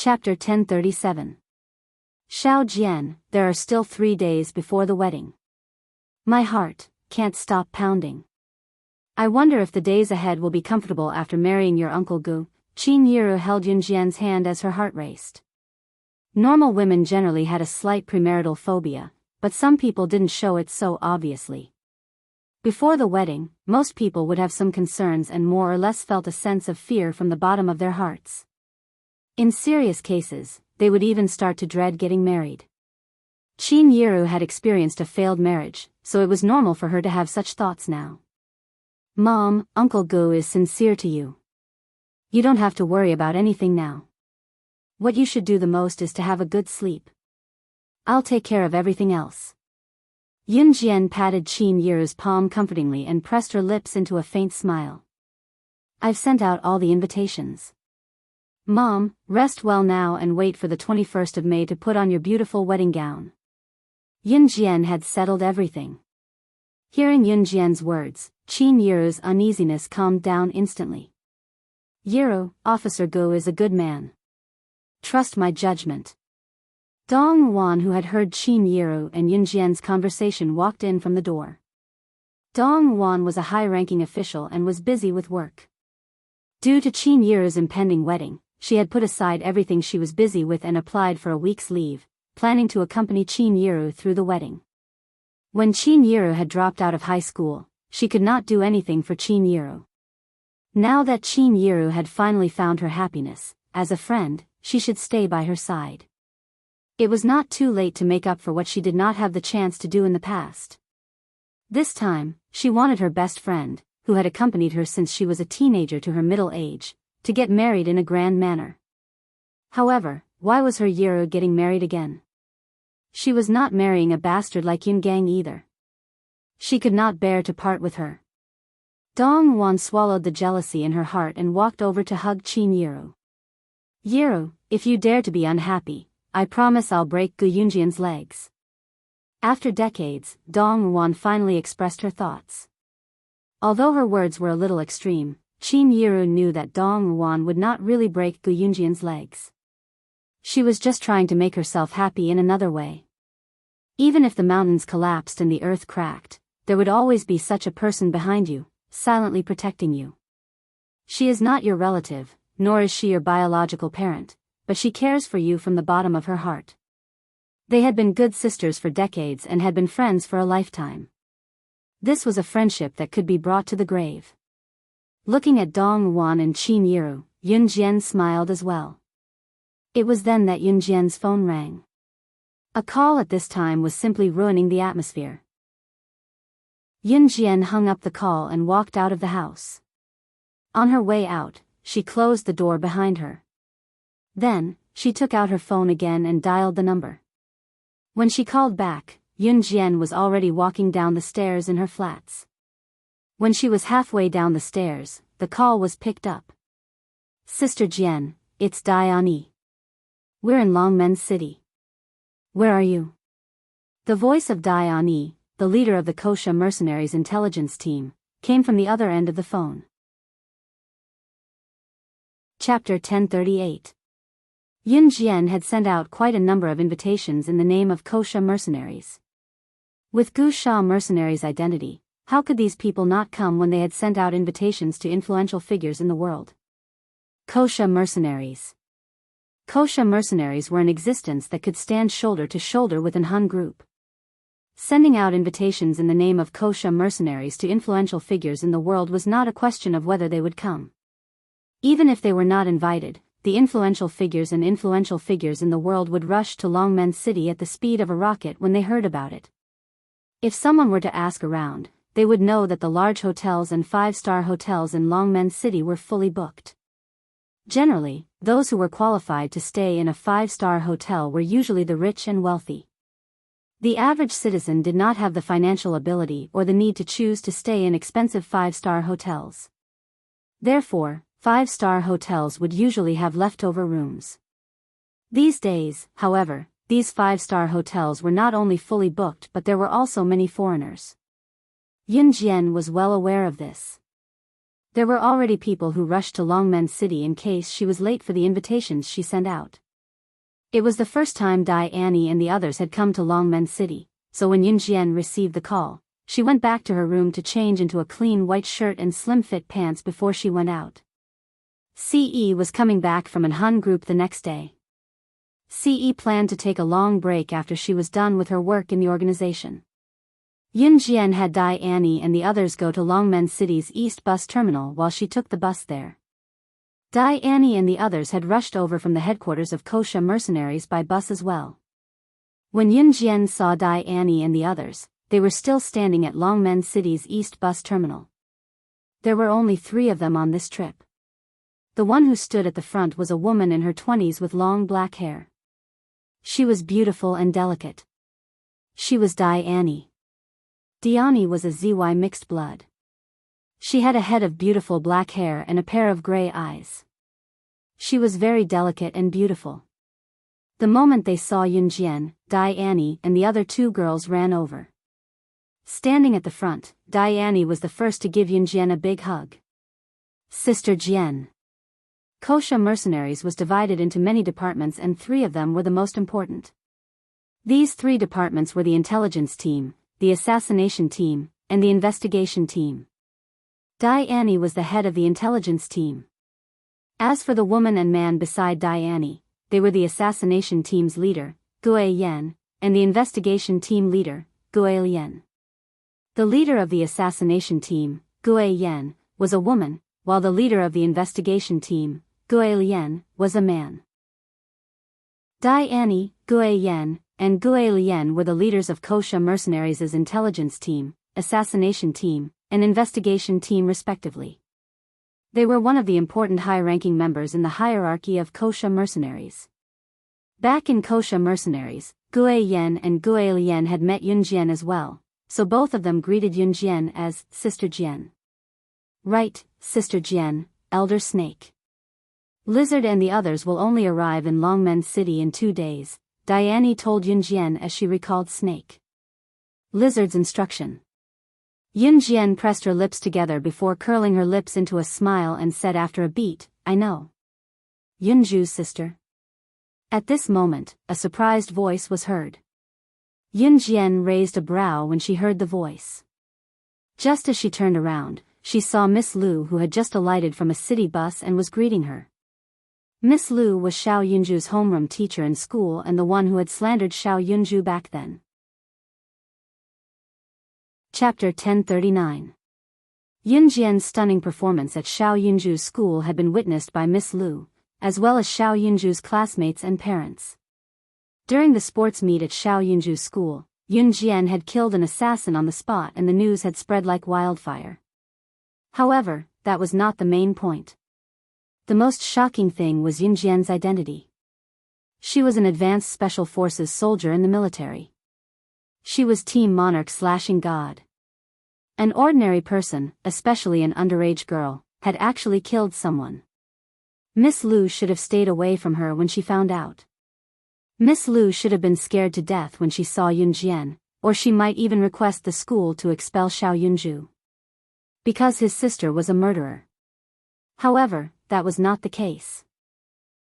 Chapter 1037. Xiao Jian, there are still 3 days before the wedding. My heart can't stop pounding. I wonder if the days ahead will be comfortable after marrying your Uncle Gu. Qin Yiru held Yun Jian's hand as her heart raced. Normal women generally had a slight premarital phobia, but some people didn't show it so obviously. Before the wedding, most people would have some concerns and more or less felt a sense of fear from the bottom of their hearts. In serious cases, they would even start to dread getting married. Qin Yiru had experienced a failed marriage, so it was normal for her to have such thoughts now. Mom, Uncle Gu is sincere to you. You don't have to worry about anything now. What you should do the most is to have a good sleep. I'll take care of everything else. Yun Jian patted Qin Yiru's palm comfortingly and pressed her lips into a faint smile. I've sent out all the invitations. Mom, rest well now and wait for the 21st of May to put on your beautiful wedding gown. Yun Jian had settled everything. Hearing Yun Jian's words, Qin Yiru's uneasiness calmed down instantly. Yiru, Officer Gu is a good man. Trust my judgment. Dong Wan, who had heard Qin Yiru and Yun Jian's conversation, walked in from the door. Dong Wan was a high-ranking official and was busy with work. Due to Qin Yiru's impending wedding, she had put aside everything she was busy with and applied for a week's leave, planning to accompany Qin Yiru through the wedding. When Qin Yiru had dropped out of high school, she could not do anything for Qin Yiru. Now that Qin Yiru had finally found her happiness, as a friend, she should stay by her side. It was not too late to make up for what she did not have the chance to do in the past. This time, she wanted her best friend, who had accompanied her since she was a teenager to her middle age, to get married in a grand manner. However, why was her Yiru getting married again? She was not marrying a bastard like Yun Gang either. She could not bear to part with her. Dong Wan swallowed the jealousy in her heart and walked over to hug Qin Yiru. Yiru, if you dare to be unhappy, I promise I'll break Gu Yunjian's legs. After decades, Dong Wan finally expressed her thoughts. Although her words were a little extreme, Qin Yiru knew that Dong Wan would not really break Gu Yunjian's legs. She was just trying to make herself happy in another way. Even if the mountains collapsed and the earth cracked, there would always be such a person behind you, silently protecting you. She is not your relative, nor is she your biological parent, but she cares for you from the bottom of her heart. They had been good sisters for decades and had been friends for a lifetime. This was a friendship that could be brought to the grave. Looking at Dong Wan and Qin Yiru, Yun Jian smiled as well. It was then that Yun Jian's phone rang. A call at this time was simply ruining the atmosphere. Yun Jian hung up the call and walked out of the house. On her way out, she closed the door behind her. Then, she took out her phone again and dialed the number. When she called back, Yun Jian was already walking down the stairs in her flats. When she was halfway down the stairs, the call was picked up. Sister Jian, it's Diani. We're in Longmen City. Where are you? The voice of Diani, the leader of the Kosha mercenaries intelligence team, came from the other end of the phone. Chapter 1038. Yun Jian had sent out quite a number of invitations in the name of Kosha mercenaries. With Gu Sha mercenaries' identity, how could these people not come when they had sent out invitations to influential figures in the world? Kosha mercenaries. Kosha mercenaries were an existence that could stand shoulder to shoulder with an Hun group. Sending out invitations in the name of Kosha mercenaries to influential figures in the world was not a question of whether they would come. Even if they were not invited, the influential figures in the world would rush to Longmen City at the speed of a rocket when they heard about it. If someone were to ask around, they would know that the large hotels and 5-star hotels in Longmen City were fully booked. Generally, those who were qualified to stay in a 5-star hotel were usually the rich and wealthy. The average citizen did not have the financial ability or the need to choose to stay in expensive 5-star hotels. Therefore, 5-star hotels would usually have leftover rooms. These days, however, these 5-star hotels were not only fully booked but there were also many foreigners. Yun Jian was well aware of this. There were already people who rushed to Longmen City in case she was late for the invitations she sent out. It was the first time Dai Annie and the others had come to Longmen City, so when Yun Jian received the call, she went back to her room to change into a clean white shirt and slim-fit pants before she went out. CE was coming back from an Hun group the next day. CE planned to take a long break after she was done with her work in the organization. Yun Jian had Dai Annie and the others go to Longmen City's East Bus Terminal while she took the bus there. Dai Annie and the others had rushed over from the headquarters of Kosha mercenaries by bus as well. When Yun Jian saw Dai Annie and the others, they were still standing at Longmen City's East Bus Terminal. There were only 3 of them on this trip. The one who stood at the front was a woman in her 20s with long black hair. She was beautiful and delicate. She was Dai Annie. Diani was a ZY mixed blood. She had a head of beautiful black hair and a pair of gray eyes. She was very delicate and beautiful. The moment they saw Yun Jian, Dai Annie and the other 2 girls ran over. Standing at the front, Dai Annie was the first to give Yun Jian a big hug. Sister Jian. Kosha mercenaries was divided into many departments and 3 of them were the most important. These 3 departments were the intelligence team, the assassination team, and the investigation team. Dai Annie was the head of the intelligence team. As for the woman and man beside Dai Annie, they were the assassination team's leader, Gue Yan, and the investigation team leader, Gue Lian. The leader of the assassination team, Gue Yan, was a woman, while the leader of the investigation team, Gue Lian, was a man. Dai Annie, Gue Yan, and Gue Lian were the leaders of Kosha mercenaries' intelligence team, assassination team, and investigation team respectively. They were one of the important high-ranking members in the hierarchy of Kosha mercenaries. Back in Kosha mercenaries, Gue Yan and Gue Lian had met Yun Jian as well, so both of them greeted Yun Jian as Sister Jian. Right, Sister Jian, Elder Snake. Lizard and the others will only arrive in Longmen City in 2 days, Dai Annie told Yun Jian as she recalled Snake. Lizard's instruction. Yun Jian pressed her lips together before curling her lips into a smile and said after a beat, I know. Yunju's sister. At this moment, a surprised voice was heard. Yun Jian raised a brow when she heard the voice. Just as she turned around, she saw Miss Lu who had just alighted from a city bus and was greeting her. Miss Lu was Xiao Yunju's homeroom teacher in school and the one who had slandered Xiao Yunju back then. Chapter 1039. Yun Jian's stunning performance at Xiao Yunju's school had been witnessed by Miss Lu, as well as Xiao Yunju's classmates and parents. During the sports meet at Xiao Yunju's school, Yun Jian had killed an assassin on the spot and the news had spread like wildfire. However, that was not the main point. The most shocking thing was Yun Jian's identity. She was an advanced special forces soldier in the military. She was Team Monarch/God. An ordinary person, especially an underage girl, had actually killed someone. Miss Lu should have stayed away from her when she found out. Miss Lu should have been scared to death when she saw Yun Jian, or she might even request the school to expel Xiao Yunju. Because his sister was a murderer. However, that was not the case.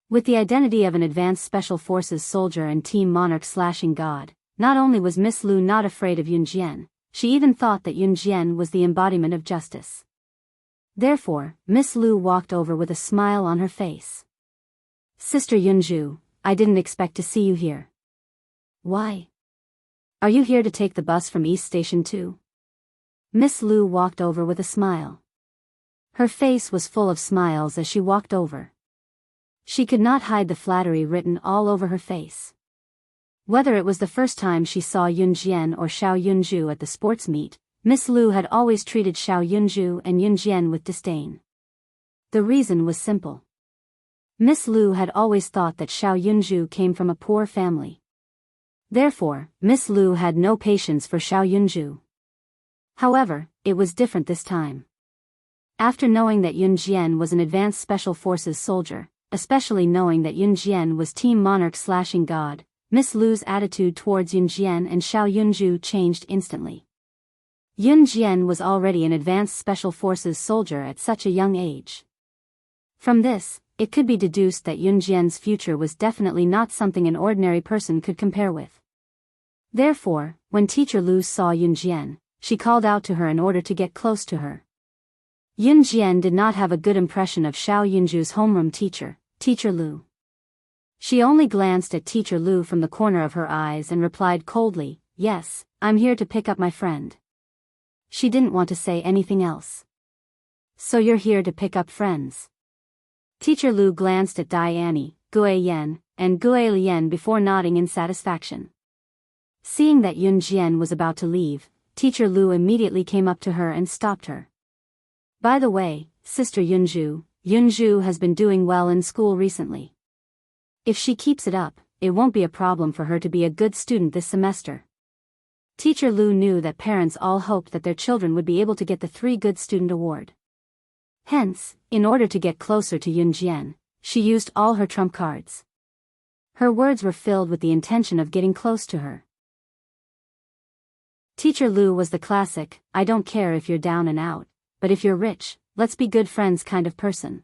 With the identity of an advanced special forces soldier and Team Monarch/God, not only was Miss Lu not afraid of Yun Jian, she even thought that Yun Jian was the embodiment of justice. Therefore, Miss Lu walked over with a smile on her face. Sister Yunju, I didn't expect to see you here. Why? Are you here to take the bus from East Station too? Miss Lu walked over with a smile. Her face was full of smiles as she walked over. She could not hide the flattery written all over her face. Whether it was the first time she saw Yun Jian or Xiao Yunju at the sports meet, Miss Lu had always treated Xiao Yunju and Yun Jian with disdain. The reason was simple. Miss Lu had always thought that Xiao Yunju came from a poor family. Therefore, Miss Lu had no patience for Xiao Yunju. However, it was different this time. After knowing that Yun Jian was an advanced special forces soldier, especially knowing that Yun Jian was Team Monarch/God, Miss Lu's attitude towards Yun Jian and Xiao Yunju changed instantly. Yun Jian was already an advanced special forces soldier at such a young age. From this, it could be deduced that Yunjian's future was definitely not something an ordinary person could compare with. Therefore, when Teacher Lu saw Yunjian, she called out to her in order to get close to her. Yunjian did not have a good impression of Xiao Yunju's homeroom teacher, Teacher Lu. She only glanced at Teacher Lu from the corner of her eyes and replied coldly, "Yes, I'm here to pick up my friend." She didn't want to say anything else. "So you're here to pick up friends?" Teacher Lu glanced at Dai Annie, Gue Yan, and Gue Lian before nodding in satisfaction. Seeing that Yunjian was about to leave, Teacher Lu immediately came up to her and stopped her. "By the way, Sister Yunju has been doing well in school recently. If she keeps it up, it won't be a problem for her to be a good student this semester." Teacher Lu knew that parents all hoped that their children would be able to get the 3 Good Student Award. Hence, in order to get closer to Yunjian, she used all her trump cards. Her words were filled with the intention of getting close to her. Teacher Lu was the classic, "I don't care if you're down and out, but if you're rich, let's be good friends" kind of person.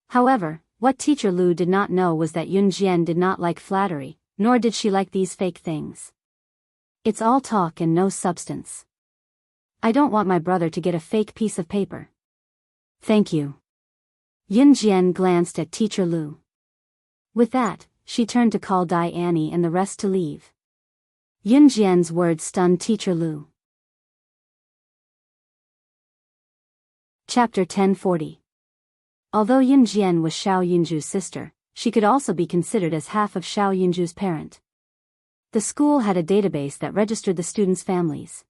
However, what Teacher Lu did not know was that Yunjian did not like flattery, nor did she like these fake things. It's all talk and no substance. "I don't want my brother to get a fake piece of paper." "Thank you." Yunjian glanced at Teacher Lu. With that, she turned to call Dai Annie and the rest to leave. Yunjian's words stunned Teacher Lu. Chapter 1040. Although Yunjian was Xiao Yunju's sister, she could also be considered as half of Xiao Yunju's parent. The school had a database that registered the students' families.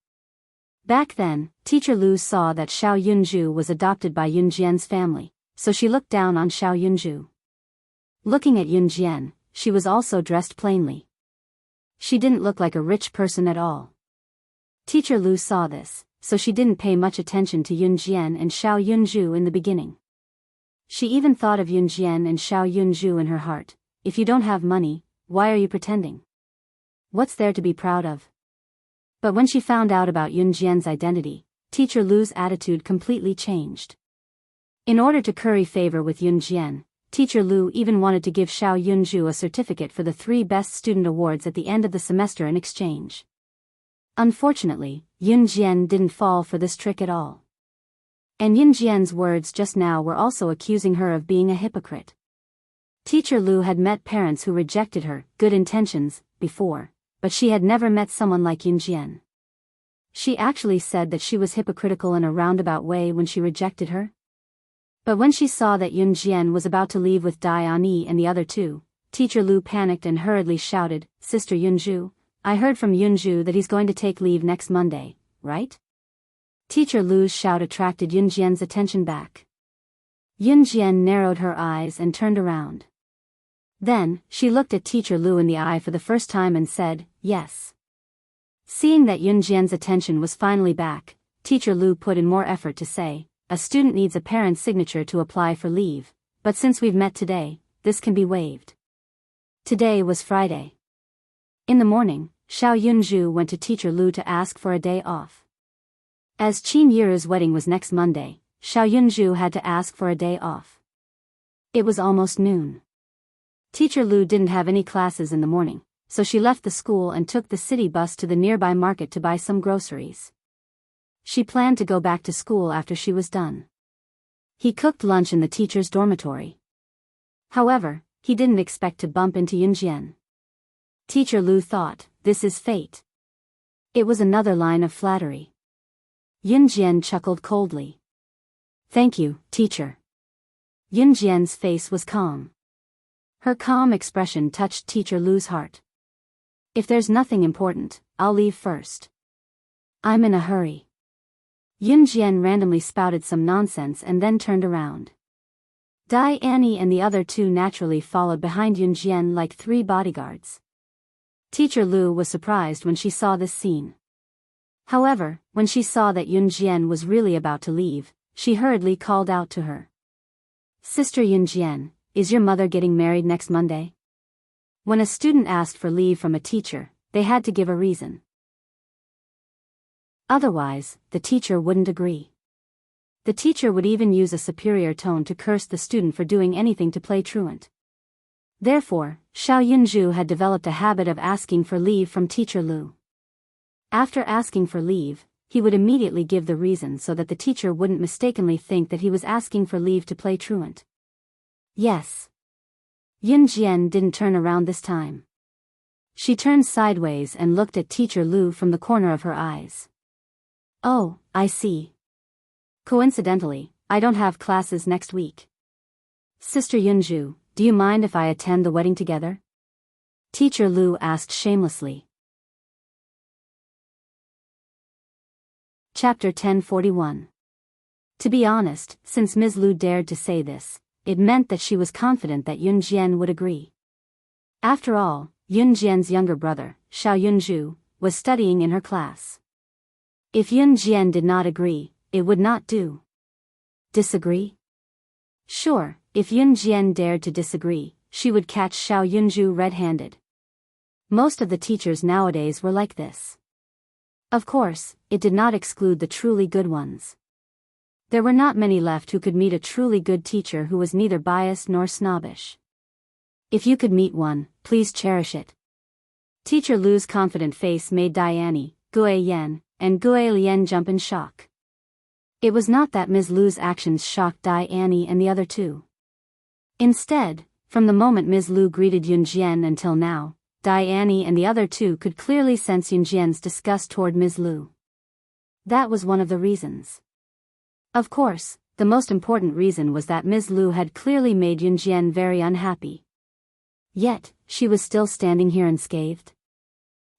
Back then, Teacher Lu saw that Xiao Yunju was adopted by Yunjian's family, so she looked down on Xiao Yunju. Looking at Yunjian, she was also dressed plainly. She didn't look like a rich person at all. Teacher Lu saw this, so she didn't pay much attention to Yunjian and Xiao Yunju in the beginning. She even thought of Yunjian and Xiao Yunju in her heart. "If you don't have money, why are you pretending? What's there to be proud of?" But when she found out about Yunjian's identity, Teacher Lu's attitude completely changed. In order to curry favor with Yunjian, Teacher Lu even wanted to give Xiao Yunju a certificate for the 3 Best Student Awards at the end of the semester in exchange. Unfortunately, Yunjian didn't fall for this trick at all. And Yunjian's words just now were also accusing her of being a hypocrite. Teacher Lu had met parents who rejected her good intentions before, but she had never met someone like Yunjian. She actually said that she was hypocritical in a roundabout way when she rejected her. But when she saw that Yunjian was about to leave with Dai Ani and the other 2, Teacher Lu panicked and hurriedly shouted, "Sister Yunju, I heard from Yunju that he's going to take leave next Monday, right?" Teacher Lu's shout attracted Yunjian's attention back. Yunjian narrowed her eyes and turned around. Then, she looked at Teacher Lu in the eye for the first time and said, "Yes." Seeing that Yunjian's attention was finally back, Teacher Lu put in more effort to say, "A student needs a parent's signature to apply for leave, but since we've met today, this can be waived." Today was Friday. In the morning, Xiao Yunju went to Teacher Lu to ask for a day off. As Qin Yi's wedding was next Monday, Xiao Yunju had to ask for a day off. It was almost noon. Teacher Lu didn't have any classes in the morning, so she left the school and took the city bus to the nearby market to buy some groceries. She planned to go back to school after she was done. He cooked lunch in the teacher's dormitory. However, he didn't expect to bump into Yunjian. Teacher Lu thought, "This is fate." It was another line of flattery. Yunjian chuckled coldly. "Thank you, teacher." Yunjian's face was calm. Her calm expression touched Teacher Lu's heart. "If there's nothing important, I'll leave first. I'm in a hurry." Yunjian randomly spouted some nonsense and then turned around. Dai Annie and the other 2 naturally followed behind Yunjian like 3 bodyguards. Teacher Lu was surprised when she saw this scene. However, when she saw that Yunjian was really about to leave, she hurriedly called out to her. "Sister Yunjian, is your mother getting married next Monday?" When a student asked for leave from a teacher, they had to give a reason. Otherwise, the teacher wouldn't agree. The teacher would even use a superior tone to curse the student for doing anything to play truant. Therefore, Xiao Yunzhu had developed a habit of asking for leave from Teacher Lu. After asking for leave, he would immediately give the reason so that the teacher wouldn't mistakenly think that he was asking for leave to play truant. Yes. Yun Jian didn't turn around this time. She turned sideways and looked at Teacher Lu from the corner of her eyes. Oh, I see. Coincidentally, I don't have classes next week. Sister Yunzhu, do you mind if I attend the wedding together? Teacher Lu asked shamelessly. Chapter 1041. To be honest, since Ms. Lu dared to say this, it meant that she was confident that Yun Jian would agree. After all, Yun Jian's younger brother, Xiao Yunzhu, was studying in her class. If Yun Jian did not agree, it would not do. Disagree? Sure, if Yun Jian dared to disagree, she would catch Xiao Yunzhu red-handed. Most of the teachers nowadays were like this. Of course, it did not exclude the truly good ones. There were not many left who could meet a truly good teacher who was neither biased nor snobbish. If you could meet one, please cherish it. Teacher Lu's confident face made Diane, Gue Yan, and Gue Lian jump in shock. It was not that Ms. Lu's actions shocked Diane and the other two. Instead, from the moment Ms. Lu greeted Yun Jian until now, Diane and the other two could clearly sense Yun Jian's disgust toward Ms. Lu. That was one of the reasons. Of course, the most important reason was that Ms. Lu had clearly made Yun Jian very unhappy. Yet, she was still standing here unscathed.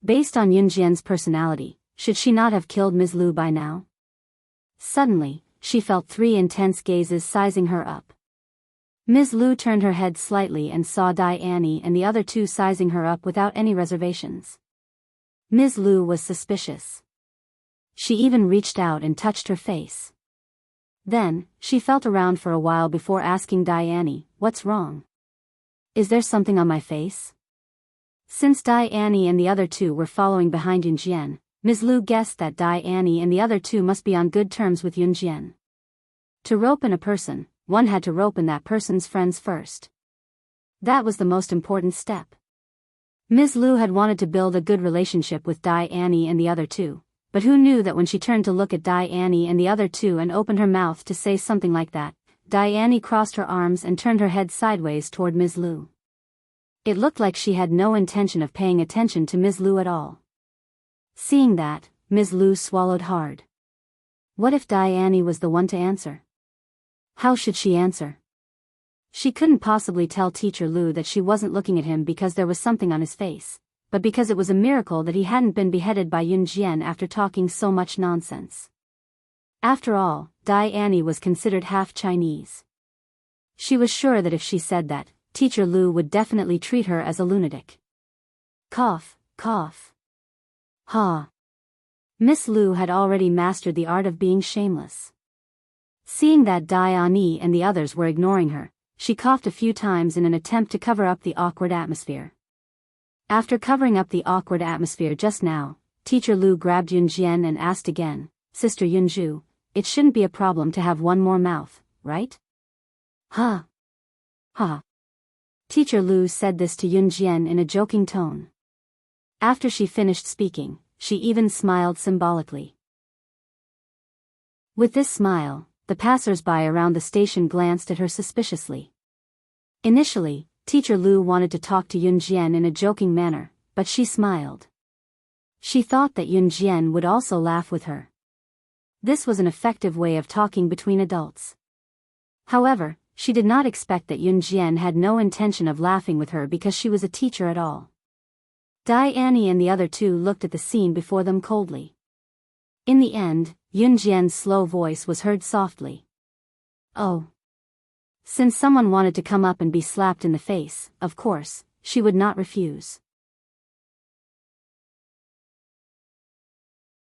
Based on Yun Jian's personality, should she not have killed Ms. Lu by now? Suddenly, she felt three intense gazes sizing her up. Ms. Lu turned her head slightly and saw Diane and the other two sizing her up without any reservations. Ms. Lu was suspicious. She even reached out and touched her face. Then, she felt around for a while before asking Diane, "What's wrong? Is there something on my face?" Since Diane and the other two were following behind Yun Jian, Ms. Lu guessed that Diane and the other two must be on good terms with Yun Jian. To rope in a person, one had to rope in that person's friends first. That was the most important step. Ms. Lu had wanted to build a good relationship with Diane and the other two, but who knew that when she turned to look at Diane and the other two and opened her mouth to say something like that, Diane crossed her arms and turned her head sideways toward Ms. Lu. It looked like she had no intention of paying attention to Ms. Lu at all. Seeing that, Ms. Lu swallowed hard. What if Diane was the one to answer? How should she answer? She couldn't possibly tell Teacher Lu that she wasn't looking at him because there was something on his face, but because it was a miracle that he hadn't been beheaded by Yun Jian after talking so much nonsense. After all, Diane was considered half Chinese. She was sure that if she said that, Teacher Lu would definitely treat her as a lunatic. Cough, cough. Ha. Miss Lu had already mastered the art of being shameless. Seeing that Diane and the others were ignoring her, she coughed a few times in an attempt to cover up the awkward atmosphere. After covering up the awkward atmosphere just now, Teacher Lu grabbed Yun Jian and asked again, "Sister Yunzhu, it shouldn't be a problem to have one more mouth, right?" "Huh. Huh." Teacher Lu said this to Yun Jian in a joking tone. After she finished speaking, she even smiled symbolically. With this smile, the passers-by around the station glanced at her suspiciously. Initially, Teacher Lu wanted to talk to Yun Jian in a joking manner, but she smiled. She thought that Yun Jian would also laugh with her. This was an effective way of talking between adults. However, she did not expect that Yun Jian had no intention of laughing with her because she was a teacher at all. Diane and the other two looked at the scene before them coldly. In the end, Yun Jian's slow voice was heard softly. "Oh." Since someone wanted to come up and be slapped in the face, of course, she would not refuse.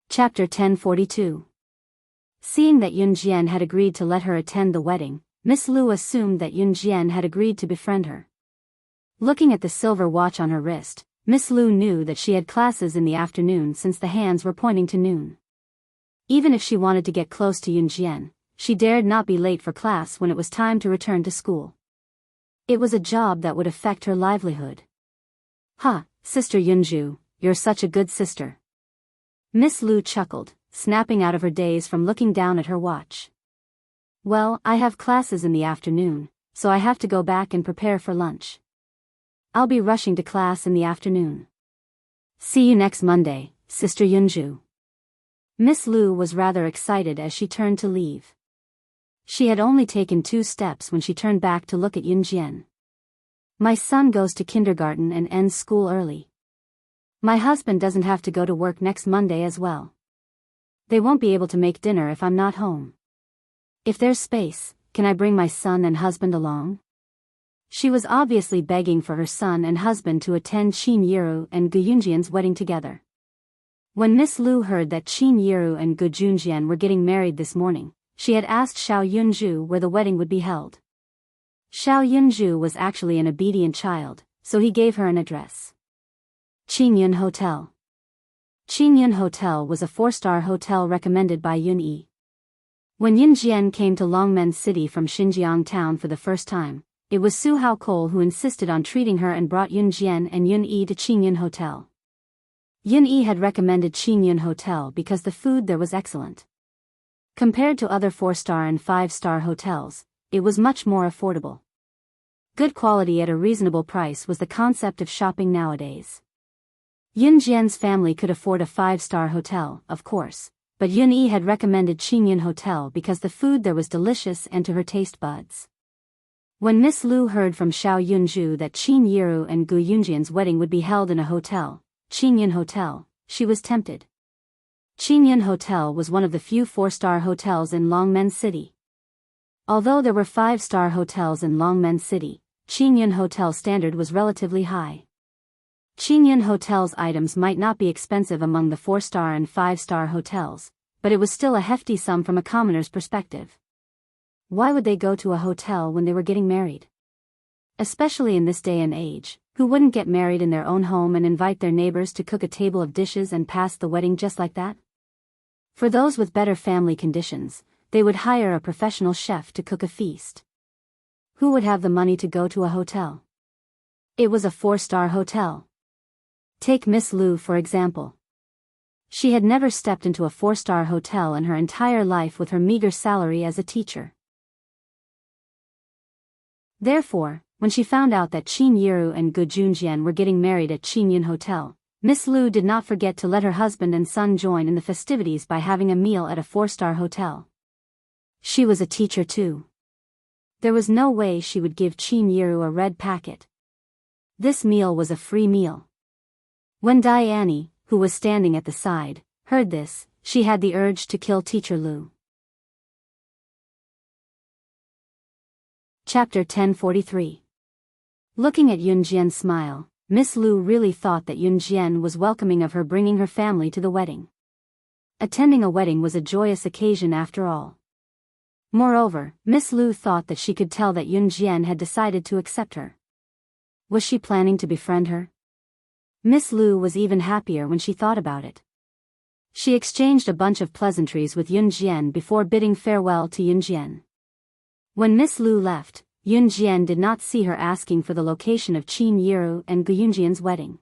Chapter 1042. Seeing that Yun Jian had agreed to let her attend the wedding, Miss Lu assumed that Yun Jian had agreed to befriend her. Looking at the silver watch on her wrist, Miss Lu knew that she had classes in the afternoon since the hands were pointing to noon. Even if she wanted to get close to Yun Jian, she dared not be late for class when it was time to return to school. It was a job that would affect her livelihood. "Ha, Sister Yunju, you're such a good sister." Miss Lu chuckled, snapping out of her daze from looking down at her watch. "Well, I have classes in the afternoon, so I have to go back and prepare for lunch. I'll be rushing to class in the afternoon. See you next Monday, Sister Yunju." Miss Lu was rather excited as she turned to leave. She had only taken 2 steps when she turned back to look at Yunjian. "My son goes to kindergarten and ends school early. My husband doesn't have to go to work next Monday as well. They won't be able to make dinner if I'm not home. If there's space, can I bring my son and husband along?" She was obviously begging for her son and husband to attend Qin Yiru and Gu Yunjian's wedding together. When Miss Lu heard that Qin Yiru and Gu Junjian were getting married this morning, she had asked Xiao Yunju where the wedding would be held. Xiao Yunju was actually an obedient child, so he gave her an address. Qingyun Hotel. Qingyun Hotel was a 4-star hotel recommended by Yun Yi. When Yun Jian came to Longmen City from Xinjiang town for the first time, it was Su Haokol who insisted on treating her and brought Yun Jian and Yun Yi to Qingyun Hotel. Yun Yi had recommended Qingyun Hotel because the food there was excellent. Compared to other 4-star and 5-star hotels, it was much more affordable. Good quality at a reasonable price was the concept of shopping nowadays. Yun Jian's family could afford a 5-star hotel, of course, but Yun Yi had recommended Qingyun Hotel because the food there was delicious and to her taste buds. When Miss Lu heard from Xiao Yunju that Qin Yiru and Gu Yunjian's wedding would be held in a hotel, Qingyun Hotel, she was tempted. Qingyun Hotel was one of the few 4-star hotels in Longmen City. Although there were 5-star hotels in Longmen City, Qingyun Hotel standard was relatively high. Qingyun Hotel's items might not be expensive among the 4-star and 5-star hotels, but it was still a hefty sum from a commoner's perspective. Why would they go to a hotel when they were getting married? Especially in this day and age, who wouldn't get married in their own home and invite their neighbors to cook a table of dishes and pass the wedding just like that? For those with better family conditions, they would hire a professional chef to cook a feast. Who would have the money to go to a hotel? It was a 4-star hotel. Take Miss Lu for example. She had never stepped into a 4-star hotel in her entire life with her meager salary as a teacher. Therefore, when she found out that Qin Yiru and Gu Junjian were getting married at Qingyun Hotel, Miss Lu did not forget to let her husband and son join in the festivities by having a meal at a 4-star hotel. She was a teacher too. There was no way she would give Qin Yiru a red packet. This meal was a free meal. When Diane, who was standing at the side, heard this, she had the urge to kill Teacher Lu. Chapter 1043. Looking at Yun Jian's smile, Miss Lu really thought that Yun Jian was welcoming of her bringing her family to the wedding. Attending a wedding was a joyous occasion after all. Moreover, Miss Lu thought that she could tell that Yun Jian had decided to accept her. Was she planning to befriend her? Miss Lu was even happier when she thought about it. She exchanged a bunch of pleasantries with Yun Jian before bidding farewell to Yun Jian. When Miss Lu left, Yun Jian did not see her asking for the location of Qin Yiru and Gu Yunjian's wedding.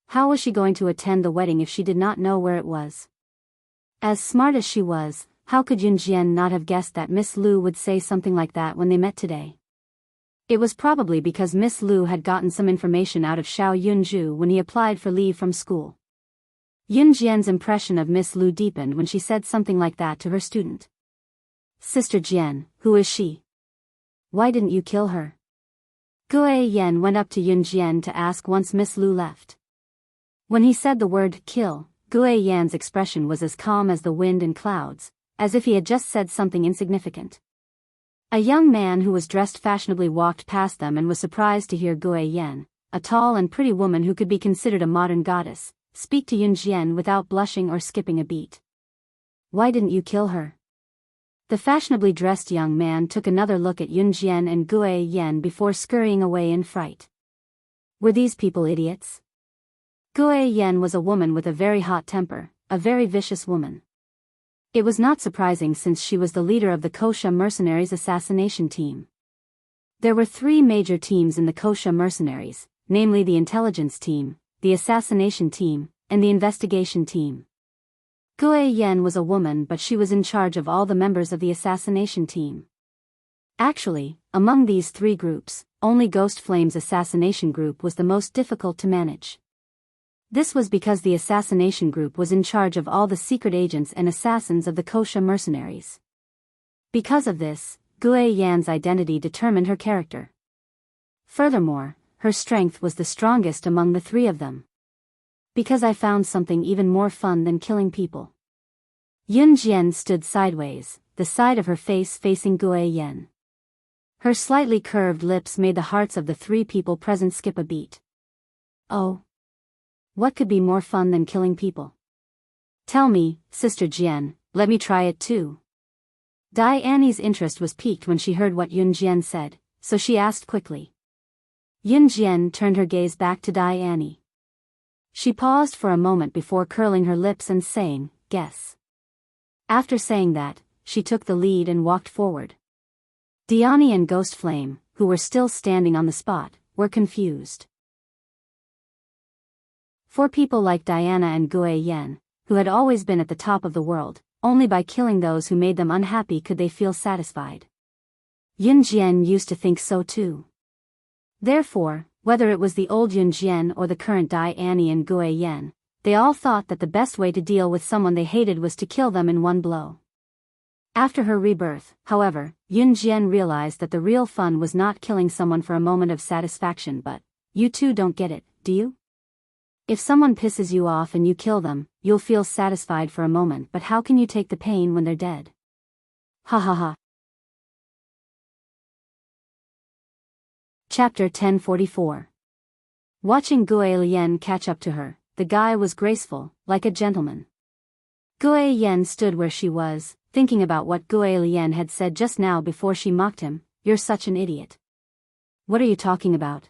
How was she going to attend the wedding if she did not know where it was? As smart as she was, how could Yun Jian not have guessed that Miss Lu would say something like that when they met today? It was probably because Miss Lu had gotten some information out of Xiao Yunju when he applied for leave from school. Yun Jian's impression of Miss Lu deepened when she said something like that to her student. "Sister Jian, who is she? Why didn't you kill her?" Gue Yan went up to Yun Jian to ask once Miss Lu left. When he said the word kill, Gue Yan's expression was as calm as the wind and clouds, as if he had just said something insignificant. A young man who was dressed fashionably walked past them and was surprised to hear Gue Yan, a tall and pretty woman who could be considered a modern goddess, speak to Yun Jian without blushing or skipping a beat. "Why didn't you kill her?" The fashionably dressed young man took another look at Yun Jian and Gue Yan before scurrying away in fright. Were these people idiots? Gue Yan was a woman with a very hot temper, a very vicious woman. It was not surprising since she was the leader of the Wuxia mercenaries' assassination team. There were 3 major teams in the Wuxia mercenaries, namely the intelligence team, the assassination team, and the investigation team. Gue Yan was a woman, but she was in charge of all the members of the assassination team. Actually, among these 3 groups, only Ghost Flame's assassination group was the most difficult to manage. This was because the assassination group was in charge of all the secret agents and assassins of the Wuxia mercenaries. Because of this, Gue Yan's identity determined her character. Furthermore, her strength was the strongest among the 3 of them. Because I found something even more fun than killing people. Yun Jian stood sideways, the side of her face facing Gue Yan. Her slightly curved lips made the hearts of the 3 people present skip a beat. Oh. What could be more fun than killing people? Tell me, Sister Jian, let me try it too. Dai Annie's interest was piqued when she heard what Yun Jian said, so she asked quickly. Yun Jian turned her gaze back to Dai Annie. She paused for a moment before curling her lips and saying, guess. After saying that, she took the lead and walked forward. Diani and Ghost Flame, who were still standing on the spot, were confused. For people like Diana and Gue Yan, who had always been at the top of the world, only by killing those who made them unhappy could they feel satisfied. Yun Jian used to think so too. Therefore, whether it was the old Yun Jian or the current Dai Annie and Gue Yan, they all thought that the best way to deal with someone they hated was to kill them in one blow. After her rebirth, however, Yun Jian realized that the real fun was not killing someone for a moment of satisfaction, but, you two don't get it, do you? If someone pisses you off and you kill them, you'll feel satisfied for a moment, but how can you take the pain when they're dead? Ha ha ha. Chapter 1044. Watching Gue Yan catch up to her, the guy was graceful, like a gentleman. Gue Yan stood where she was, thinking about what Gue Yan had said just now before she mocked him. You're such an idiot. What are you talking about?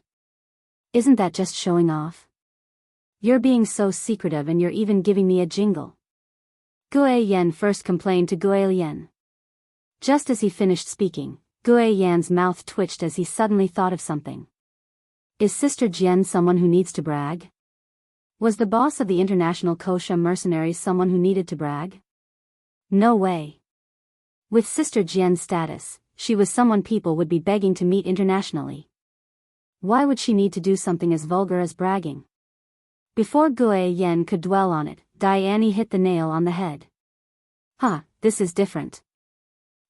Isn't that just showing off? You're being so secretive and you're even giving me a jingle. Gue Yan first complained to Gue Yan. Just as he finished speaking, Gue Yan's mouth twitched as he suddenly thought of something. Is Sister Jian someone who needs to brag? Was the boss of the international Wuxia mercenaries someone who needed to brag? No way. With Sister Jian's status, she was someone people would be begging to meet internationally. Why would she need to do something as vulgar as bragging? Before Gue Yan could dwell on it, Dai Annie hit the nail on the head. Huh, this is different.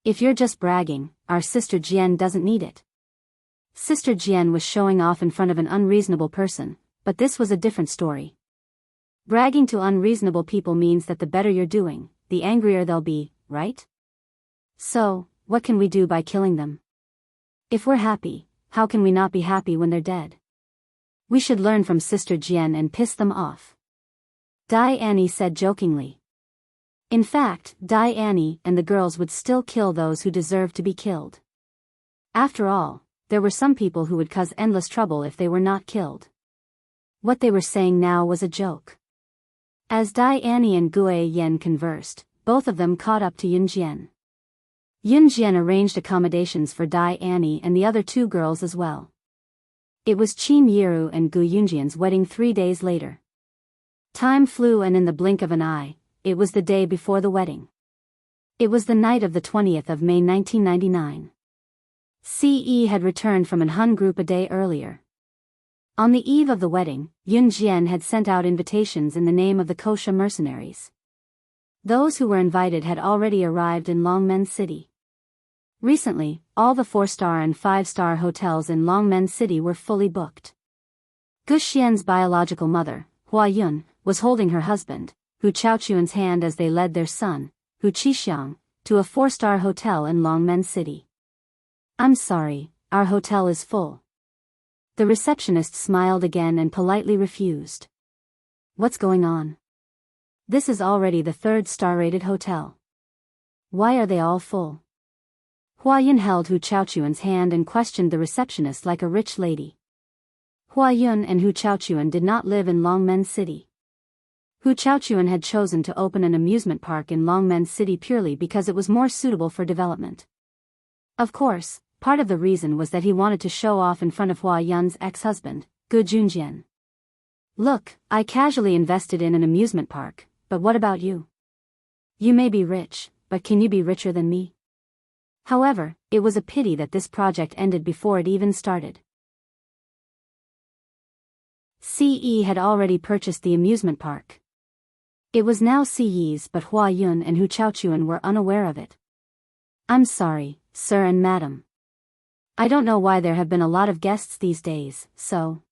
If you're just bragging, our Sister Jian doesn't need it. Sister Jian was showing off in front of an unreasonable person, but this was a different story. Bragging to unreasonable people means that the better you're doing, the angrier they'll be, right? So, what can we do by killing them? If we're happy, how can we not be happy when they're dead? We should learn from Sister Jian and piss them off. Dai Annie said jokingly. In fact, Dai Annie and the girls would still kill those who deserved to be killed. After all, there were some people who would cause endless trouble if they were not killed. What they were saying now was a joke. As Dai Annie and Gue Yan conversed, both of them caught up to Yun Jian. Yun Jian arranged accommodations for Dai Annie and the other 2 girls as well. It was Qin Yiru and Gu Yunjian's wedding 3 days later. Time flew, and in the blink of an eye, it was the day before the wedding. It was the night of the 20th of May 1999. CE had returned from an Hun group a day earlier. On the eve of the wedding, Yun Jian had sent out invitations in the name of the Wuxia mercenaries. Those who were invited had already arrived in Longmen City. Recently, all the 4-star and 5-star hotels in Longmen City were fully booked. Gu Xian's biological mother, Hua Yun, was holding her husband, Hu Chaochuan's hand as they led their son, Hu Qixiang, to a 4-star hotel in Longmen City. I'm sorry, our hotel is full. The receptionist smiled again and politely refused. What's going on? This is already the 3rd star-rated hotel. Why are they all full? Huayun held Hu Chaochuan's hand and questioned the receptionist like a rich lady. Huayun and Hu Chaochuan did not live in Longmen City. Hu Chaochuan had chosen to open an amusement park in Longmen City purely because it was more suitable for development. Of course, part of the reason was that he wanted to show off in front of Hua Yun's ex-husband, Gu Junjian. Look, I casually invested in an amusement park, but what about you? You may be rich, but can you be richer than me? However, it was a pity that this project ended before it even started. CE had already purchased the amusement park. It was now CE's, but Hua Yun and Hu Chaochuan were unaware of it. I'm sorry, sir and madam. I don't know why there have been a lot of guests these days, so.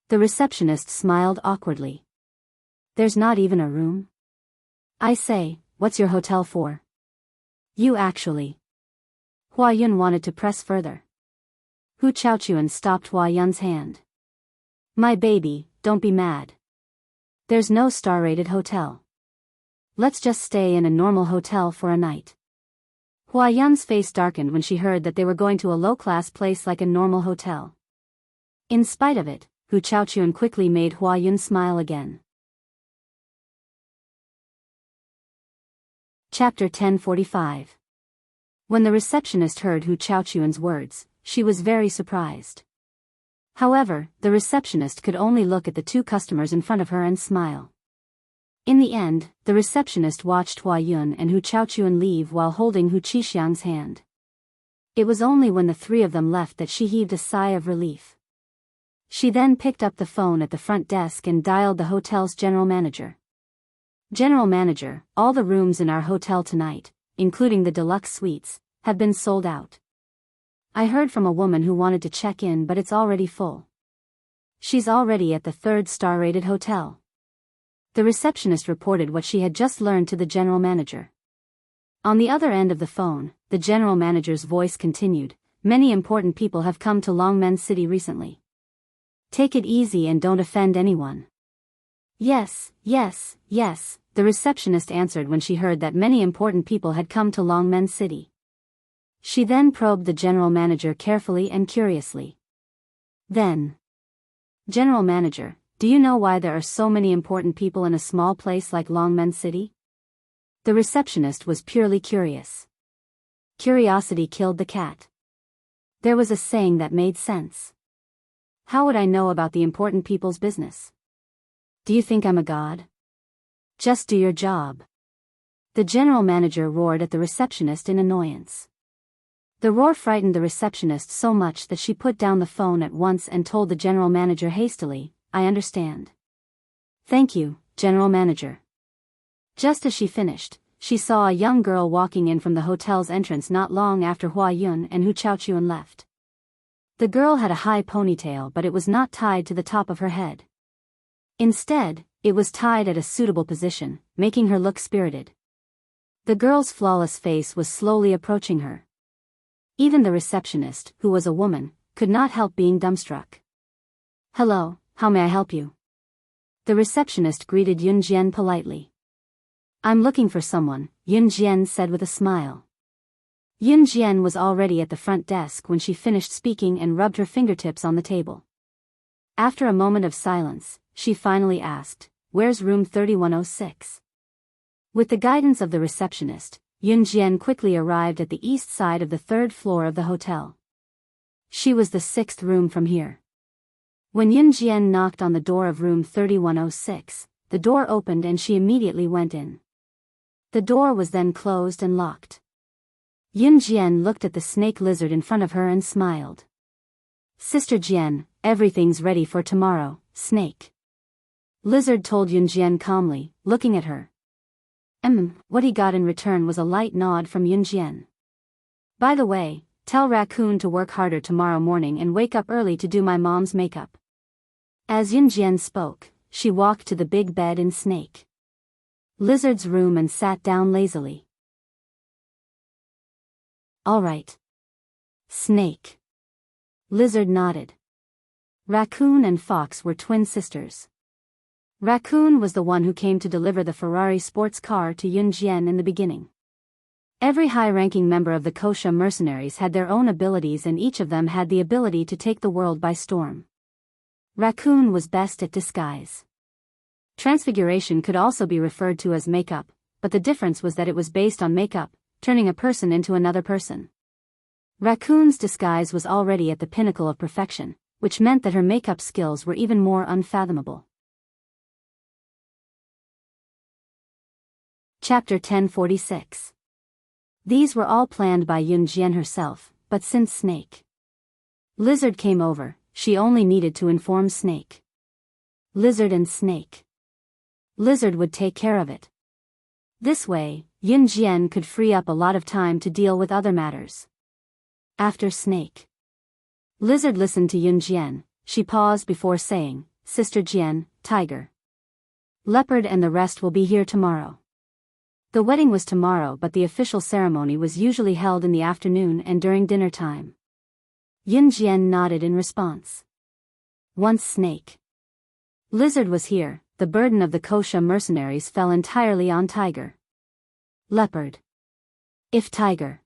The receptionist smiled awkwardly. There's not even a room? I say, what's your hotel for? You actually. Hua Yun wanted to press further. Hu Chaochuan stopped Hua Yun's hand. My baby, don't be mad. There's no star-rated hotel. Let's just stay in a normal hotel for a night. Hua Yun's face darkened when she heard that they were going to a low-class place like a normal hotel. In spite of it, Hu Chaochuan quickly made Hua Yun smile again. Chapter 1045. When the receptionist heard Hu Chaochuan's words, she was very surprised. However, the receptionist could only look at the two customers in front of her and smile. In the end, the receptionist watched Hua Yun and Hu Chaochuan leave while holding Hu Qixiang's hand. It was only when the three of them left that she heaved a sigh of relief. She then picked up the phone at the front desk and dialed the hotel's general manager. General manager, all the rooms in our hotel tonight, including the deluxe suites, have been sold out. I heard from a woman who wanted to check in, but it's already full. She's already at the 3rd star-rated hotel. The receptionist reported what she had just learned to the general manager. On the other end of the phone, the general manager's voice continued, many important people have come to Longmen City recently. Take it easy and don't offend anyone. Yes, yes, yes, the receptionist answered when she heard that many important people had come to Longmen City. She then probed the general manager carefully and curiously. Then, General Manager, do you know why there are so many important people in a small place like Longmen City? The receptionist was purely curious. Curiosity killed the cat. There was a saying that made sense. How would I know about the important people's business? Do you think I'm a god? Just do your job. The general manager roared at the receptionist in annoyance. The roar frightened the receptionist so much that she put down the phone at once and told the general manager hastily, I understand. Thank you, general manager. Just as she finished, she saw a young girl walking in from the hotel's entrance not long after Hua Yun and Hu Chaochuan left. The girl had a high ponytail, but it was not tied to the top of her head. Instead, it was tied at a suitable position, making her look spirited. The girl's flawless face was slowly approaching her. Even the receptionist, who was a woman, could not help being dumbstruck. Hello, how may I help you? The receptionist greeted Yun Jian politely. I'm looking for someone, Yun Jian said with a smile. Yun Jian was already at the front desk when she finished speaking and rubbed her fingertips on the table. After a moment of silence, she finally asked, Where's room 3106? With the guidance of the receptionist, Yun Jian quickly arrived at the east side of the 3rd floor of the hotel. She was the 6th room from here. When Yun Jian knocked on the door of room 3106, the door opened and she immediately went in. The door was then closed and locked. Yun Jian looked at the snake lizard in front of her and smiled. Sister Jian, everything's ready for tomorrow, snake. Lizard told Yun Jian calmly, looking at her. What he got in return was a light nod from Yun Jian. By the way, tell Raccoon to work harder tomorrow morning and wake up early to do my mom's makeup. As Yun Jian spoke, she walked to the big bed in Snake Lizard's room and sat down lazily. All right. Snake Lizard nodded. Raccoon and Fox were twin sisters. Raccoon was the one who came to deliver the Ferrari sports car to Yun Jian in the beginning. Every high-ranking member of the Kosha mercenaries had their own abilities and each of them had the ability to take the world by storm. Raccoon was best at disguise. Transfiguration could also be referred to as makeup, but the difference was that it was based on makeup, turning a person into another person. Raccoon's disguise was already at the pinnacle of perfection, which meant that her makeup skills were even more unfathomable. Chapter 1046. These were all planned by Yun Jian herself, but since Snake Lizard came over, she only needed to inform Snake Lizard, and Snake Lizard would take care of it. This way, Yun Jian could free up a lot of time to deal with other matters. After Snake Lizard listened to Yun Jian, she paused before saying, Sister Jian, Tiger Leopard and the rest will be here tomorrow. The wedding was tomorrow, but the official ceremony was usually held in the afternoon and during dinner time. Yun Jian nodded in response. Once Snake Lizard was here, the burden of the Kosha mercenaries fell entirely on Tiger Leopard. If Tiger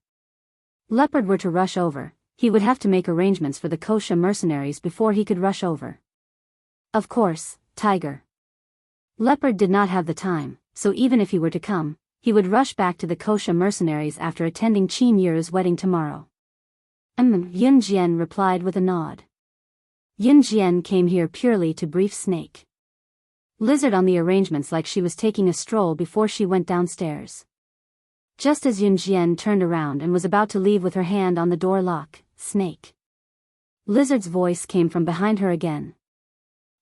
Leopard were to rush over, he would have to make arrangements for the Kosha mercenaries before he could rush over. Of course, Tiger Leopard did not have the time, so even if he were to come, he would rush back to the Kosha mercenaries after attending Qin Yuru's wedding tomorrow. Yun Jian replied with a nod. Yun Jian came here purely to brief Snake Lizard on the arrangements, like she was taking a stroll before she went downstairs. Just as Yun Jian turned around and was about to leave with her hand on the door lock, Snake Lizard's voice came from behind her again.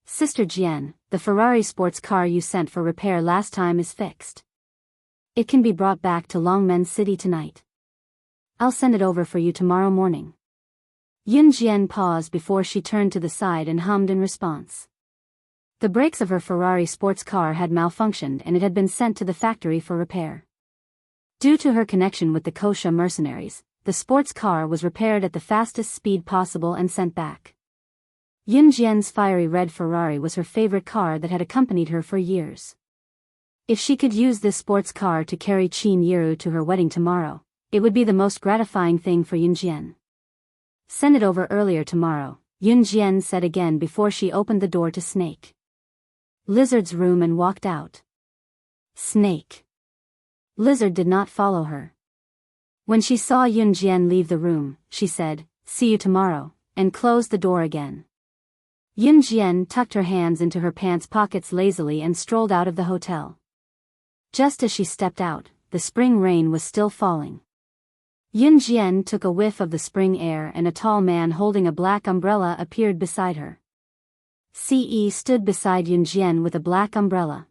Sister Jian, the Ferrari sports car you sent for repair last time is fixed. It can be brought back to Longmen City tonight. I'll send it over for you tomorrow morning. Yun Jian paused before she turned to the side and hummed in response. The brakes of her Ferrari sports car had malfunctioned and it had been sent to the factory for repair. Due to her connection with the Kosha mercenaries, the sports car was repaired at the fastest speed possible and sent back. Yun Jian's fiery red Ferrari was her favorite car that had accompanied her for years. If she could use this sports car to carry Qin Yuru to her wedding tomorrow, it would be the most gratifying thing for Yun Jian. Send it over earlier tomorrow, Yun Jian said again before she opened the door to Snake Lizard's room and walked out. Snake Lizard did not follow her. When she saw Yun Jian leave the room, she said, See you tomorrow, and closed the door again. Yun Jian tucked her hands into her pants pockets lazily and strolled out of the hotel. Just as she stepped out, the spring rain was still falling. Yun Jian took a whiff of the spring air and a tall man holding a black umbrella appeared beside her. Ce stood beside Yun Jian with a black umbrella.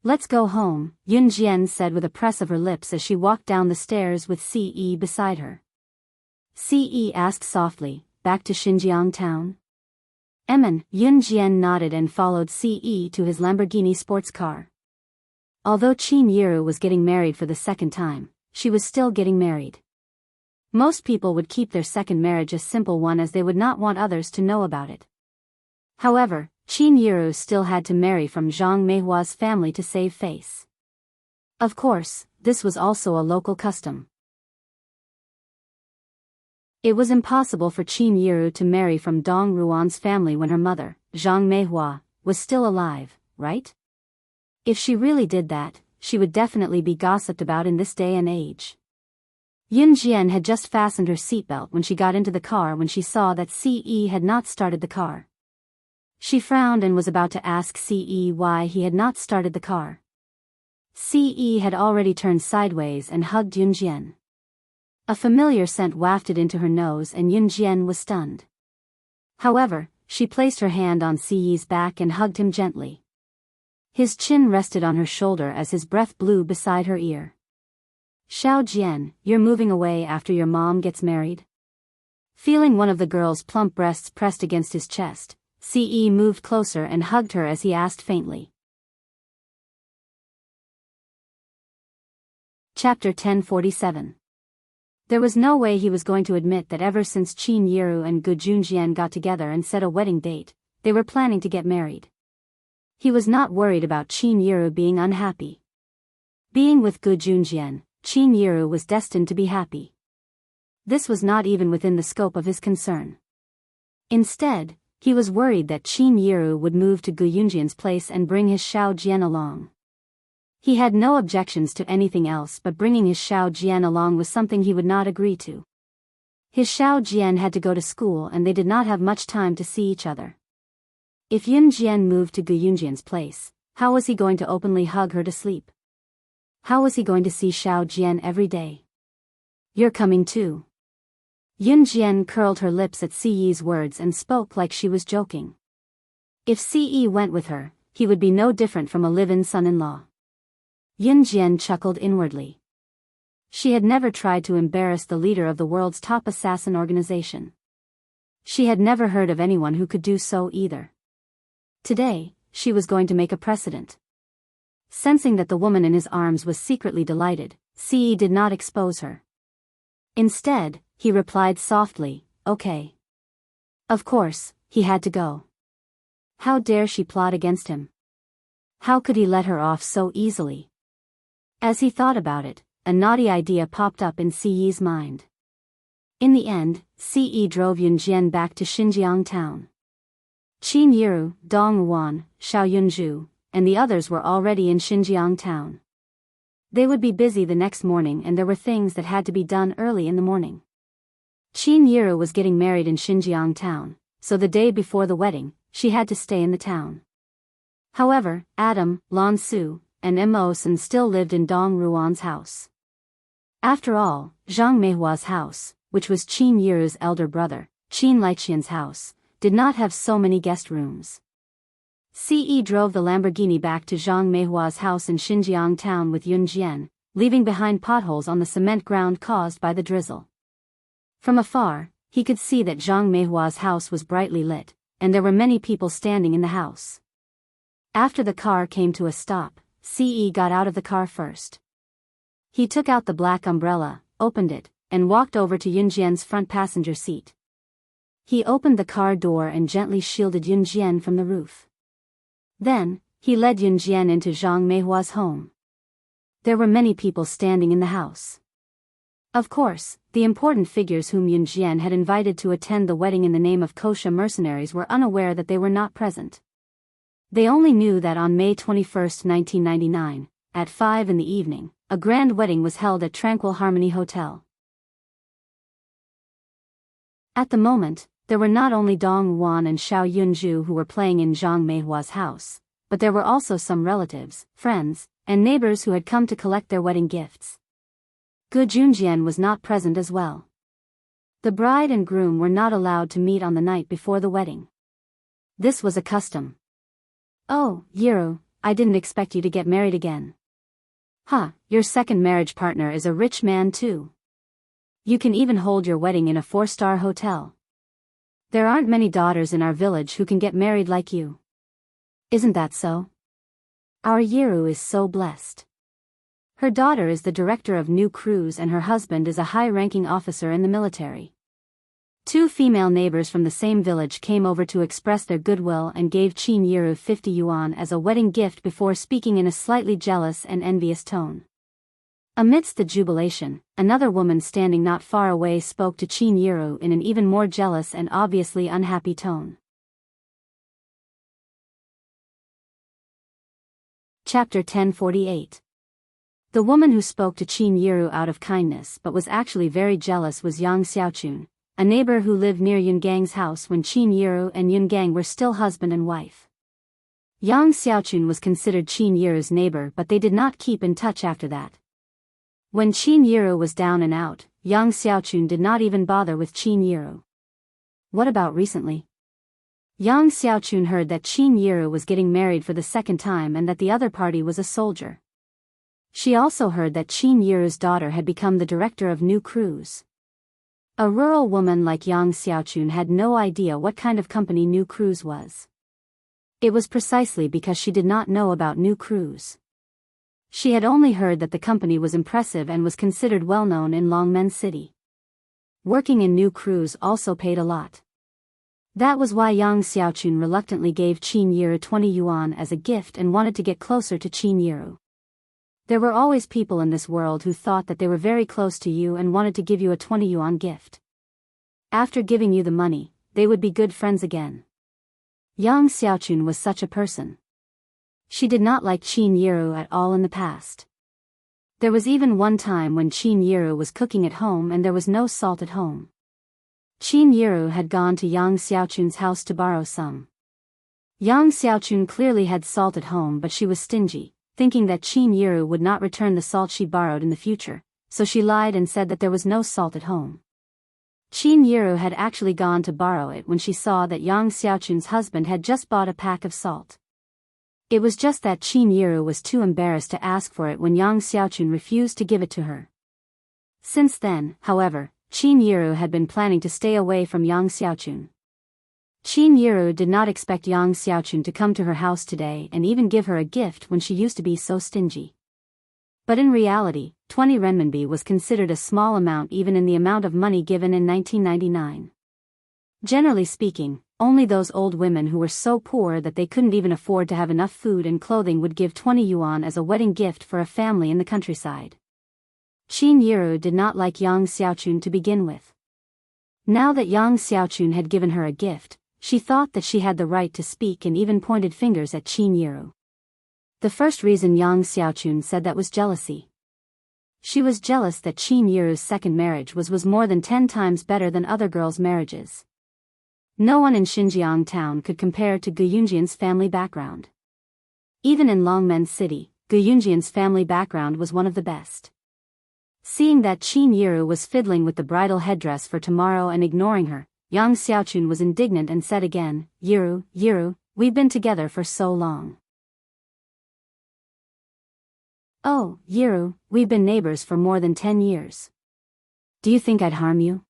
Let's go home, Yun Jian said with a press of her lips as she walked down the stairs with Ce beside her. Ce asked softly, back to Xinjiang town? Yun Jian nodded and followed Ce to his Lamborghini sports car. Although Qin Yuru was getting married for the second time, she was still getting married. Most people would keep their second marriage a simple one as they would not want others to know about it. However, Qin Yuru still had to marry from Zhang Meihua's family to save face. Of course, this was also a local custom. It was impossible for Qin Yuru to marry from Dong Ruan's family when her mother, Zhang Meihua, was still alive, right? If she really did that, she would definitely be gossiped about in this day and age. Yun Jian had just fastened her seatbelt when she got into the car when she saw that Ce had not started the car. She frowned and was about to ask Ce why he had not started the car. Ce had already turned sideways and hugged Yun Jian. A familiar scent wafted into her nose and Yun Jian was stunned. However, she placed her hand on Ce's back and hugged him gently. His chin rested on her shoulder as his breath blew beside her ear. Xiao Jian, you're moving away after your mom gets married? Feeling one of the girl's plump breasts pressed against his chest, Ce moved closer and hugged her as he asked faintly. Chapter 1047. There was no way he was going to admit that ever since Qin Yuru and Gu Junjian got together and set a wedding date, they were planning to get married. He was not worried about Qin Yuru being unhappy. Being with Gu Junjian, Qin Yuru was destined to be happy. This was not even within the scope of his concern. Instead, He was worried that Qin Yiru would move to Gu Yunjian's place and bring his Xiao Jian along. He had no objections to anything else, but bringing his Xiao Jian along was something he would not agree to. His Xiao Jian had to go to school and they did not have much time to see each other. If Yun Jian moved to Gu Yunjian's place, how was he going to openly hug her to sleep? How was he going to see Xiao Jian every day? You're coming too. Yun Jian curled her lips at Si Yi's words and spoke like she was joking. If Si Yi went with her, he would be no different from a live-in son-in-law. Yun Jian chuckled inwardly. She had never tried to embarrass the leader of the world's top assassin organization. She had never heard of anyone who could do so either. Today, she was going to make a precedent. Sensing that the woman in his arms was secretly delighted, Si Yi did not expose her. Instead, he replied softly, "Okay." Of course, he had to go. How dare she plot against him? How could he let her off so easily? As he thought about it, a naughty idea popped up in Si Yi's mind. In the end, Si Yi drove Yun Jian back to Xinjiang town. Qin Yiru, Dong Wan, Xiao Yunzhu, and the others were already in Xinjiang town. They would be busy the next morning and there were things that had to be done early in the morning. Qin Yiru was getting married in Xinjiang town, so the day before the wedding, she had to stay in the town. However, Adam, Lan Su, and Mo Sen still lived in Dong Ruan's house. After all, Zhang Meihua's house, which was Qin Yiru's elder brother, Qin Liqian's house, did not have so many guest rooms. Si Yi drove the Lamborghini back to Zhang Meihua's house in Xinjiang town with Yun Jian, leaving behind potholes on the cement ground caused by the drizzle. From afar, he could see that Zhang Meihua's house was brightly lit, and there were many people standing in the house. After the car came to a stop, Si Yi got out of the car first. He took out the black umbrella, opened it, and walked over to Yun Jian's front passenger seat. He opened the car door and gently shielded Yun Jian from the roof. Then, he led Yun Jian into Zhang Meihua's home. There were many people standing in the house. Of course, the important figures whom Yun Jian had invited to attend the wedding in the name of kosher mercenaries were unaware that they were not present. They only knew that on May 21, 1999, at 5 in the evening, a grand wedding was held at Tranquil Harmony Hotel. At the moment, there were not only Dong Wan and Xiao Yunzhu who were playing in Zhang Meihua's house, but there were also some relatives, friends, and neighbors who had come to collect their wedding gifts. Gu Junjian was not present as well. The bride and groom were not allowed to meet on the night before the wedding. This was a custom. "Oh, Yiru, I didn't expect you to get married again." "Huh, your second marriage partner is a rich man too. You can even hold your wedding in a 4-star hotel. There aren't many daughters in our village who can get married like you. Isn't that so? Our Yiru is so blessed. Her daughter is the director of new crews and her husband is a high-ranking officer in the military." 2 female neighbors from the same village came over to express their goodwill and gave Qin Yiru 50 yuan as a wedding gift before speaking in a slightly jealous and envious tone. Amidst the jubilation, another woman standing not far away spoke to Qin Yiru in an even more jealous and obviously unhappy tone. Chapter 1048. The woman who spoke to Qin Yiru out of kindness but was actually very jealous was Yang Xiaochun, a neighbor who lived near Yungang's house when Qin Yiru and Yungang were still husband and wife. Yang Xiaochun was considered Qin Yiru's neighbor but they did not keep in touch after that. When Qin Yiru was down and out, Yang Xiaochun did not even bother with Qin Yiru. What about recently? Yang Xiaochun heard that Qin Yiru was getting married for the second time and that the other party was a soldier. She also heard that Qin Yiru's daughter had become the director of new crews. A rural woman like Yang Xiaochun had no idea what kind of company New Cruise was. It was precisely because she did not know about New Cruise. She had only heard that the company was impressive and was considered well-known in Longmen City. Working in New Cruise also paid a lot. That was why Yang Xiaochun reluctantly gave Qin Yiru 20 yuan as a gift and wanted to get closer to Qin Yiru. There were always people in this world who thought that they were very close to you and wanted to give you a 20 yuan gift. After giving you the money, they would be good friends again. Yang Xiaochun was such a person. She did not like Qin Yiru at all in the past. There was even one time when Qin Yiru was cooking at home and there was no salt at home. Qin Yiru had gone to Yang Xiaochun's house to borrow some. Yang Xiaochun clearly had salt at home, but she was stingy, thinking that Qin Yiru would not return the salt she borrowed in the future, so she lied and said that there was no salt at home. Qin Yiru had actually gone to borrow it when she saw that Yang Xiaochun's husband had just bought a pack of salt. It was just that Qin Yiru was too embarrassed to ask for it when Yang Xiaochun refused to give it to her. Since then, however, Qin Yiru had been planning to stay away from Yang Xiaochun. Qin Yiru did not expect Yang Xiaochun to come to her house today and even give her a gift when she used to be so stingy. But in reality, 20 renminbi was considered a small amount even in the amount of money given in 1999. Generally speaking, only those old women who were so poor that they couldn't even afford to have enough food and clothing would give 20 yuan as a wedding gift for a family in the countryside. Qin Yiru did not like Yang Xiaochun to begin with. Now that Yang Xiaochun had given her a gift, she thought that she had the right to speak and even pointed fingers at Qin Yiru. The first reason Yang Xiaochun said that was jealousy. She was jealous that Qin Yiru's second marriage was more than 10 times better than other girls' marriages. No one in Xinjiang town could compare to Gu Yunjian's family background. Even in Longmen City, Gu Yunjian's family background was one of the best. Seeing that Qin Yiru was fiddling with the bridal headdress for tomorrow and ignoring her, Yang Xiaochun was indignant and said again, Yiru, we've been together for so long. Oh, Yiru, we've been neighbors for more than 10 years. Do you think I'd harm you?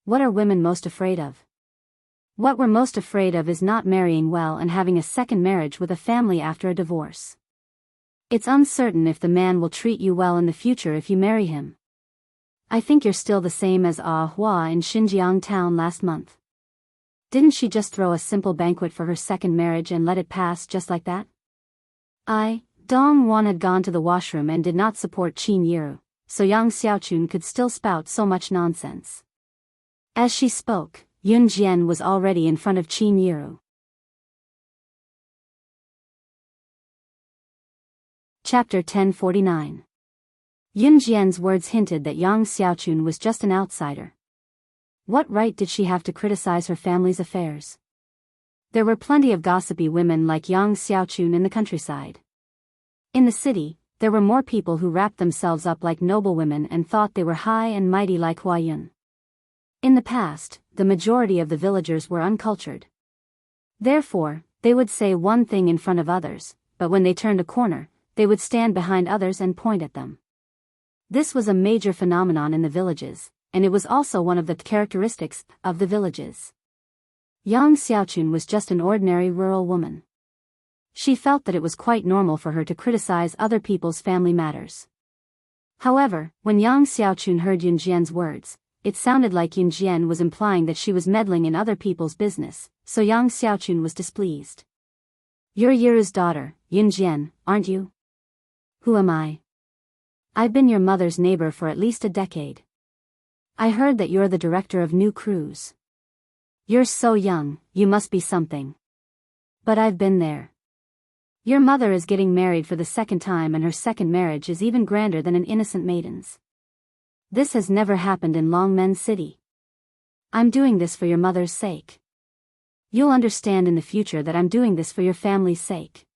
What are women most afraid of? What we're most afraid of is not marrying well and having a second marriage with a family after a divorce. It's uncertain if the man will treat you well in the future if you marry him. I think you're still the same as Hua in Xinjiang town last month. Didn't she just throw a simple banquet for her second marriage and let it pass just like that? Dong Wan had gone to the washroom and did not support Qin Yiru, so Yang Xiaochun could still spout so much nonsense. As she spoke, Yun Jian was already in front of Qin Yiru. Chapter 1049. Yun Jian's words hinted that Yang Xiaochun was just an outsider. What right did she have to criticize her family's affairs? There were plenty of gossipy women like Yang Xiaochun in the countryside. In the city, there were more people who wrapped themselves up like noble women and thought they were high and mighty like Hua Yun. In the past, the majority of the villagers were uncultured. Therefore, they would say one thing in front of others, but when they turned a corner, they would stand behind others and point at them. This was a major phenomenon in the villages, and it was also one of the characteristics of the villages. Yang Xiaochun was just an ordinary rural woman. She felt that it was quite normal for her to criticize other people's family matters. However, when Yang Xiaochun heard Yun Jian's words, it sounded like Yun Jian was implying that she was meddling in other people's business, so Yang Xiaochun was displeased. You're Yiru's daughter, Yun Jian, aren't you? Who am I? I've been your mother's neighbor for at least a decade. I heard that you're the director of new crews. You're so young, you must be something. But I've been there. Your mother is getting married for the second time and her second marriage is even grander than an innocent maiden's. This has never happened in Longmen City. I'm doing this for your mother's sake. You'll understand in the future that I'm doing this for your family's sake.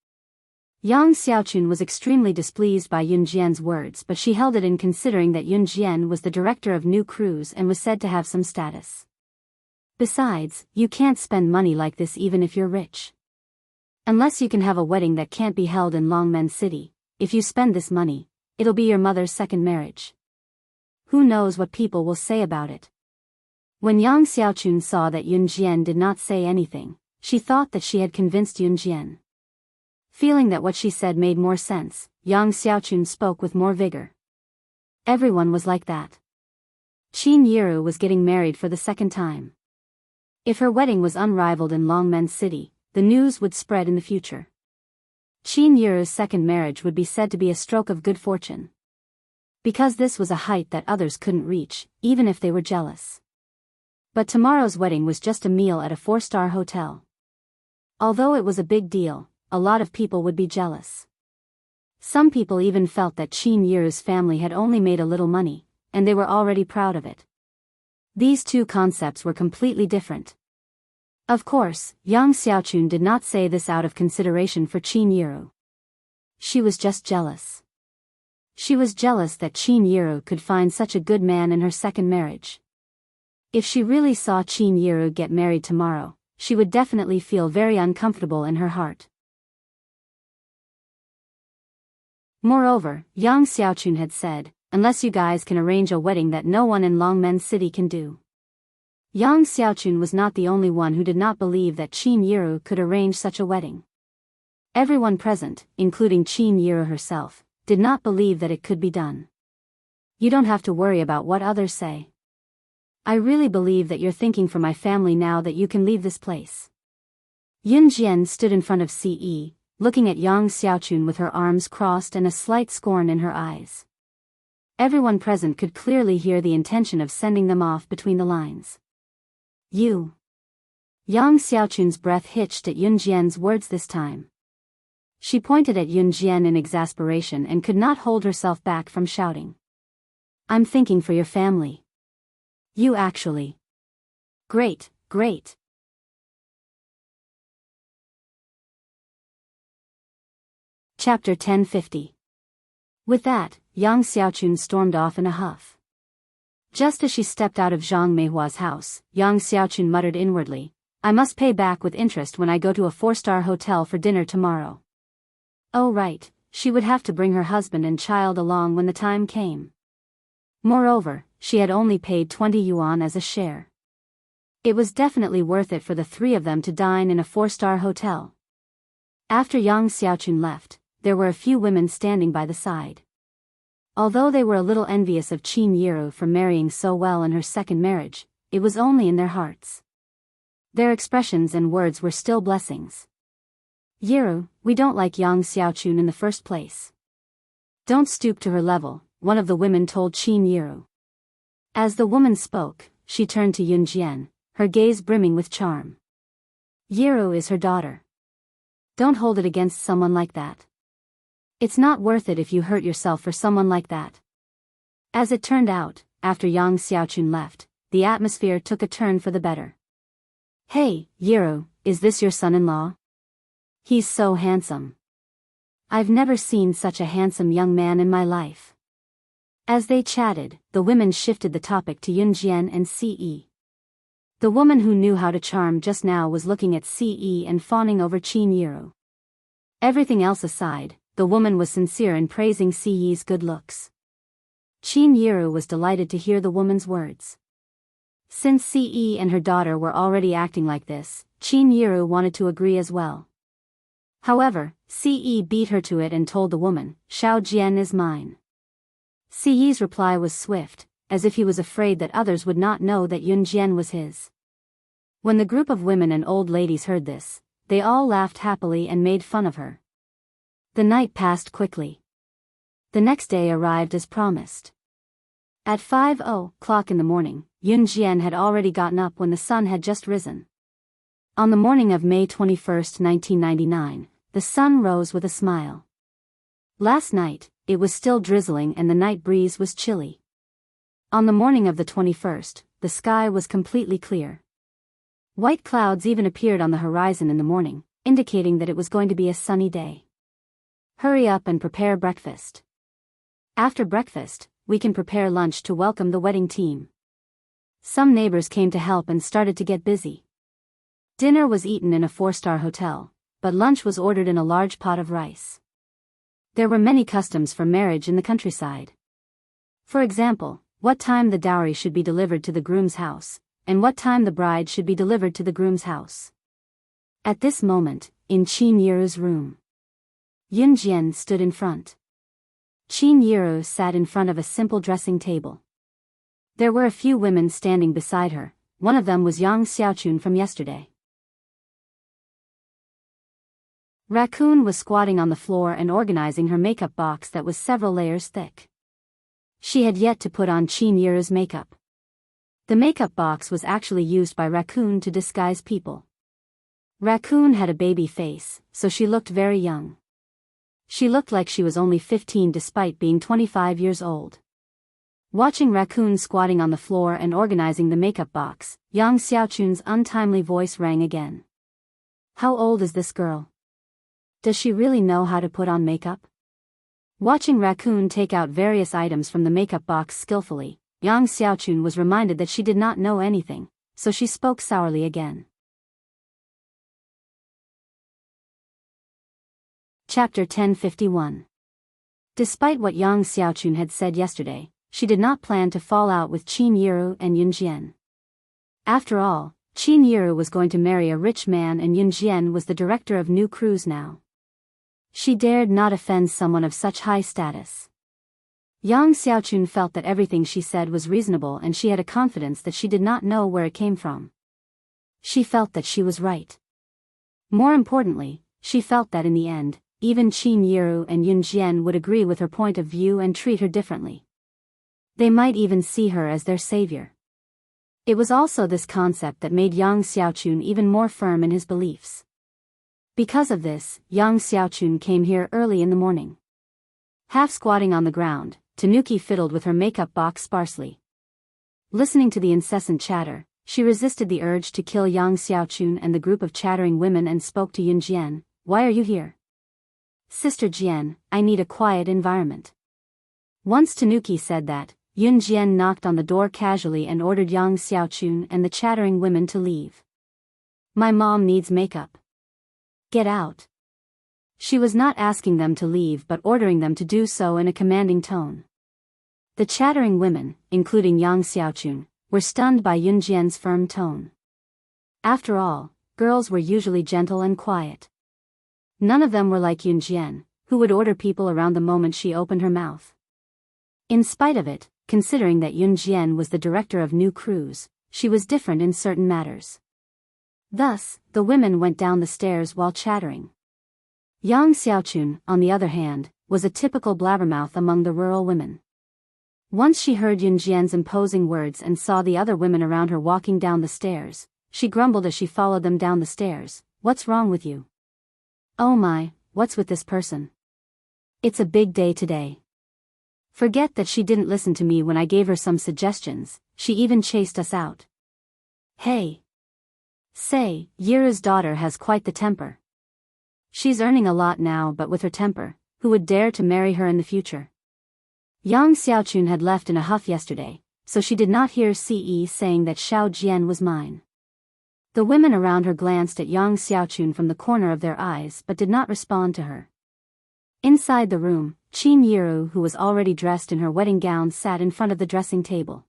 Yang Xiaochun was extremely displeased by Yun Jian's words, but she held it in considering that Yun Jian was the director of new crews and was said to have some status. Besides, you can't spend money like this even if you're rich. Unless you can have a wedding that can't be held in Longmen City, if you spend this money, it'll be your mother's second marriage. Who knows what people will say about it? When Yang Xiaochun saw that Yun Jian did not say anything, she thought that she had convinced Yun Jian. Feeling that what she said made more sense, Yang Xiaochun spoke with more vigor. Everyone was like that. Qin Yiru was getting married for the second time. If her wedding was unrivaled in Longmen City, the news would spread in the future. Qin Yiru's second marriage would be said to be a stroke of good fortune. Because this was a height that others couldn't reach, even if they were jealous. But tomorrow's wedding was just a meal at a 4-star hotel. Although it was a big deal, a lot of people would be jealous. Some people even felt that Qin Yiru's family had only made a little money, and they were already proud of it. These two concepts were completely different. Of course, Yang Xiaochun did not say this out of consideration for Qin Yiru. She was just jealous. She was jealous that Qin Yiru could find such a good man in her second marriage. If she really saw Qin Yiru get married tomorrow, she would definitely feel very uncomfortable in her heart. Moreover, Yang Xiaochun had said, unless you guys can arrange a wedding that no one in Longmen City can do. Yang Xiaochun was not the only one who did not believe that Qin Yiru could arrange such a wedding. Everyone present, including Qin Yiru herself, did not believe that it could be done. You don't have to worry about what others say. I really believe that you're thinking for my family now that you can leave this place. Yun Jian stood in front of Ce, looking at Yang Xiaochun with her arms crossed and a slight scorn in her eyes. Everyone present could clearly hear the intention of sending them off between the lines. You. Yang Xiaochun's breath hitched at Yun Jian's words this time. She pointed at Yun Jian in exasperation and could not hold herself back from shouting. I'm thinking for your family. You actually. Great, great. Chapter 1050. With that, Yang Xiaochun stormed off in a huff. Just as she stepped out of Zhang Meihua's house, Yang Xiaochun muttered inwardly, I must pay back with interest when I go to a 4-star hotel for dinner tomorrow. Oh right, she would have to bring her husband and child along when the time came. Moreover, she had only paid 20 yuan as a share. It was definitely worth it for the three of them to dine in a 4-star hotel. After Yang Xiaochun left, there were a few women standing by the side. Although they were a little envious of Qin Yiru for marrying so well in her second marriage, it was only in their hearts. Their expressions and words were still blessings. Yiru, we don't like Yang Xiaochun in the first place. Don't stoop to her level, one of the women told Qin Yiru. As the woman spoke, she turned to Yun Jian, her gaze brimming with charm. Yiru is her daughter. Don't hold it against someone like that. It's not worth it if you hurt yourself for someone like that. As it turned out, after Yang Xiaochun left, the atmosphere took a turn for the better. Hey, Yiru, is this your son-in-law? He's so handsome. I've never seen such a handsome young man in my life. As they chatted, the women shifted the topic to Yun Jian and Ce. The woman who knew how to charm just now was looking at Ce and fawning over Qin Yiru. Everything else aside, the woman was sincere in praising Ce's good looks. Qin Yiru was delighted to hear the woman's words. Since Ce and her daughter were already acting like this, Qin Yiru wanted to agree as well. However, Ce beat her to it and told the woman, Xiao Jian is mine. Ce's reply was swift, as if he was afraid that others would not know that Yun Jian was his. When the group of women and old ladies heard this, they all laughed happily and made fun of her. The night passed quickly. The next day arrived as promised. At 5:00 in the morning, Yun Jian had already gotten up when the sun had just risen. On the morning of May 21, 1999, the sun rose with a smile. Last night, it was still drizzling and the night breeze was chilly. On the morning of the 21st, the sky was completely clear. White clouds even appeared on the horizon in the morning, indicating that it was going to be a sunny day. Hurry up and prepare breakfast. After breakfast, we can prepare lunch to welcome the wedding team. Some neighbors came to help and started to get busy. Dinner was eaten in a 4-star hotel, but lunch was ordered in a large pot of rice. There were many customs for marriage in the countryside. For example, what time the dowry should be delivered to the groom's house, and what time the bride should be delivered to the groom's house. At this moment, in Qin Yiru's room, Yun Jian stood in front. Qin Yiru sat in front of a simple dressing table. There were a few women standing beside her, one of them was Yang Xiaochun from yesterday. Raccoon was squatting on the floor and organizing her makeup box that was several layers thick. She had yet to put on Qin Yiru's makeup. The makeup box was actually used by Raccoon to disguise people. Raccoon had a baby face, so she looked very young. She looked like she was only 15 despite being 25 years old. Watching Raccoon squatting on the floor and organizing the makeup box, Yang Xiaochun's untimely voice rang again. How old is this girl? Does she really know how to put on makeup? Watching Raccoon take out various items from the makeup box skillfully, Yang Xiaochun was reminded that she did not know anything, so she spoke sourly again. Chapter 1051. Despite what Yang Xiaochun had said yesterday, she did not plan to fall out with Qin Yiru and Yun Jian. After all, Qin Yiru was going to marry a rich man and Yun Jian was the director of new crews now. She dared not offend someone of such high status. Yang Xiaochun felt that everything she said was reasonable and she had a confidence that she did not know where it came from. She felt that she was right. More importantly, she felt that in the end, even Qin Yiru and Yun Jian would agree with her point of view and treat her differently. They might even see her as their savior. It was also this concept that made Yang Xiaochun even more firm in his beliefs. Because of this, Yang Xiaochun came here early in the morning. Half squatting on the ground, Tanuki fiddled with her makeup box sparsely. Listening to the incessant chatter, she resisted the urge to kill Yang Xiaochun and the group of chattering women and spoke to Yun Jian. Why are you here? Sister Jian, I need a quiet environment. Once Tanuki said that, Yun Jian knocked on the door casually and ordered Yang Xiaochun and the chattering women to leave. My mom needs makeup. Get out. She was not asking them to leave but ordering them to do so in a commanding tone. The chattering women, including Yang Xiaochun, were stunned by Yun Jian's firm tone. After all, girls were usually gentle and quiet. None of them were like Yun Jian, who would order people around the moment she opened her mouth. In spite of it, considering that Yun Jian was the director of new crews, she was different in certain matters. Thus, the women went down the stairs while chattering. Yang Xiaochun, on the other hand, was a typical blabbermouth among the rural women. Once she heard Yun Jian's imposing words and saw the other women around her walking down the stairs, she grumbled as she followed them down the stairs. What's wrong with you? Oh my, what's with this person? It's a big day today. Forget that she didn't listen to me when I gave her some suggestions, she even chased us out. Hey! Say, Yiru's daughter has quite the temper. She's earning a lot now but with her temper, who would dare to marry her in the future? Yang Xiaochun had left in a huff yesterday, so she did not hear Ce saying that Xiao Jian was mine. The women around her glanced at Yang Xiaochun from the corner of their eyes but did not respond to her. Inside the room, Qin Yiru, who was already dressed in her wedding gown, sat in front of the dressing table.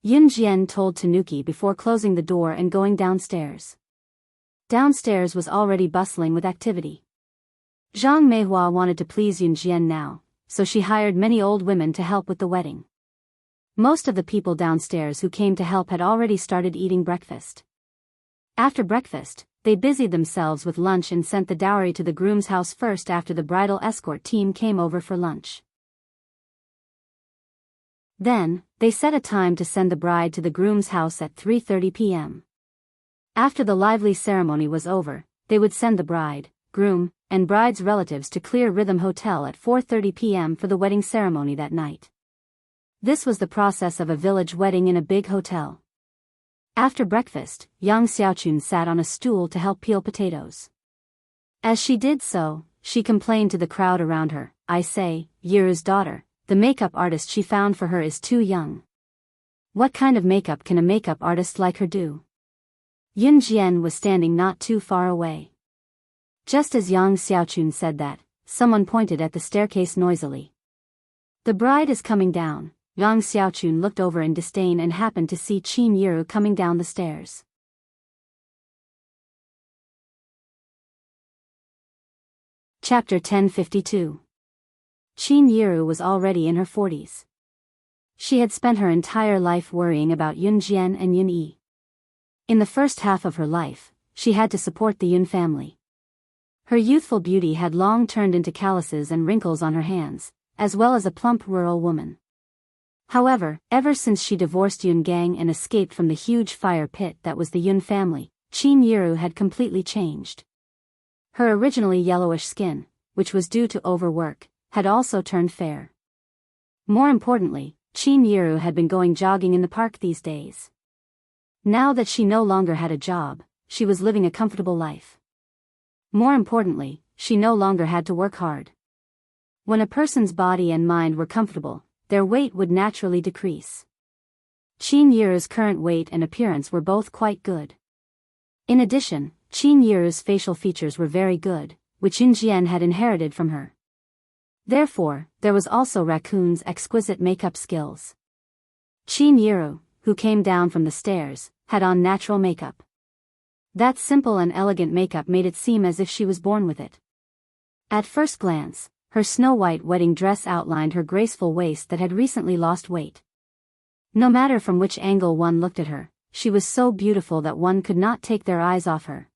Yun Jian told Tanuki before closing the door and going downstairs. Downstairs was already bustling with activity. Zhang Meihua wanted to please Yun Jian now, so she hired many old women to help with the wedding. Most of the people downstairs who came to help had already started eating breakfast. After breakfast, they busied themselves with lunch and sent the dowry to the groom's house first after the bridal escort team came over for lunch. Then, they set a time to send the bride to the groom's house at 3:30 p.m. After the lively ceremony was over, they would send the bride, groom, and bride's relatives to Clear Rhythm Hotel at 4:30 p.m. for the wedding ceremony that night. This was the process of a village wedding in a big hotel. After breakfast, Yang Xiaochun sat on a stool to help peel potatoes. As she did so, she complained to the crowd around her, I say, Yiru's daughter, the makeup artist she found for her is too young. What kind of makeup can a makeup artist like her do? Yun Jian was standing not too far away. Just as Yang Xiaochun said that, someone pointed at the staircase noisily. The bride is coming down. Yang Xiaochun looked over in disdain and happened to see Qin Yiru coming down the stairs. Chapter 1052. Qin Yiru was already in her 40s. She had spent her entire life worrying about Yun Jian and Yun Yi. In the first half of her life, she had to support the Yun family. Her youthful beauty had long turned into calluses and wrinkles on her hands, as well as a plump rural woman. However, ever since she divorced Yun Gang and escaped from the huge fire pit that was the Yun family, Qin Yiru had completely changed. Her originally yellowish skin, which was due to overwork, had also turned fair. More importantly, Qin Yiru had been going jogging in the park these days. Now that she no longer had a job, she was living a comfortable life. More importantly, she no longer had to work hard. When a person's body and mind were comfortable, their weight would naturally decrease. Qin Yiru's current weight and appearance were both quite good. In addition, Qin Yiru's facial features were very good, which Yunjian had inherited from her. Therefore, there was also Raccoon's exquisite makeup skills. Qin Yiru, who came down from the stairs, had on natural makeup. That simple and elegant makeup made it seem as if she was born with it. At first glance, her snow-white wedding dress outlined her graceful waist that had recently lost weight. No matter from which angle one looked at her, she was so beautiful that one could not take their eyes off her.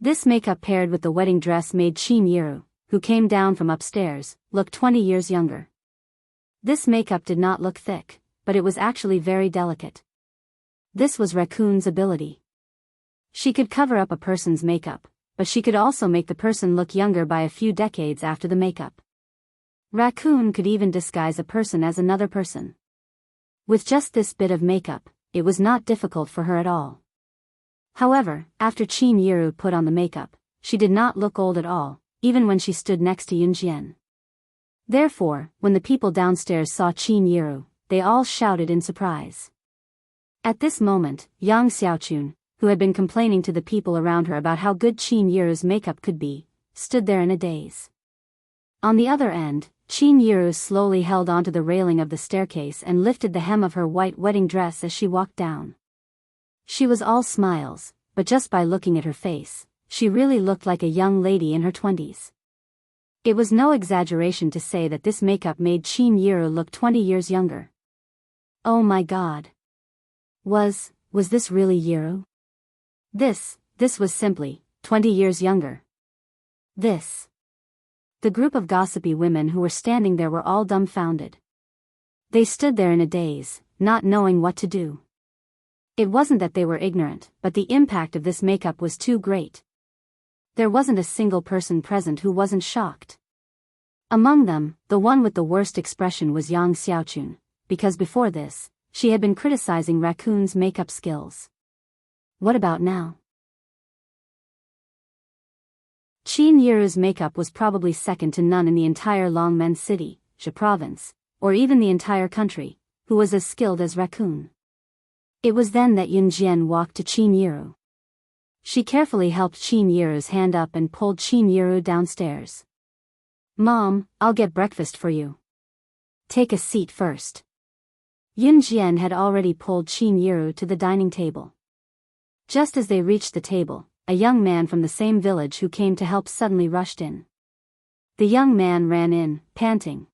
This makeup paired with the wedding dress made Qin Yiru, who came down from upstairs, look 20 years younger. This makeup did not look thick, but it was actually very delicate. This was Raccoon's ability. She could cover up a person's makeup, but she could also make the person look younger by a few decades after the makeup. Raccoon could even disguise a person as another person. With just this bit of makeup, it was not difficult for her at all. However, after Qin Yiru put on the makeup, she did not look old at all, even when she stood next to Yunjian. Therefore, when the people downstairs saw Qin Yiru, they all shouted in surprise. At this moment, Yang Xiaochun, who had been complaining to the people around her about how good Qin Yiru's makeup could be, stood there in a daze. On the other end, Qin Yiru slowly held onto the railing of the staircase and lifted the hem of her white wedding dress as she walked down. She was all smiles, but just by looking at her face, she really looked like a young lady in her 20s. It was no exaggeration to say that this makeup made Qin Yiru look 20 years younger. Oh my god. Was this really Yiru? This was simply 20 years younger. The group of gossipy women who were standing there were all dumbfounded. They stood there in a daze, not knowing what to do. It wasn't that they were ignorant, but the impact of this makeup was too great. There wasn't a single person present who wasn't shocked. Among them, the one with the worst expression was Yang Xiaochun, because before this, she had been criticizing Raccoon's makeup skills. What about now? Qin Yiru's makeup was probably second to none in the entire Longmen city, Zhe province, or even the entire country, who was as skilled as Raccoon. It was then that Yunjian walked to Qin Yiru. She carefully helped Qin Yiru's hand up and pulled Qin Yiru downstairs. Mom, I'll get breakfast for you. Take a seat first. Yunjian had already pulled Qin Yiru to the dining table. Just as they reached the table, a young man from the same village who came to help suddenly rushed in. The young man ran in, panting.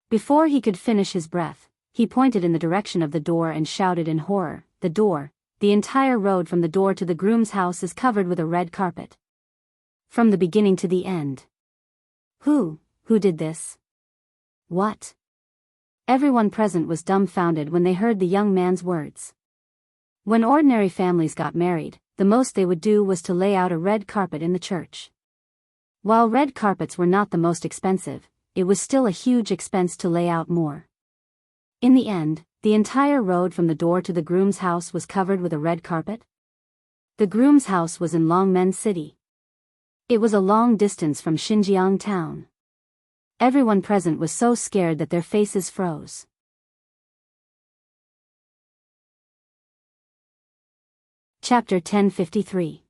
Before he could finish his breath, he pointed in the direction of the door and shouted in horror, "The door! The entire road from the door to the groom's house is covered with a red carpet. From the beginning to the end." Who did this? What? Everyone present was dumbfounded when they heard the young man's words. When ordinary families got married, the most they would do was to lay out a red carpet in the church. While red carpets were not the most expensive, it was still a huge expense to lay out more. In the end, the entire road from the door to the groom's house was covered with a red carpet. The groom's house was in Longmen City. It was a long distance from Xinjiang town. Everyone present was so scared that their faces froze. Chapter 1053.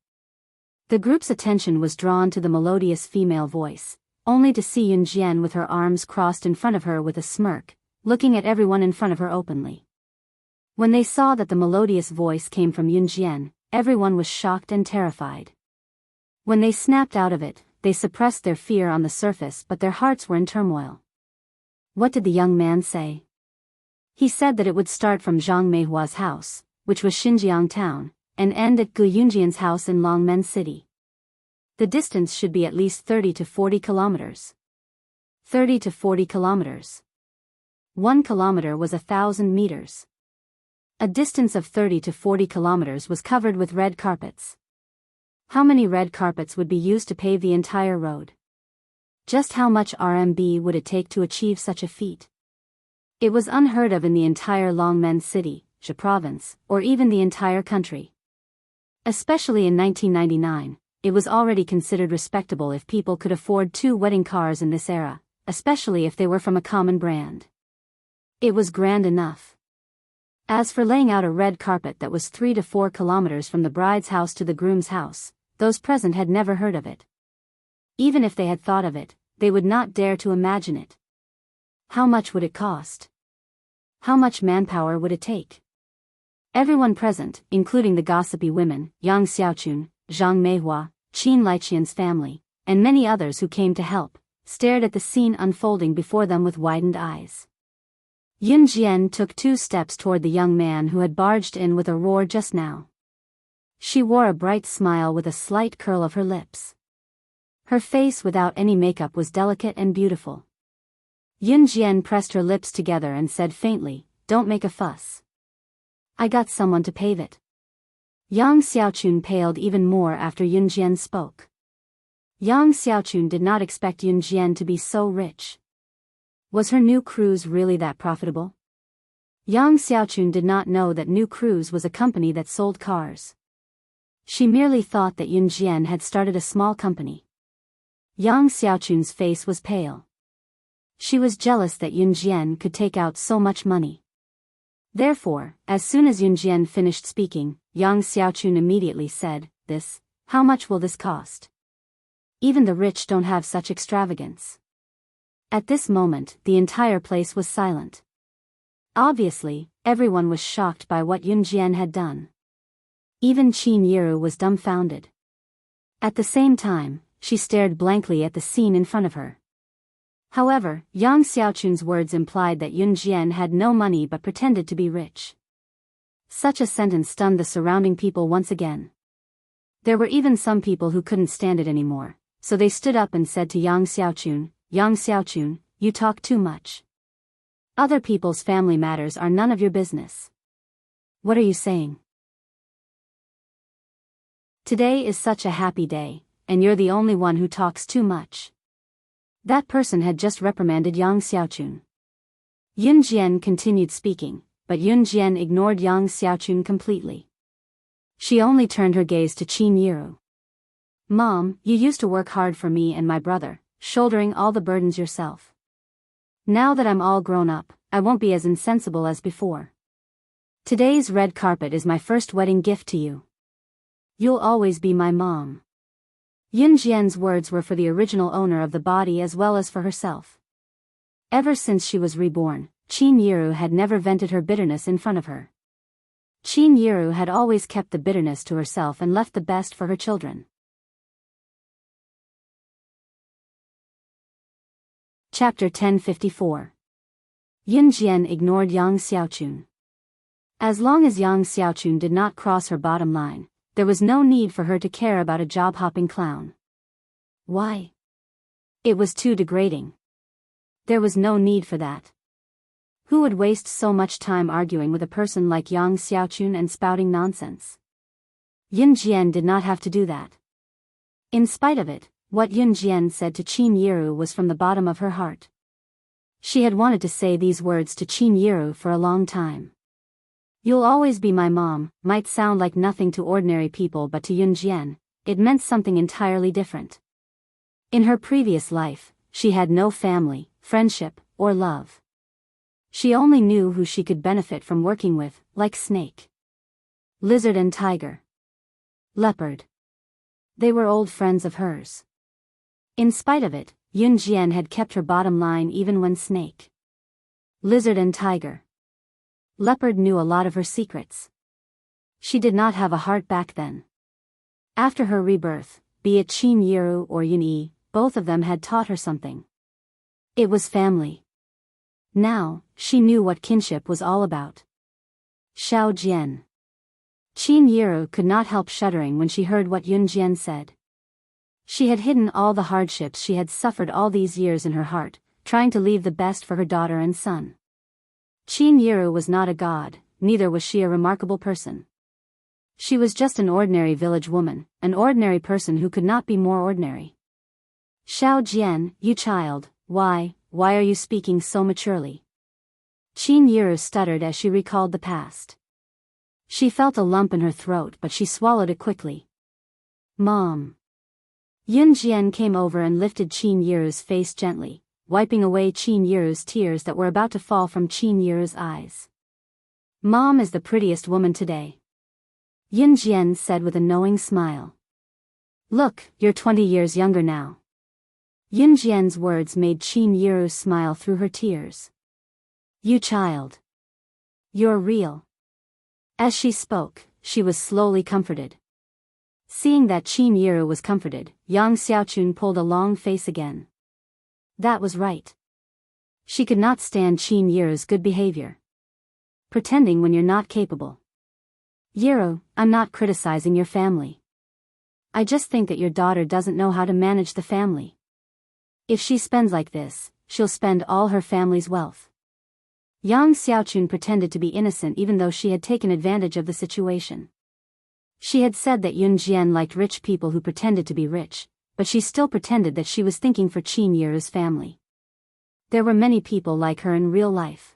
The group's attention was drawn to the melodious female voice, only to see Yunjian with her arms crossed in front of her with a smirk, looking at everyone in front of her openly. When they saw that the melodious voice came from Yunjian, everyone was shocked and terrified. When they snapped out of it, they suppressed their fear on the surface, but their hearts were in turmoil. What did the young man say? He said that it would start from Zhang Meihua's house, which was Xinjiang town, and end at Gu Yunjian's house in Longmen City. The distance should be at least 30 to 40 kilometers. 30 to 40 kilometers. 1 kilometer was 1,000 meters. A distance of 30 to 40 kilometers was covered with red carpets. How many red carpets would be used to pave the entire road? Just how much RMB would it take to achieve such a feat? It was unheard of in the entire Longmen city, Zhe province, or even the entire country. Especially in 1999, it was already considered respectable if people could afford 2 wedding cars in this era, especially if they were from a common brand. It was grand enough. As for laying out a red carpet that was 3 to 4 kilometers from the bride's house to the groom's house, those present had never heard of it. Even if they had thought of it, they would not dare to imagine it. How much would it cost? How much manpower would it take? Everyone present, including the gossipy women, Yang Xiaochun, Zhang Meihua, Qin Liqian's family, and many others who came to help, stared at the scene unfolding before them with widened eyes. Yun Jian took 2 steps toward the young man who had barged in with a roar just now. She wore a bright smile with a slight curl of her lips. Her face without any makeup was delicate and beautiful. Yun Jian pressed her lips together and said faintly, "Don't make a fuss. I got someone to pave it." Yang Xiaochun paled even more after Yun Jian spoke. Yang Xiaochun did not expect Yun Jian to be so rich. Was her new cruise really that profitable? Yang Xiaochun did not know that New Cruise was a company that sold cars. She merely thought that Yun Jian had started a small company. Yang Xiaochun's face was pale. She was jealous that Yun Jian could take out so much money. Therefore, as soon as Yun Jian finished speaking, Yang Xiaochun immediately said, How much will this cost? Even the rich don't have such extravagance." At this moment, the entire place was silent. Obviously, everyone was shocked by what Yun Jian had done. Even Qin Yiru was dumbfounded. At the same time, she stared blankly at the scene in front of her. However, Yang Xiaochun's words implied that Yun Jian had no money but pretended to be rich. Such a sentence stunned the surrounding people once again. There were even some people who couldn't stand it anymore, so they stood up and said to Yang Xiaochun, "Yang Xiaochun, you talk too much. Other people's family matters are none of your business. What are you saying? Today is such a happy day, and you're the only one who talks too much." That person had just reprimanded Yang Xiaochun. Yun Jian continued speaking, but Yun Jian ignored Yang Xiaochun completely. She only turned her gaze to Qin Yiru. "Mom, you used to work hard for me and my brother, shouldering all the burdens yourself. Now that I'm all grown up, I won't be as insensible as before. Today's red carpet is my first wedding gift to you. You'll always be my mom." Yun Jian's words were for the original owner of the body as well as for herself. Ever since she was reborn, Qin Yiru had never vented her bitterness in front of her. Qin Yiru had always kept the bitterness to herself and left the best for her children. Chapter 1054. Yun Jian ignored Yang Xiaochun. As long as Yang Xiaochun did not cross her bottom line, there was no need for her to care about a job-hopping clown. Why? It was too degrading. There was no need for that. Who would waste so much time arguing with a person like Yang Xiaochun and spouting nonsense? Yun Jian did not have to do that. In spite of it, what Yun Jian said to Qin Yiru was from the bottom of her heart. She had wanted to say these words to Qin Yiru for a long time. "You'll always be my mom" might sound like nothing to ordinary people, but to Yun Jian, it meant something entirely different. In her previous life, she had no family, friendship, or love. She only knew who she could benefit from working with, like snake, lizard and tiger, leopard. They were old friends of hers. In spite of it, Yun Jian had kept her bottom line even when snake, lizard and tiger, leopard knew a lot of her secrets. She did not have a heart back then. After her rebirth, be it Qin Yiru or Yun Yi, both of them had taught her something. It was family. Now, she knew what kinship was all about. Xiao Jian. Qin Yiru could not help shuddering when she heard what Yun Jian said. She had hidden all the hardships she had suffered all these years in her heart, trying to leave the best for her daughter and son. Qin Yiru was not a god, neither was she a remarkable person. She was just an ordinary village woman, an ordinary person who could not be more ordinary. Xiao Jian, you child, why are you speaking so maturely? Qin Yiru stuttered as she recalled the past. She felt a lump in her throat but she swallowed it quickly. Mom. Yun Jian came over and lifted Qin Yiru's face gently, wiping away Qin Yiru's tears that were about to fall from Qin Yiru's eyes. Mom is the prettiest woman today. Yun Jian said with a knowing smile. Look, you're 20 years younger now. Yun Jian's words made Qin Yiru smile through her tears. You child. You're real. As she spoke, she was slowly comforted. Seeing that Qin Yiru was comforted, Yang Xiaochun pulled a long face again. That was right. She could not stand Qin Yiru's good behavior. Pretending when you're not capable. Yiru, I'm not criticizing your family. I just think that your daughter doesn't know how to manage the family. If she spends like this, she'll spend all her family's wealth. Yang Xiaochun pretended to be innocent even though she had taken advantage of the situation. She had said that Yun Jian liked rich people who pretended to be rich, but she still pretended that she was thinking for Qin Yiru's family. There were many people like her in real life.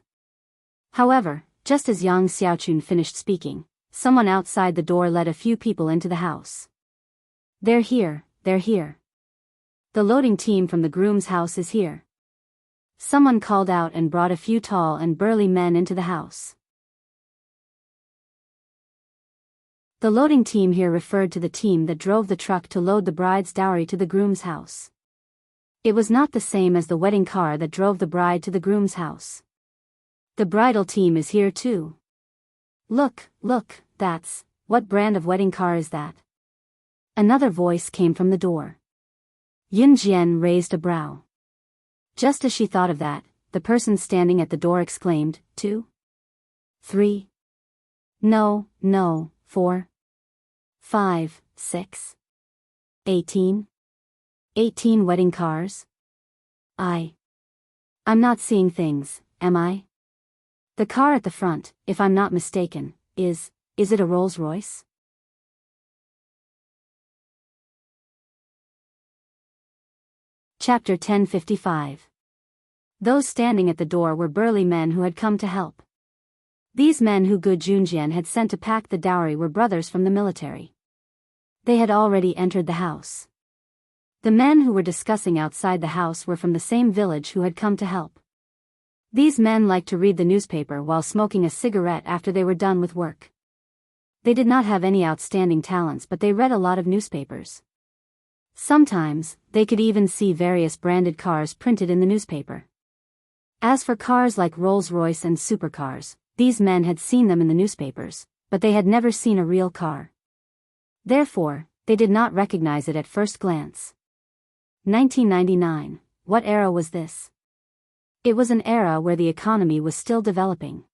However, just as Yang Xiaochun finished speaking, someone outside the door led a few people into the house. They're here, they're here. The loading team from the groom's house is here. Someone called out and brought a few tall and burly men into the house. The loading team here referred to the team that drove the truck to load the bride's dowry to the groom's house. It was not the same as the wedding car that drove the bride to the groom's house. The bridal team is here too. Look, what brand of wedding car is that? Another voice came from the door. Yun Jian raised a brow. Just as she thought of that, the person standing at the door exclaimed, 2? 3? No, 4? 5, 6? 18? 18 wedding cars? I'm not seeing things, am I? The car at the front, if I'm not mistaken, is it a Rolls-Royce? Chapter 1055. Those standing at the door were burly men who had come to help. These men who Gu Junjian had sent to pack the dowry were brothers from the military. They had already entered the house. The men who were discussing outside the house were from the same village who had come to help. These men liked to read the newspaper while smoking a cigarette after they were done with work. They did not have any outstanding talents but they read a lot of newspapers. Sometimes, they could even see various branded cars printed in the newspaper. As for cars like Rolls-Royce and supercars, these men had seen them in the newspapers, but they had never seen a real car. Therefore, they did not recognize it at first glance. 1999, what era was this? It was an era where the economy was still developing.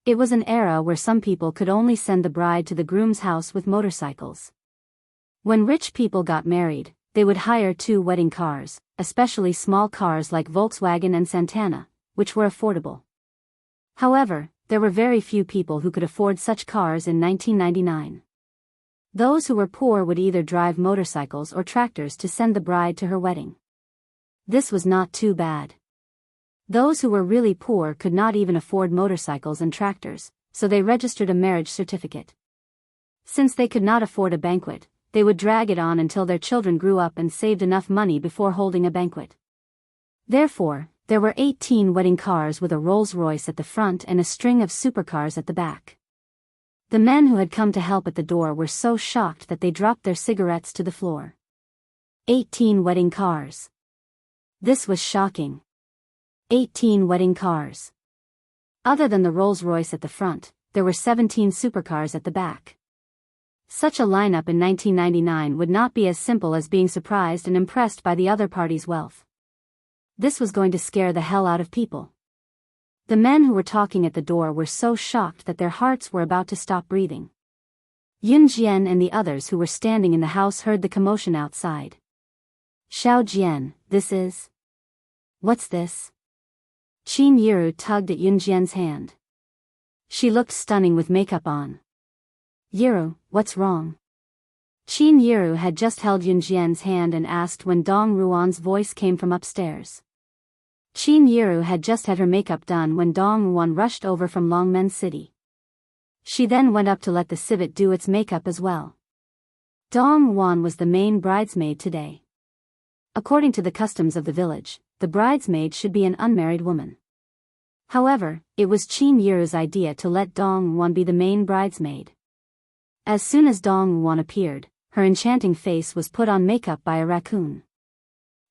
It was an era where some people could only send the bride to the groom's house with motorcycles. When rich people got married, they would hire 2 wedding cars, especially small cars like Volkswagen and Santana, which were affordable. However, there were very few people who could afford such cars in 1999. Those who were poor would either drive motorcycles or tractors to send the bride to her wedding. This was not too bad. Those who were really poor could not even afford motorcycles and tractors, so they registered a marriage certificate. Since they could not afford a banquet, they would drag it on until their children grew up and saved enough money before holding a banquet. Therefore, there were 18 wedding cars with a Rolls-Royce at the front and a string of supercars at the back. The men who had come to help at the door were so shocked that they dropped their cigarettes to the floor. 18 wedding cars. This was shocking. 18 wedding cars. Other than the Rolls-Royce at the front, there were 17 supercars at the back. Such a lineup in 1999 would not be as simple as being surprised and impressed by the other party's wealth. This was going to scare the hell out of people. The men who were talking at the door were so shocked that their hearts were about to stop breathing. Yun Jian and the others who were standing in the house heard the commotion outside. Xiao Jian, this is... What's this? Qin Yiru tugged at Yun Jian's hand. She looked stunning with makeup on. Yiru, what's wrong? Qin Yiru had just held Yunjian's hand and asked when Dong Ruan's voice came from upstairs. Qin Yiru had just had her makeup done when Dong Ruan rushed over from Longmen City. She then went up to let the civet do its makeup as well. Dong Ruan was the main bridesmaid today. According to the customs of the village, the bridesmaid should be an unmarried woman. However, it was Qin Yiru's idea to let Dong Ruan be the main bridesmaid. As soon as Dong Ruan appeared, her enchanting face was put on makeup by a raccoon.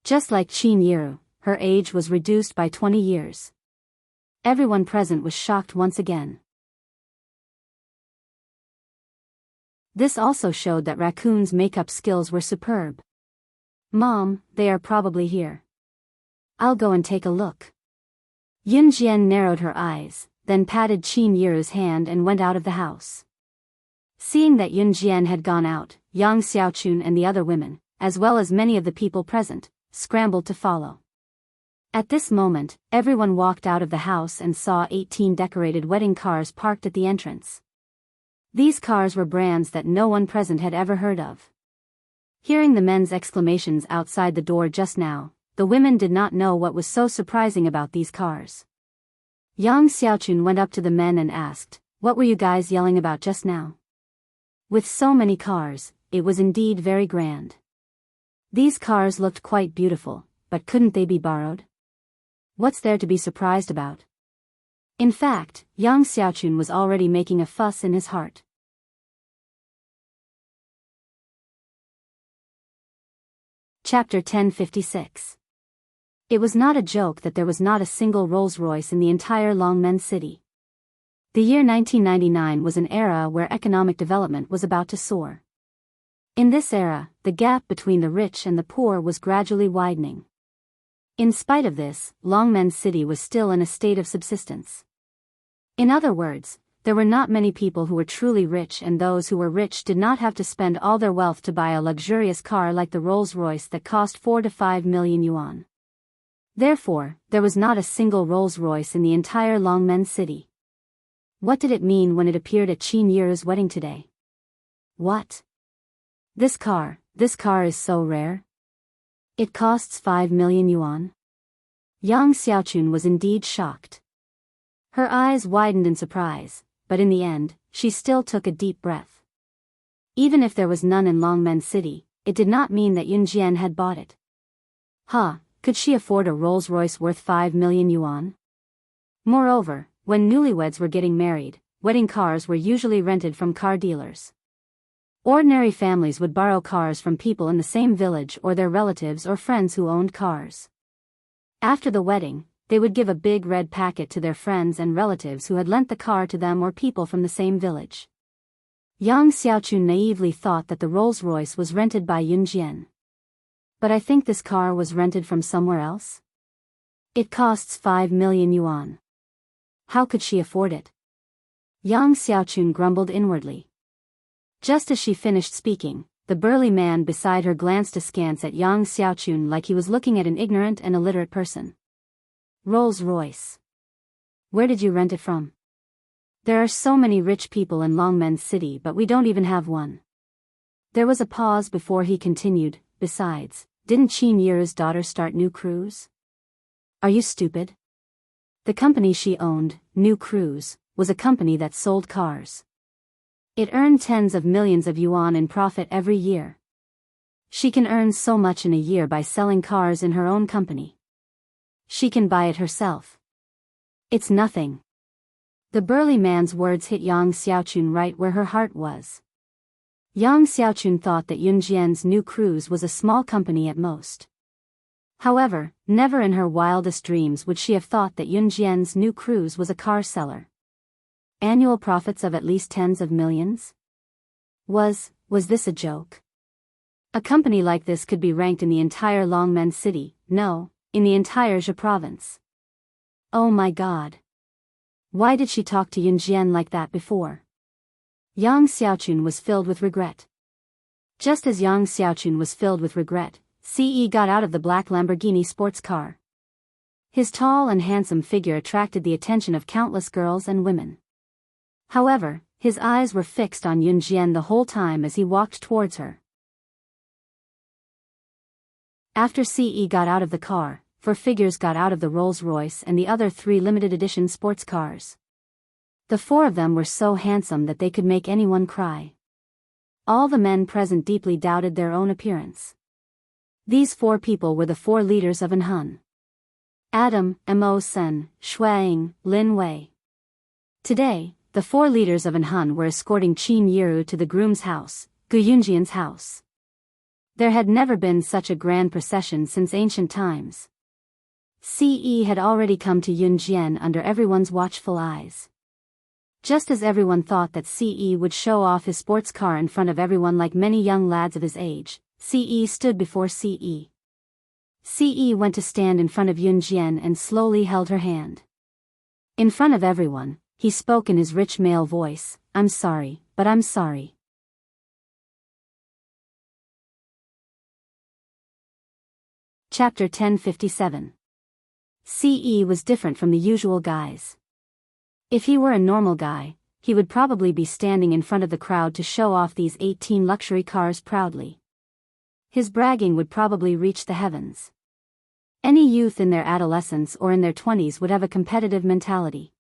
Just like Qin Yiru, her age was reduced by 20 years. Everyone present was shocked once again. This also showed that Raccoon's makeup skills were superb. Mom, they are probably here. I'll go and take a look. Yunjian narrowed her eyes, then patted Qin Yiru's hand and went out of the house. Seeing that Yunjian had gone out, Yang Xiaochun and the other women, as well as many of the people present, scrambled to follow. At this moment, everyone walked out of the house and saw 18 decorated wedding cars parked at the entrance. These cars were brands that no one present had ever heard of. Hearing the men's exclamations outside the door just now, the women did not know what was so surprising about these cars. Yang Xiaochun went up to the men and asked, "What were you guys yelling about just now?" With so many cars, it was indeed very grand. These cars looked quite beautiful, but couldn't they be borrowed? What's there to be surprised about? In fact, Yang Xiaochun was already making a fuss in his heart. Chapter 1056. It was not a joke that there was not a single Rolls-Royce in the entire Longmen City. The year 1999 was an era where economic development was about to soar. In this era, the gap between the rich and the poor was gradually widening. In spite of this, Longmen City was still in a state of subsistence. In other words, there were not many people who were truly rich, and those who were rich did not have to spend all their wealth to buy a luxurious car like the Rolls-Royce that cost 4 to 5 million yuan. Therefore, there was not a single Rolls-Royce in the entire Longmen City. What did it mean when it appeared at Qin Yiru's wedding today? What? This car is so rare. It costs 5 million yuan. Yang Xiaochun was indeed shocked. Her eyes widened in surprise, but in the end, she still took a deep breath. Even if there was none in Longmen City, it did not mean that Yunjian had bought it. Could she afford a Rolls-Royce worth 5 million yuan? Moreover, when newlyweds were getting married, wedding cars were usually rented from car dealers. Ordinary families would borrow cars from people in the same village or their relatives or friends who owned cars. After the wedding, they would give a big red packet to their friends and relatives who had lent the car to them or people from the same village. Yang Xiaochun naively thought that the Rolls-Royce was rented by Yunjian. But I think this car was rented from somewhere else. It costs 5 million yuan. How could she afford it? Yang Xiaochun grumbled inwardly. Just as she finished speaking, the burly man beside her glanced askance at Yang Xiaochun like he was looking at an ignorant and illiterate person. Rolls-Royce. Where did you rent it from? There are so many rich people in Longmen City, but we don't even have one. There was a pause before he continued, besides, didn't Qin Yiru's daughter start New Cruise? Are you stupid? The company she owned, New Cruise, was a company that sold cars. It earned tens of millions of yuan in profit every year. She can earn so much in a year by selling cars in her own company. She can buy it herself. It's nothing. The burly man's words hit Yang Xiaochun right where her heart was. Yang Xiaochun thought that Yunjian's New Cruise was a small company at most. However, never in her wildest dreams would she have thought that Yunjian's New Cruise was a car seller. Annual profits of at least tens of millions? Was this a joke? A company like this could be ranked in the entire Longmen City, no, in the entire Zhe province. Oh my god. Why did she talk to Yunjian like that before? Yang Xiaochun was filled with regret. Just as Yang Xiaochun was filled with regret, Ce got out of the black Lamborghini sports car. His tall and handsome figure attracted the attention of countless girls and women. However, his eyes were fixed on Yunjian the whole time as he walked towards her. After CE got out of the car, 4 figures got out of the Rolls-Royce and the other 3 limited edition sports cars. The 4 of them were so handsome that they could make anyone cry. All the men present deeply doubted their own appearance. These 4 people were the 4 leaders of Anhun. Adam, Mo Sen, Shuang, Lin Wei. Today, the 4 leaders of Anhun were escorting Qin Yiru to the groom's house, Gu Yunjian's house. There had never been such a grand procession since ancient times. CE had already come to Yunjian under everyone's watchful eyes. Just as everyone thought that CE would show off his sports car in front of everyone like many young lads of his age, CE stood before CE. CE went to stand in front of Yunjian and slowly held her hand. In front of everyone, he spoke in his rich male voice, "I'm sorry, but I'm sorry." Chapter 1057. CE was different from the usual guys. If he were a normal guy, he would probably be standing in front of the crowd to show off these 18 luxury cars proudly. His bragging would probably reach the heavens. Any youth in their adolescence or in their 20s would have a competitive mentality.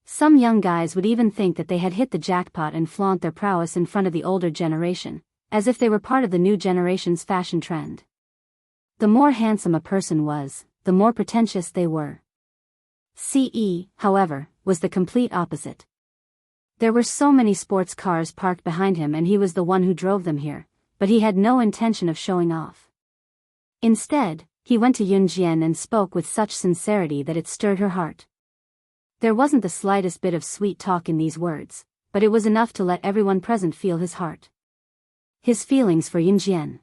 Some young guys would even think that they had hit the jackpot and flaunt their prowess in front of the older generation, as if they were part of the new generation's fashion trend. The more handsome a person was, the more pretentious they were. CE, however, was the complete opposite. There were so many sports cars parked behind him and he was the one who drove them here, but he had no intention of showing off. Instead, he went to Yunjian and spoke with such sincerity that it stirred her heart. There wasn't the slightest bit of sweet talk in these words, but it was enough to let everyone present feel his heart. His feelings for Yunjian.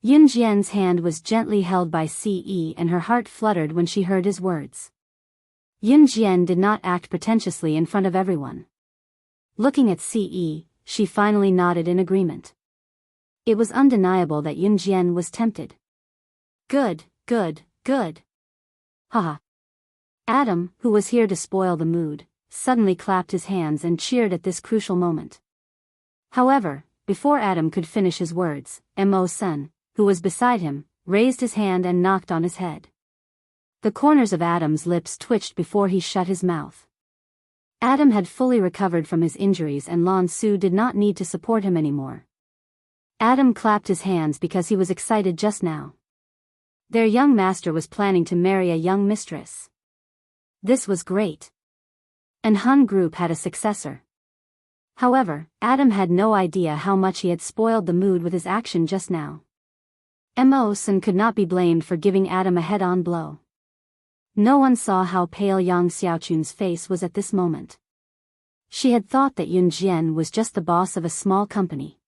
Yunjian's hand was gently held by CE and her heart fluttered when she heard his words. Yunjian did not act pretentiously in front of everyone. Looking at CE, she finally nodded in agreement. It was undeniable that Yunjian was tempted. Good, good, good. Haha. Adam, who was here to spoil the mood, suddenly clapped his hands and cheered at this crucial moment. However, before Adam could finish his words, Mo Sen, who was beside him, raised his hand and knocked on his head. The corners of Adam's lips twitched before he shut his mouth. Adam had fully recovered from his injuries and Lan Su did not need to support him anymore. Adam clapped his hands because he was excited just now. Their young master was planning to marry a young mistress. This was great. An Hun group had a successor. However, Adam had no idea how much he had spoiled the mood with his action just now. Mo Sen could not be blamed for giving Adam a head-on blow. No one saw how pale Yang Xiaochun's face was at this moment. She had thought that Yunjian was just the boss of a small company.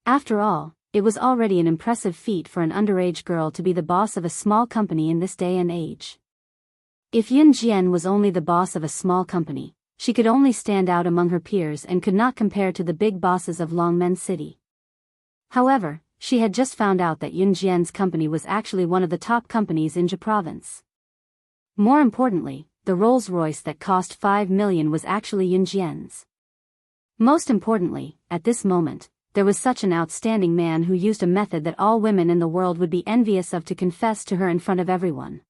After all, it was already an impressive feat for an underage girl to be the boss of a small company in this day and age. If Yunjian was only the boss of a small company, she could only stand out among her peers and could not compare to the big bosses of Longmen City. However, she had just found out that Yunjian's company was actually one of the top companies in Zhe province. More importantly, the Rolls-Royce that cost 5 million was actually Yunjian's. Most importantly, at this moment, there was such an outstanding man who used a method that all women in the world would be envious of to confess to her in front of everyone.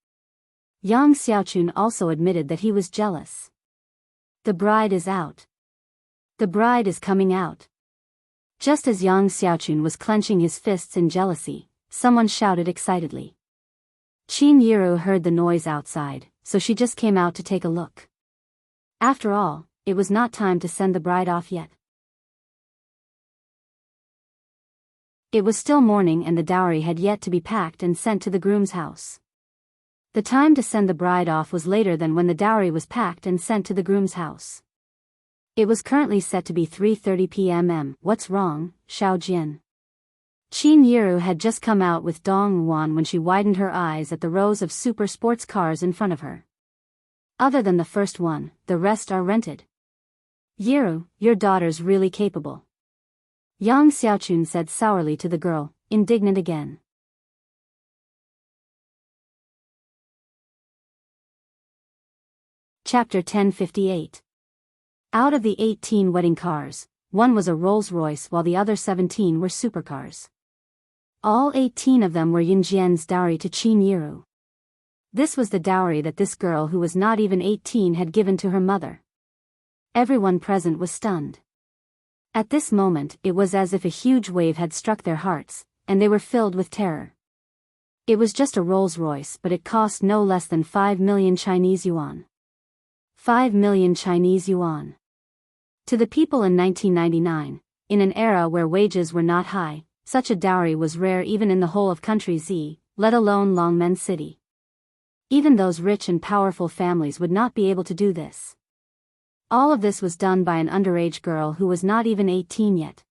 Yang Xiaochun also admitted that he was jealous. The bride is out. The bride is coming out. Just as Yang Xiaochun was clenching his fists in jealousy, someone shouted excitedly. Qin Yiru heard the noise outside, so she just came out to take a look. After all, it was not time to send the bride off yet. It was still morning and the dowry had yet to be packed and sent to the groom's house. The time to send the bride off was later than when the dowry was packed and sent to the groom's house. It was currently set to be 3:30 p.m. What's wrong, Xiao Jian? Qin Yiru had just come out with Dong Yuan when she widened her eyes at the rows of super sports cars in front of her. Other than the first one, the rest are rented. Yiru, your daughter's really capable. Yang Xiaochun said sourly to the girl, indignant again. Chapter 1058. Out of the 18 wedding cars, one was a Rolls-Royce while the other 17 were supercars. All 18 of them were Yunjian's dowry to Qin Yiru. This was the dowry that this girl who was not even 18 had given to her mother. Everyone present was stunned. At this moment it was as if a huge wave had struck their hearts, and they were filled with terror. It was just a Rolls-Royce, but it cost no less than 5 million Chinese yuan. 5 million Chinese yuan. To the people in 1999, in an era where wages were not high, such a dowry was rare even in the whole of country Z, let alone Longmen City. Even those rich and powerful families would not be able to do this. All of this was done by an underage girl who was not even 18 yet.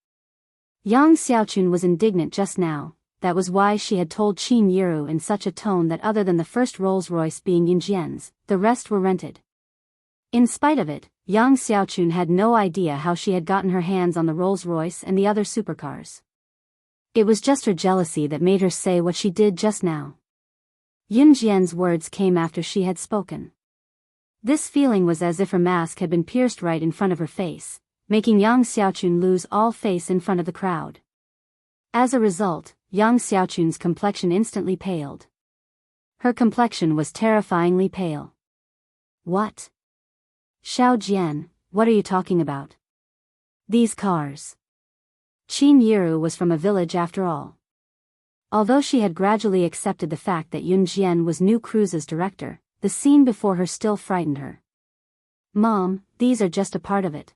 Yang Xiaochun was indignant just now. That was why she had told Qin Yiru in such a tone that other than the first Rolls-Royce being Yunjian's, the rest were rented. In spite of it, Yang Xiaochun had no idea how she had gotten her hands on the Rolls-Royce and the other supercars. It was just her jealousy that made her say what she did just now. Yunjian's words came after she had spoken. This feeling was as if her mask had been pierced right in front of her face, making Yang Xiaochun lose all face in front of the crowd. As a result, Yang Xiaochun's complexion instantly paled. Her complexion was terrifyingly pale. What? Xiao Jian, what are you talking about? These cars. Qin Yiru was from a village after all. Although she had gradually accepted the fact that Yunjian was New Cruise's director, the scene before her still frightened her. Mom, these are just a part of it.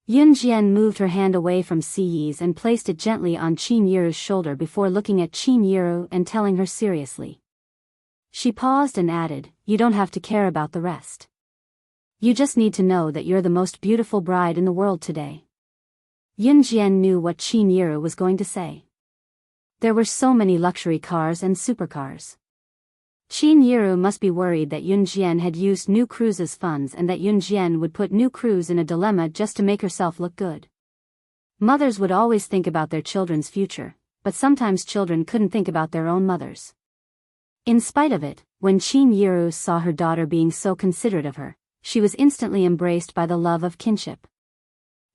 Yunjian moved her hand away from Siyi's and placed it gently on Qin Yiru's shoulder before looking at Qin Yiru and telling her seriously. She paused and added, you don't have to care about the rest. You just need to know that you're the most beautiful bride in the world today. Yunjian knew what Qin Yiru was going to say. There were so many luxury cars and supercars. Qin Yiru must be worried that Yunjian had used New Cruise's funds and that Yunjian would put New Cruise in a dilemma just to make herself look good. Mothers would always think about their children's future, but sometimes children couldn't think about their own mothers. In spite of it, when Qin Yiru saw her daughter being so considerate of her, she was instantly embraced by the love of kinship.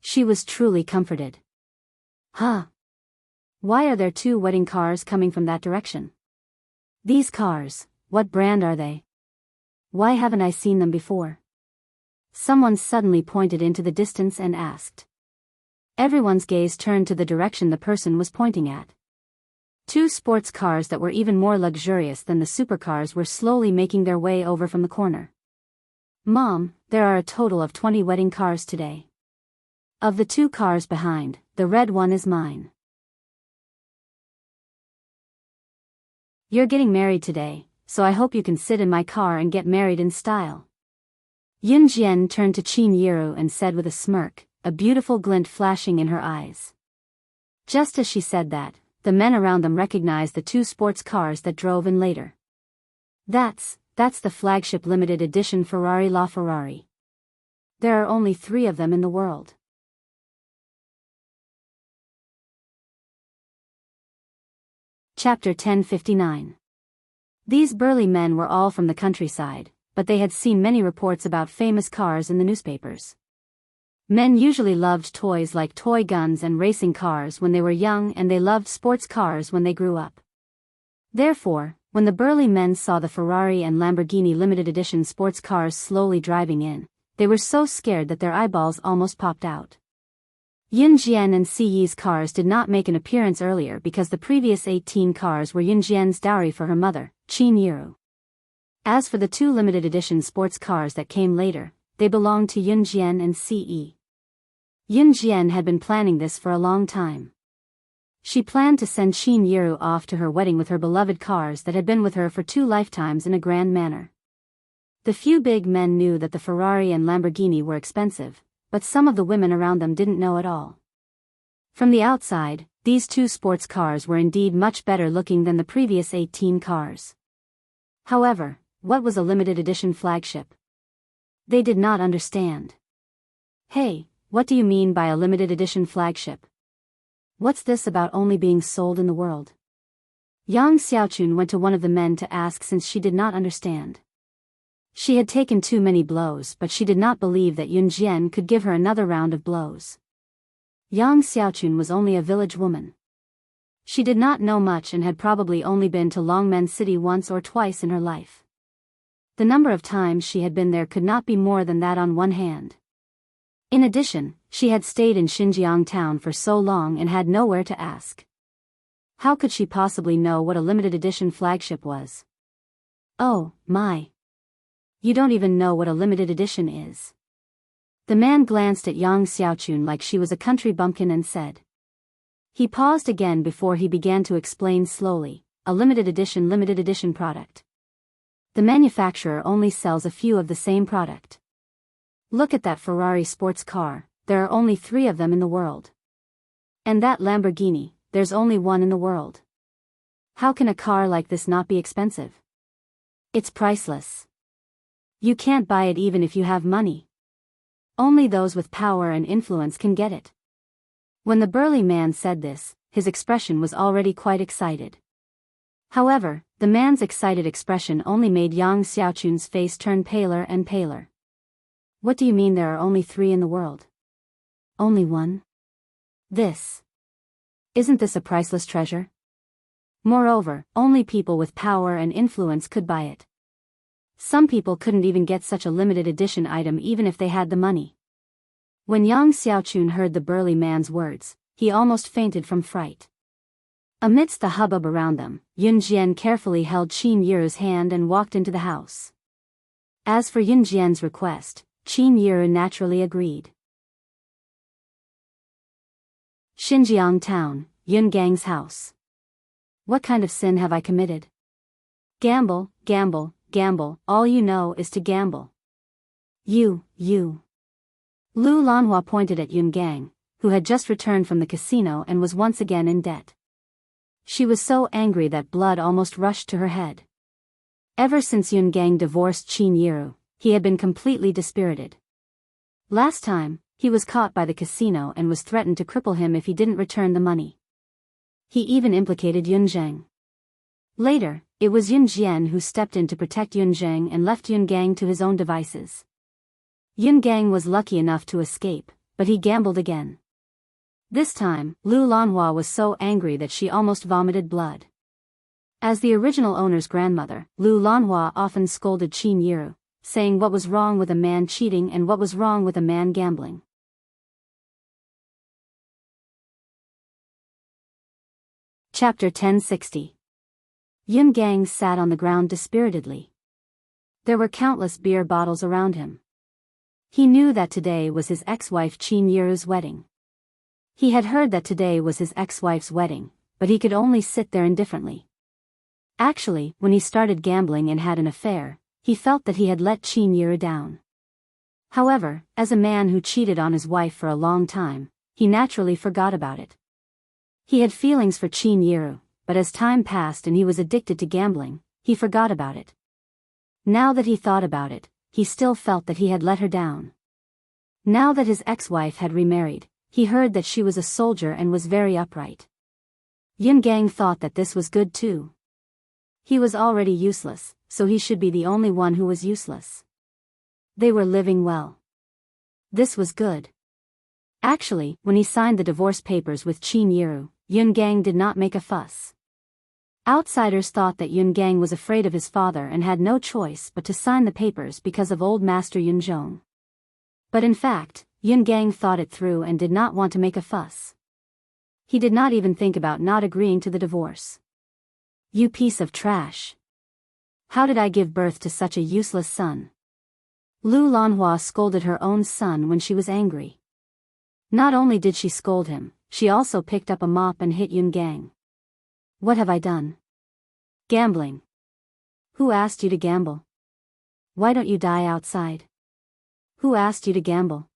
She was truly comforted. Huh? Why are there 2 wedding cars coming from that direction? These cars, what brand are they? Why haven't I seen them before? Someone suddenly pointed into the distance and asked. Everyone's gaze turned to the direction the person was pointing at. 2 sports cars that were even more luxurious than the supercars were slowly making their way over from the corner. Mom, there are a total of 20 wedding cars today. Of the 2 cars behind, the red one is mine. You're getting married today, so I hope you can sit in my car and get married in style. Yunjian turned to Qin Yiru and said with a smirk, a beautiful glint flashing in her eyes. Just as she said that, the men around them recognized the 2 sports cars that drove in later. That's the flagship limited edition Ferrari LaFerrari. There are only 3 of them in the world. Chapter 1059. These burly men were all from the countryside, but they had seen many reports about famous cars in the newspapers. Men usually loved toys like toy guns and racing cars when they were young, and they loved sports cars when they grew up. Therefore, when the burly men saw the Ferrari and Lamborghini limited edition sports cars slowly driving in, they were so scared that their eyeballs almost popped out. Yunjian and Siyi's cars did not make an appearance earlier because the previous 18 cars were Yunjian's dowry for her mother, Qin Yiru. As for the 2 limited edition sports cars that came later, they belonged to Yunjian and Siyi. Yunjian had been planning this for a long time. She planned to send Qin Yiru off to her wedding with her beloved cars that had been with her for 2 lifetimes in a grand manner. The few big men knew that the Ferrari and Lamborghini were expensive, but some of the women around them didn't know at all. From the outside, these 2 sports cars were indeed much better looking than the previous 18 cars. However, what was a limited edition flagship? They did not understand. Hey, what do you mean by a limited edition flagship? What's this about only being sold in the world? Yang Xiaochun went to one of the men to ask since she did not understand. She had taken too many blows, but she did not believe that Yun Jian could give her another round of blows. Yang Xiaochun was only a village woman. She did not know much and had probably only been to Longmen City once or twice in her life. The number of times she had been there could not be more than that on one hand. In addition, she had stayed in Xinjiang town for so long and had nowhere to ask. How could she possibly know what a limited edition flagship was? Oh, my. You don't even know what a limited edition is. The man glanced at Yang Xiaochun like she was a country bumpkin and said. He paused again before he began to explain slowly, a limited edition product. The manufacturer only sells a few of the same product. Look at that Ferrari sports car, there are only 3 of them in the world. And that Lamborghini, there's only 1 in the world. How can a car like this not be expensive? It's priceless. You can't buy it even if you have money. Only those with power and influence can get it. When the burly man said this, his expression was already quite excited. However, the man's excited expression only made Yang Xiaochun's face turn paler and paler. What do you mean there are only 3 in the world? Only 1? Isn't this a priceless treasure? Moreover, only people with power and influence could buy it. Some people couldn't even get such a limited edition item even if they had the money. When Yang Xiaochun heard the burly man's words, he almost fainted from fright. Amidst the hubbub around them, Yun Jian carefully held Qin Yiru's hand and walked into the house. As for Yun Jian's request, Qin Yiru naturally agreed. Xinjiang town, Yun Gang's house. What kind of sin have I committed? Gamble, gamble, gamble, all you know is to gamble. You. Lu Lanhua pointed at Yun Gang, who had just returned from the casino and was once again in debt. She was so angry that blood almost rushed to her head. Ever since Yun Gang divorced Qin Yiru, he had been completely dispirited. Last time, he was caught by the casino and was threatened to cripple him if he didn't return the money. He even implicated Yun Zheng. Later, it was Yun Jian who stepped in to protect Yun Zheng and left Yun Gang to his own devices. Yun Gang was lucky enough to escape, but he gambled again. This time, Lu Lanhua was so angry that she almost vomited blood. As the original owner's grandmother, Lu Lanhua often scolded Qin Yiru, saying what was wrong with a man cheating and what was wrong with a man gambling. Chapter 1060. Yun Gang sat on the ground dispiritedly. There were countless beer bottles around him. He knew that today was his ex-wife Qin Yiru's wedding. He had heard that today was his ex-wife's wedding, but he could only sit there indifferently. Actually, when he started gambling and had an affair, he felt that he had let Qin Yiru down. However, as a man who cheated on his wife for a long time, he naturally forgot about it. He had feelings for Qin Yiru, but as time passed and he was addicted to gambling, he forgot about it. Now that he thought about it, he still felt that he had let her down. Now that his ex-wife had remarried, he heard that she was a soldier and was very upright. Yun Gang thought that this was good too. He was already useless, so he should be the only one who was useless. They were living well. This was good. Actually, when he signed the divorce papers with Qin Yiru, Yun Gang did not make a fuss. Outsiders thought that Yun Gang was afraid of his father and had no choice but to sign the papers because of old master Yun Zhong. But in fact, Yun Gang thought it through and did not want to make a fuss. He did not even think about not agreeing to the divorce. You piece of trash. How did I give birth to such a useless son? Lu Lanhua scolded her own son when she was angry. Not only did she scold him, she also picked up a mop and hit Yun Gang. What have I done? Gambling. Who asked you to gamble? Why don't you die outside? Who asked you to gamble?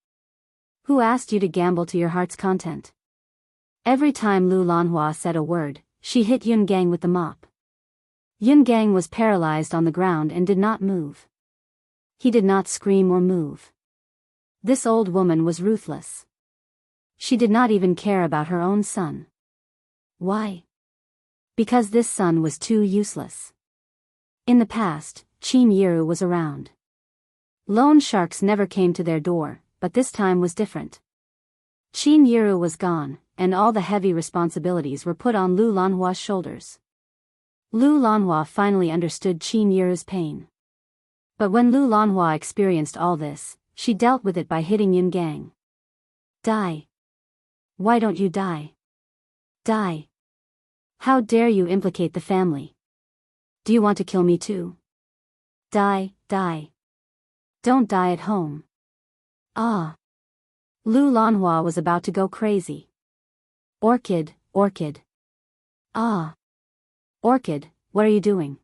Who asked you to gamble to your heart's content? Every time Lu Lanhua said a word, she hit Yun Gang with the mop. Yun Gang was paralyzed on the ground and did not move. He did not scream or move. This old woman was ruthless. She did not even care about her own son. Why? Because this son was too useless. In the past, Qin Yiru was around. Loan sharks never came to their door, but this time was different. Qin Yiru was gone, and all the heavy responsibilities were put on Lu Lanhua's shoulders. Lu Lanhua finally understood Qin Yiru's pain. But when Lu Lanhua experienced all this, she dealt with it by hitting Yin Gang. Die. Why don't you die? Die. How dare you implicate the family? Do you want to kill me too? Die, die. Don't die at home. Ah. Lu Lanhua was about to go crazy. Orchid, Orchid. Ah. Orchid, what are you doing?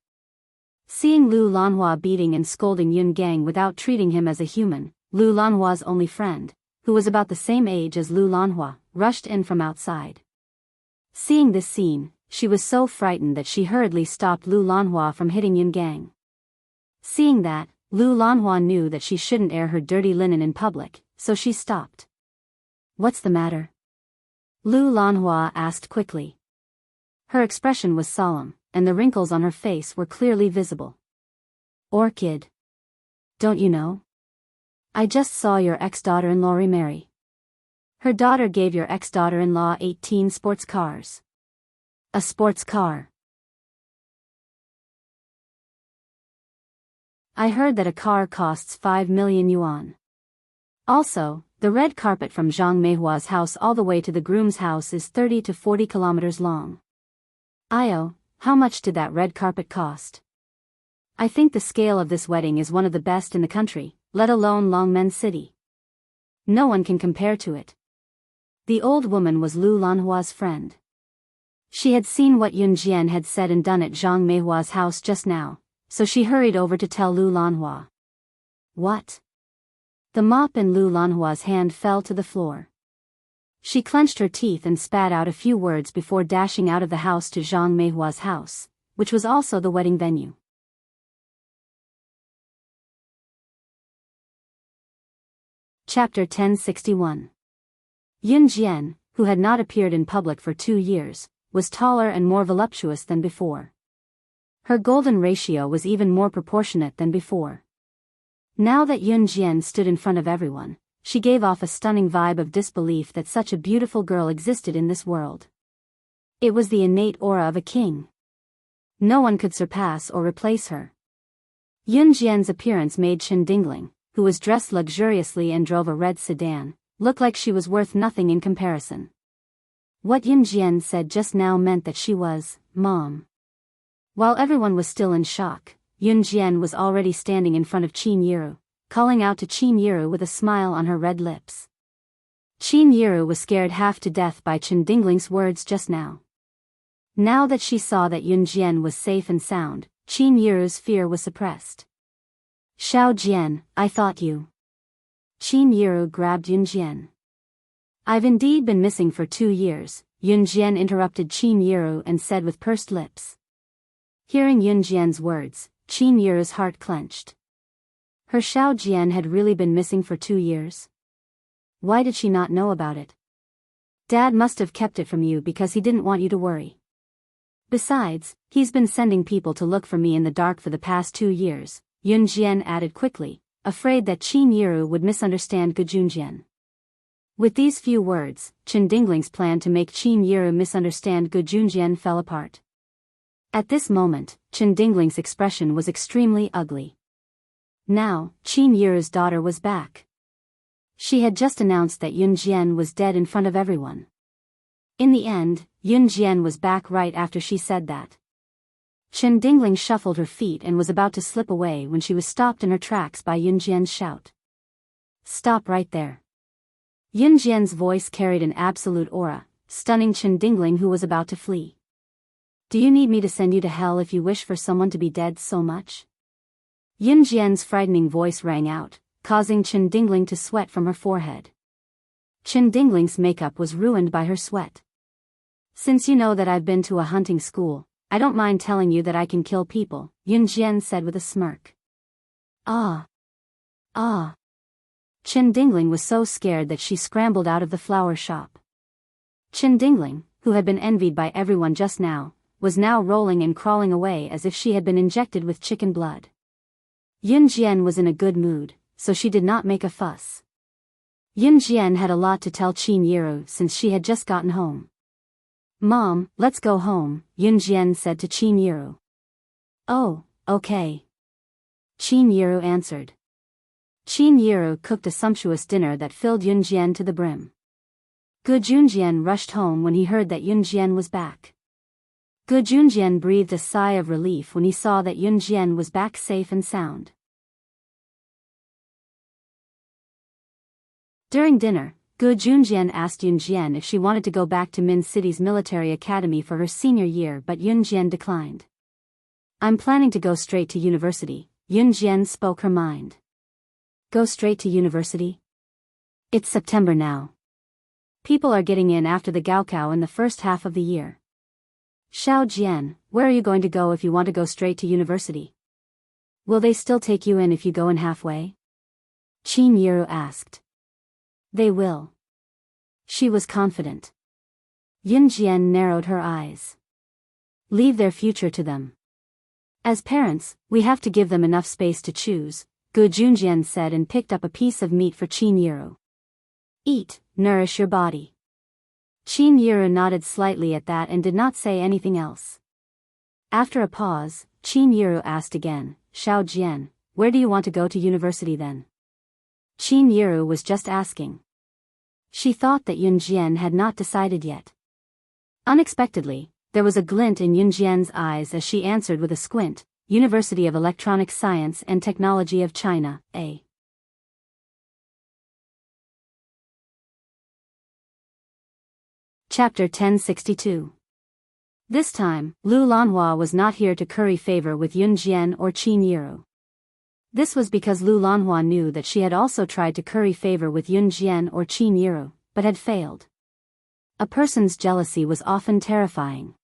Seeing Lu Lanhua beating and scolding Yun Gang without treating him as a human, Lu Lanhua's only friend, who was about the same age as Lu Lanhua, rushed in from outside. Seeing this scene, she was so frightened that she hurriedly stopped Lu Lanhua from hitting Yun Gang. Seeing that, Lu Lanhua knew that she shouldn't air her dirty linen in public, so she stopped. What's the matter? Lu Lanhua asked quickly. Her expression was solemn, and the wrinkles on her face were clearly visible. Orchid. Don't you know? I just saw your ex-daughter-in-law remarry. Her daughter gave your ex-daughter-in-law 18 sports cars. A sports car. I heard that a car costs 5 million yuan. Also, the red carpet from Zhang Meihua's house all the way to the groom's house is 30 to 40 kilometers long. Io, how much did that red carpet cost? I think the scale of this wedding is one of the best in the country, let alone Longmen City. No one can compare to it. The old woman was Lu Lanhua's friend. She had seen what Yun Jian had said and done at Zhang Meihua's house just now, so she hurried over to tell Lu Lanhua. What? The mop in Lu Lanhua's hand fell to the floor. She clenched her teeth and spat out a few words before dashing out of the house to Zhang Meihua's house, which was also the wedding venue. Chapter 1061. Yun Jian, who had not appeared in public for 2 years, was taller and more voluptuous than before. Her golden ratio was even more proportionate than before. Now that Yun Jian stood in front of everyone, she gave off a stunning vibe of disbelief that such a beautiful girl existed in this world. It was the innate aura of a king. No one could surpass or replace her. Yun Jian's appearance made Chen Dingling, who was dressed luxuriously and drove a red sedan, look like she was worth nothing in comparison. What Yun Jian said just now meant that she was, Mom. While everyone was still in shock, Yun Jian was already standing in front of Qin Yiru, calling out to Qin Yiru with a smile on her red lips. Qin Yiru was scared half to death by Chen Dingling's words just now. Now that she saw that Yun Jian was safe and sound, Qin Yiru's fear was suppressed. Xiao Jian, I thought you. Qin Yiru grabbed Yun Jian. I've indeed been missing for 2 years, Yun Jian interrupted Qin Yiru and said with pursed lips. Hearing Yun Jian's words, Qin Yiru's heart clenched. Her Xiao Jian had really been missing for 2 years? Why did she not know about it? Dad must have kept it from you because he didn't want you to worry. Besides, he's been sending people to look for me in the dark for the past 2 years, Yun Jian added quickly, afraid that Qin Yiru would misunderstand Gujun Jian. With these few words, Chen Dingling's plan to make Qin Yiru misunderstand Gujun Jian fell apart. At this moment, Chen Dingling's expression was extremely ugly. Now, Qin Yiru's daughter was back. She had just announced that Yun Jian was dead in front of everyone. In the end, Yun Jian was back right after she said that. Chen Dingling shuffled her feet and was about to slip away when she was stopped in her tracks by Yun Jian's shout. Stop right there. Yun Jian's voice carried an absolute aura, stunning Chen Dingling who was about to flee. Do you need me to send you to hell if you wish for someone to be dead so much? Yun Jian's frightening voice rang out, causing Chen Dingling to sweat from her forehead. Chen Dingling's makeup was ruined by her sweat. Since you know that I've been to a hunting school, I don't mind telling you that I can kill people, Yun Jian said with a smirk. Ah. Ah. Chen Dingling was so scared that she scrambled out of the flower shop. Chen Dingling, who had been envied by everyone just now, was now rolling and crawling away as if she had been injected with chicken blood. Yun Jian was in a good mood, so she did not make a fuss. Yunjian had a lot to tell Qin Yiru since she had just gotten home. "Mom, let's go home," Yunjian said to Qin Yiru. "Oh, okay," Qin Yiru answered. Qin Yiru cooked a sumptuous dinner that filled Yunjian to the brim. Gu Junjian rushed home when he heard that Yunjian was back. Gu Junjian breathed a sigh of relief when he saw that Yunjian was back safe and sound. During dinner, Gu Junjian asked Yunjian if she wanted to go back to Min City's military academy for her senior year, but Yunjian declined. "I'm planning to go straight to university," Yunjian spoke her mind. "Go straight to university? It's September now. People are getting in after the Gaokao in the first half of the year. Xiao Jian, where are you going to go if you want to go straight to university? Will they still take you in if you go in halfway?" Qin Yiru asked. "They will." She was confident. Yunjian narrowed her eyes. "Leave their future to them. As parents, we have to give them enough space to choose," Gu Junjian said and picked up a piece of meat for Qin Yiru. "Eat, nourish your body." Qin Yiru nodded slightly at that and did not say anything else. After a pause, Qin Yiru asked again, "Xiao Jian, where do you want to go to university then?" Qin Yiru was just asking. She thought that Yunjian had not decided yet. Unexpectedly, there was a glint in Yunjian's eyes as she answered with a squint, "University of Electronic Science and Technology of China, A." Chapter 1062. This time, Lu Lanhua was not here to curry favor with Yunjian or Qin Yiru. This was because Lu Lanhua knew that she had also tried to curry favor with Yunjian or Qin Yiru, but had failed. A person's jealousy was often terrifying.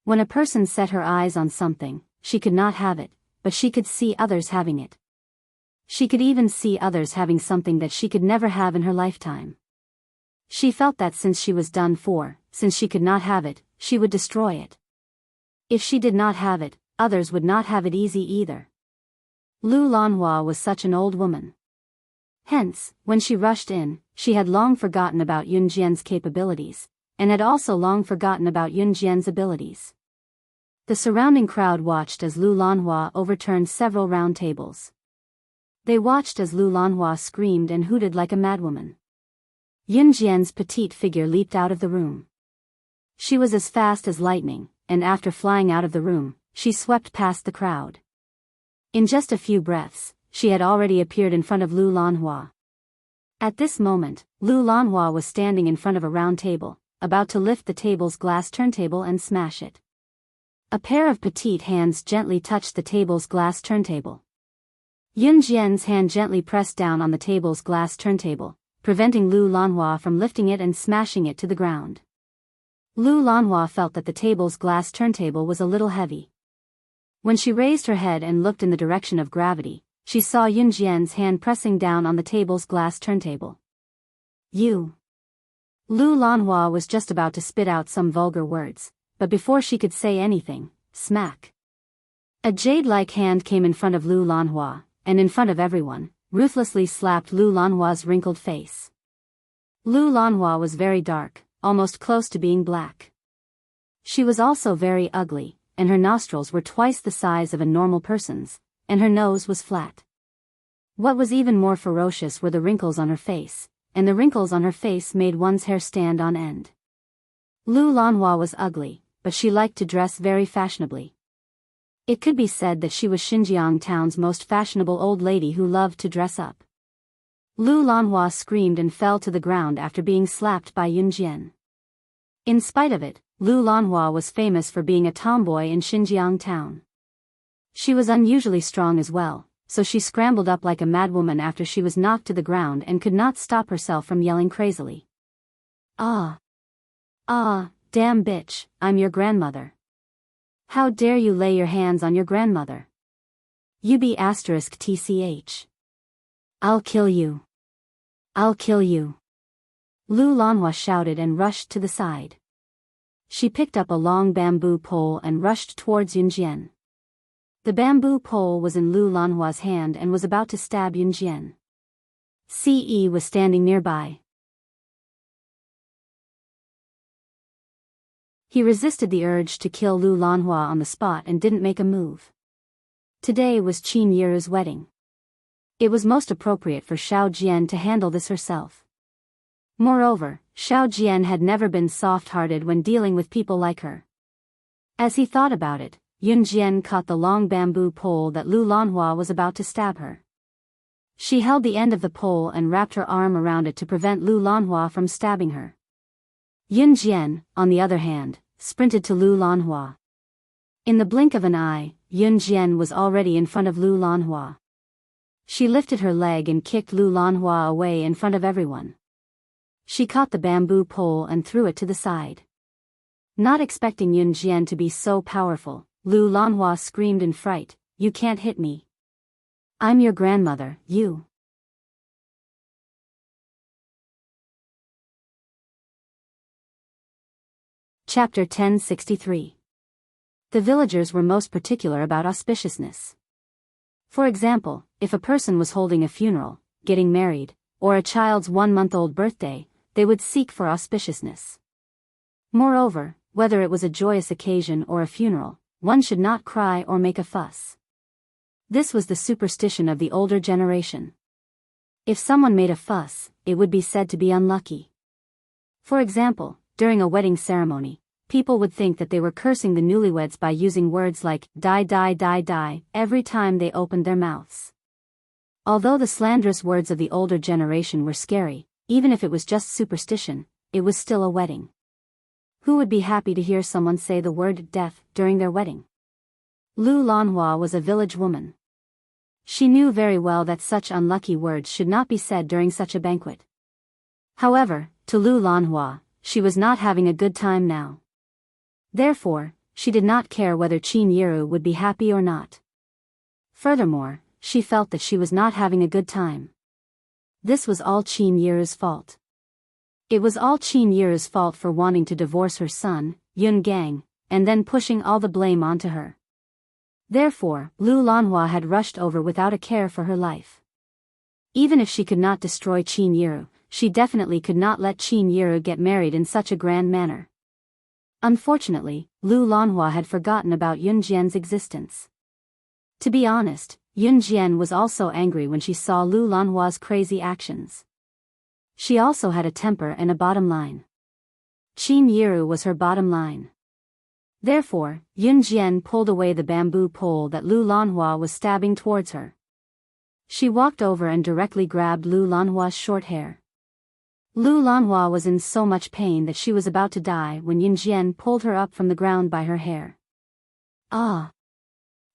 When a person set her eyes on something, she could not have it, but she could see others having it. She could even see others having something that she could never have in her lifetime. She felt that since she was done for, since she could not have it, she would destroy it. If she did not have it, others would not have it easy either. Lu Lanhua was such an old woman. Hence, when she rushed in, she had long forgotten about Yunjian's capabilities, and had also long forgotten about Yunjian's abilities. The surrounding crowd watched as Lu Lanhua overturned several round tables. They watched as Lu Lanhua screamed and hooted like a madwoman. Yunjian's petite figure leaped out of the room. She was as fast as lightning, and after flying out of the room, she swept past the crowd. In just a few breaths, she had already appeared in front of Lu Lanhua. At this moment, Lu Lanhua was standing in front of a round table, about to lift the table's glass turntable and smash it. A pair of petite hands gently touched the table's glass turntable. Yunjian's hand gently pressed down on the table's glass turntable, preventing Lu Lanhua from lifting it and smashing it to the ground. Lu Lanhua felt that the table's glass turntable was a little heavy. When she raised her head and looked in the direction of gravity, she saw Yunjian's hand pressing down on the table's glass turntable. "You." Lu Lanhua was just about to spit out some vulgar words, but before she could say anything, smack. A jade-like hand came in front of Lu Lanhua, and in front of everyone, ruthlessly slapped Lu Lanhua's wrinkled face. Lu Lanhua was very dark, almost close to being black. She was also very ugly, and her nostrils were twice the size of a normal person's, and her nose was flat. What was even more ferocious were the wrinkles on her face, and the wrinkles on her face made one's hair stand on end. Lu Lanhua was ugly, but she liked to dress very fashionably. It could be said that she was Xinjiang town's most fashionable old lady who loved to dress up. Lu Lanhua screamed and fell to the ground after being slapped by Yunjian. In spite of it, Lu Lanhua was famous for being a tomboy in Xinjiang town. She was unusually strong as well, so she scrambled up like a madwoman after she was knocked to the ground and could not stop herself from yelling crazily. "Ah! Ah, damn bitch, I'm your grandmother. How dare you lay your hands on your grandmother? You be *tch. I'll kill you. I'll kill you." Lu Lanhua shouted and rushed to the side. She picked up a long bamboo pole and rushed towards Yunjian. The bamboo pole was in Lu Lanhua's hand and was about to stab Yun Jian. Ce was standing nearby. He resisted the urge to kill Lu Lanhua on the spot and didn't make a move. Today was Qin Yiru's wedding. It was most appropriate for Xiao Jian to handle this herself. Moreover, Xiao Jian had never been soft-hearted when dealing with people like her. As he thought about it, Yun Jian caught the long bamboo pole that Lu Lanhua was about to stab her. She held the end of the pole and wrapped her arm around it to prevent Lu Lanhua from stabbing her. Yun Jian, on the other hand, sprinted to Lu Lanhua. In the blink of an eye, Yun Jian was already in front of Lu Lanhua. She lifted her leg and kicked Lu Lanhua away in front of everyone. She caught the bamboo pole and threw it to the side. Not expecting Yun Jian to be so powerful, Lu Lanhua screamed in fright, "You can't hit me. I'm your grandmother, you." Chapter 1063. The villagers were most particular about auspiciousness. For example, if a person was holding a funeral, getting married, or a child's 1-month-old birthday, they would seek for auspiciousness. Moreover, whether it was a joyous occasion or a funeral, one should not cry or make a fuss. This was the superstition of the older generation. If someone made a fuss, it would be said to be unlucky. For example, during a wedding ceremony, people would think that they were cursing the newlyweds by using words like die die die die every time they opened their mouths. Although the slanderous words of the older generation were scary, even if it was just superstition, it was still a wedding. Who would be happy to hear someone say the word death during their wedding? Lu Lanhua was a village woman. She knew very well that such unlucky words should not be said during such a banquet. However, to Lu Lanhua, she was not having a good time now. Therefore, she did not care whether Qin Yiru would be happy or not. Furthermore, she felt that she was not having a good time. This was all Qin Yiru's fault. It was all Qin Yiru's fault for wanting to divorce her son, Yun Gang, and then pushing all the blame onto her. Therefore, Lu Lanhua had rushed over without a care for her life. Even if she could not destroy Qin Yiru, she definitely could not let Qin Yiru get married in such a grand manner. Unfortunately, Lu Lanhua had forgotten about Yun Jian's existence. To be honest, Yun Jian was also angry when she saw Lu Lanhua's crazy actions. She also had a temper and a bottom line. Qin Yiru was her bottom line. Therefore, Yun Jian pulled away the bamboo pole that Lu Lanhua was stabbing towards her. She walked over and directly grabbed Lu Lanhua's short hair. Lu Lanhua was in so much pain that she was about to die when Yun Jian pulled her up from the ground by her hair. "Ah!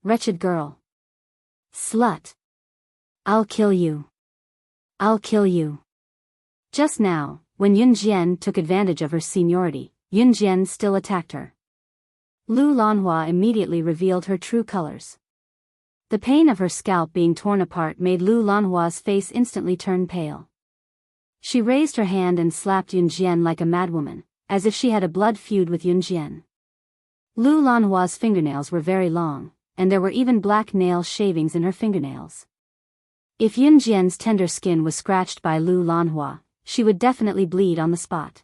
Wretched girl! Slut! I'll kill you! I'll kill you!" Just now, when Yun Jian took advantage of her seniority, Yun Jian still attacked her. Lu Lanhua immediately revealed her true colors. The pain of her scalp being torn apart made Lu Lanhua's face instantly turn pale. She raised her hand and slapped Yun Jian like a madwoman, as if she had a blood feud with Yun Jian. Lu Lanhua's fingernails were very long, and there were even black nail shavings in her fingernails. If Yun Jian's tender skin was scratched by Lu Lanhua, she would definitely bleed on the spot.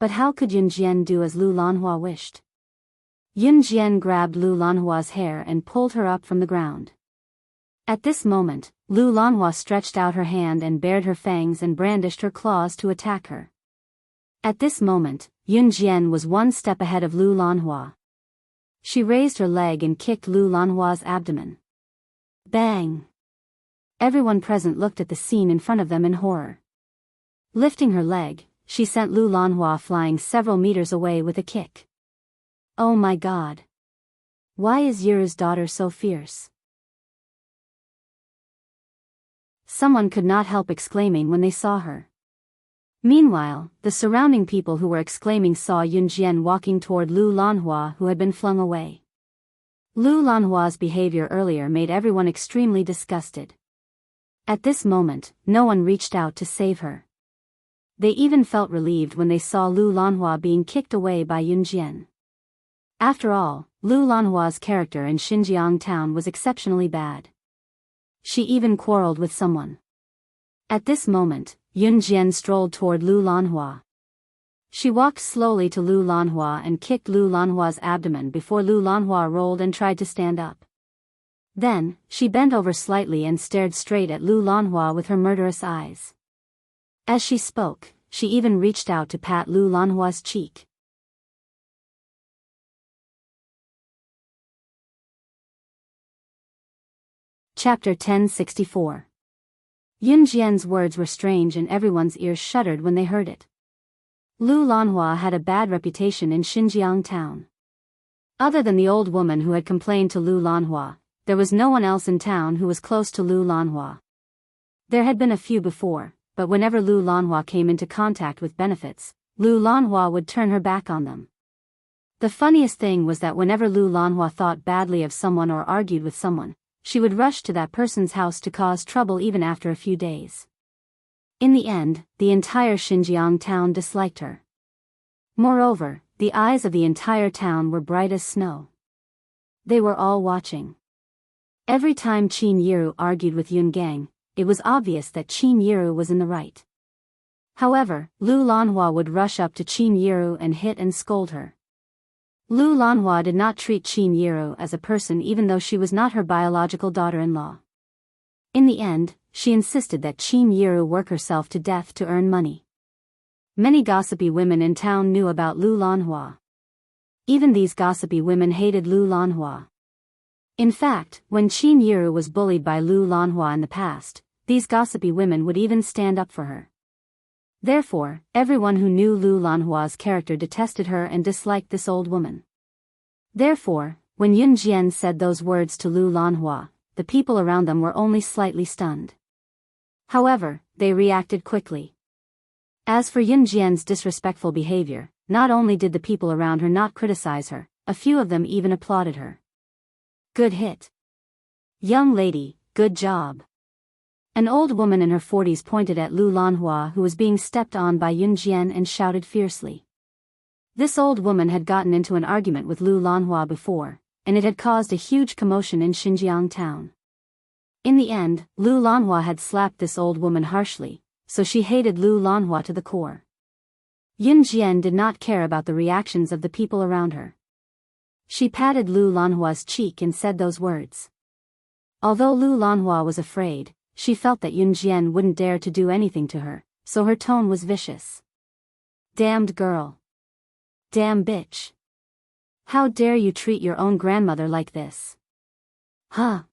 But how could Yun Jian do as Lu Lanhua wished? Yun Jian grabbed Lu Lanhua's hair and pulled her up from the ground. At this moment, Lu Lanhua stretched out her hand and bared her fangs and brandished her claws to attack her. At this moment, Yun Jian was one step ahead of Lu Lanhua. She raised her leg and kicked Lu Lanhua's abdomen. Bang! Everyone present looked at the scene in front of them in horror. Lifting her leg, she sent Lu Lanhua flying several meters away with a kick. Oh my God! Why is Yiru's daughter so fierce? Someone could not help exclaiming when they saw her. Meanwhile, the surrounding people who were exclaiming saw Yun Jian walking toward Lu Lanhua, who had been flung away. Lu Lanhua's behavior earlier made everyone extremely disgusted. At this moment, no one reached out to save her. They even felt relieved when they saw Lu Lanhua being kicked away by Yun Jian. After all, Lu Lanhua's character in Xinjiang town was exceptionally bad. She even quarreled with someone. At this moment, Yun Jian strolled toward Lu Lanhua. She walked slowly to Lu Lanhua and kicked Lu Lanhua's abdomen before Lu Lanhua rolled and tried to stand up. Then, she bent over slightly and stared straight at Lu Lanhua with her murderous eyes. As she spoke, she even reached out to pat Lu Lanhua's cheek. Chapter 1064. Yun Jian's words were strange and everyone's ears shuddered when they heard it. Lu Lanhua had a bad reputation in Xinjiang town. Other than the old woman who had complained to Lu Lanhua, there was no one else in town who was close to Lu Lanhua. There had been a few before, but whenever Lu Lanhua came into contact with benefits, Lu Lanhua would turn her back on them. The funniest thing was that whenever Lu Lanhua thought badly of someone or argued with someone, she would rush to that person's house to cause trouble even after a few days. In the end, the entire Xinjiang town disliked her. Moreover, the eyes of the entire town were bright as snow. They were all watching. Every time Qin Yiru argued with Yun Gang, it was obvious that Qin Yiru was in the right. However, Lu Lanhua would rush up to Qin Yiru and hit and scold her. Lu Lanhua did not treat Qin Yiru as a person even though she was not her biological daughter-in-law. In the end, she insisted that Qin Yiru work herself to death to earn money. Many gossipy women in town knew about Lu Lanhua. Even these gossipy women hated Lu Lanhua. In fact, when Qin Yiru was bullied by Lu Lanhua in the past, these gossipy women would even stand up for her. Therefore, everyone who knew Lu Lanhua's character detested her and disliked this old woman. Therefore, when Yun Jian said those words to Lu Lanhua, the people around them were only slightly stunned. However, they reacted quickly. As for Yun Jian's disrespectful behavior, not only did the people around her not criticize her, a few of them even applauded her. Good hit. Young lady, good job. An old woman in her 40s pointed at Lu Lanhua who was being stepped on by Yun Jian and shouted fiercely. This old woman had gotten into an argument with Lu Lanhua before, and it had caused a huge commotion in Xinjiang town. In the end, Lu Lanhua had slapped this old woman harshly, so she hated Lu Lanhua to the core. Yun Jian did not care about the reactions of the people around her. She patted Lu Lanhua's cheek and said those words. Although Lu Lanhua was afraid, she felt that Yun Jian wouldn't dare to do anything to her, so her tone was vicious. Damned girl. Damn bitch. How dare you treat your own grandmother like this? Huh?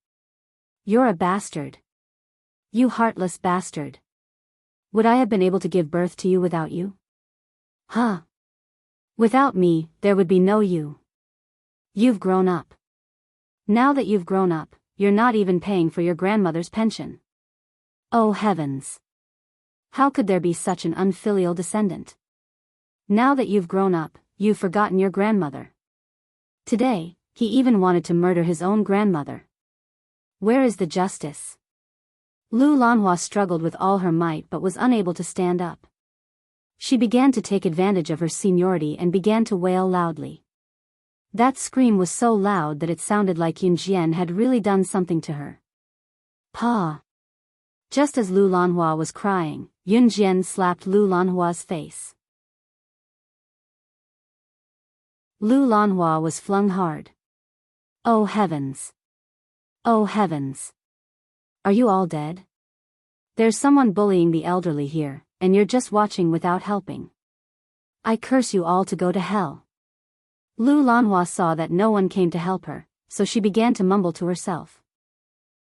You're a bastard. You heartless bastard. Would I have been able to give birth to you without you? Huh? Without me, there would be no you. You've grown up. Now that you've grown up, you're not even paying for your grandmother's pension. Oh heavens! How could there be such an unfilial descendant? Now that you've grown up, you've forgotten your grandmother. Today, he even wanted to murder his own grandmother. Where is the justice? Lu Lanhua struggled with all her might but was unable to stand up. She began to take advantage of her seniority and began to wail loudly. That scream was so loud that it sounded like Yun Jian had really done something to her. Pa! Just as Lu Lanhua was crying, Yun Jian slapped Lu Lanhua's face. Lu Lanhua was flung hard. Oh heavens! Oh heavens! Are you all dead? There's someone bullying the elderly here, and you're just watching without helping. I curse you all to go to hell. Lu Lanhua saw that no one came to help her, so she began to mumble to herself.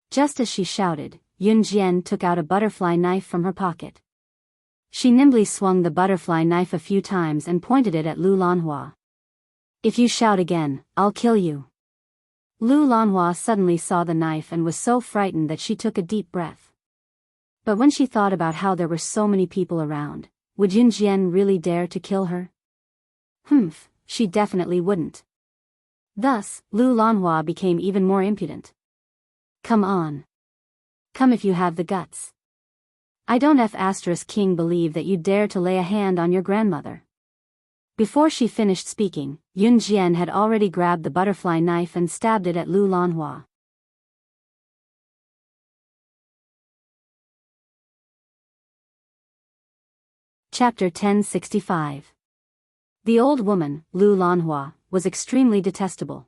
Just as she shouted, Yun Jian took out a butterfly knife from her pocket. She nimbly swung the butterfly knife a few times and pointed it at Lu Lanhua. If you shout again, I'll kill you. Lu Lanhua suddenly saw the knife and was so frightened that she took a deep breath. But when she thought about how there were so many people around, would Yun Jian really dare to kill her? Humph, she definitely wouldn't. Thus, Lu Lanhua became even more impudent. Come on. Come if you have the guts. I don't *King believe that you dare to lay a hand on your grandmother. Before she finished speaking, Yun Jian had already grabbed the butterfly knife and stabbed it at Lu Lanhua. Chapter 1065. The old woman, Lu Lanhua, was extremely detestable.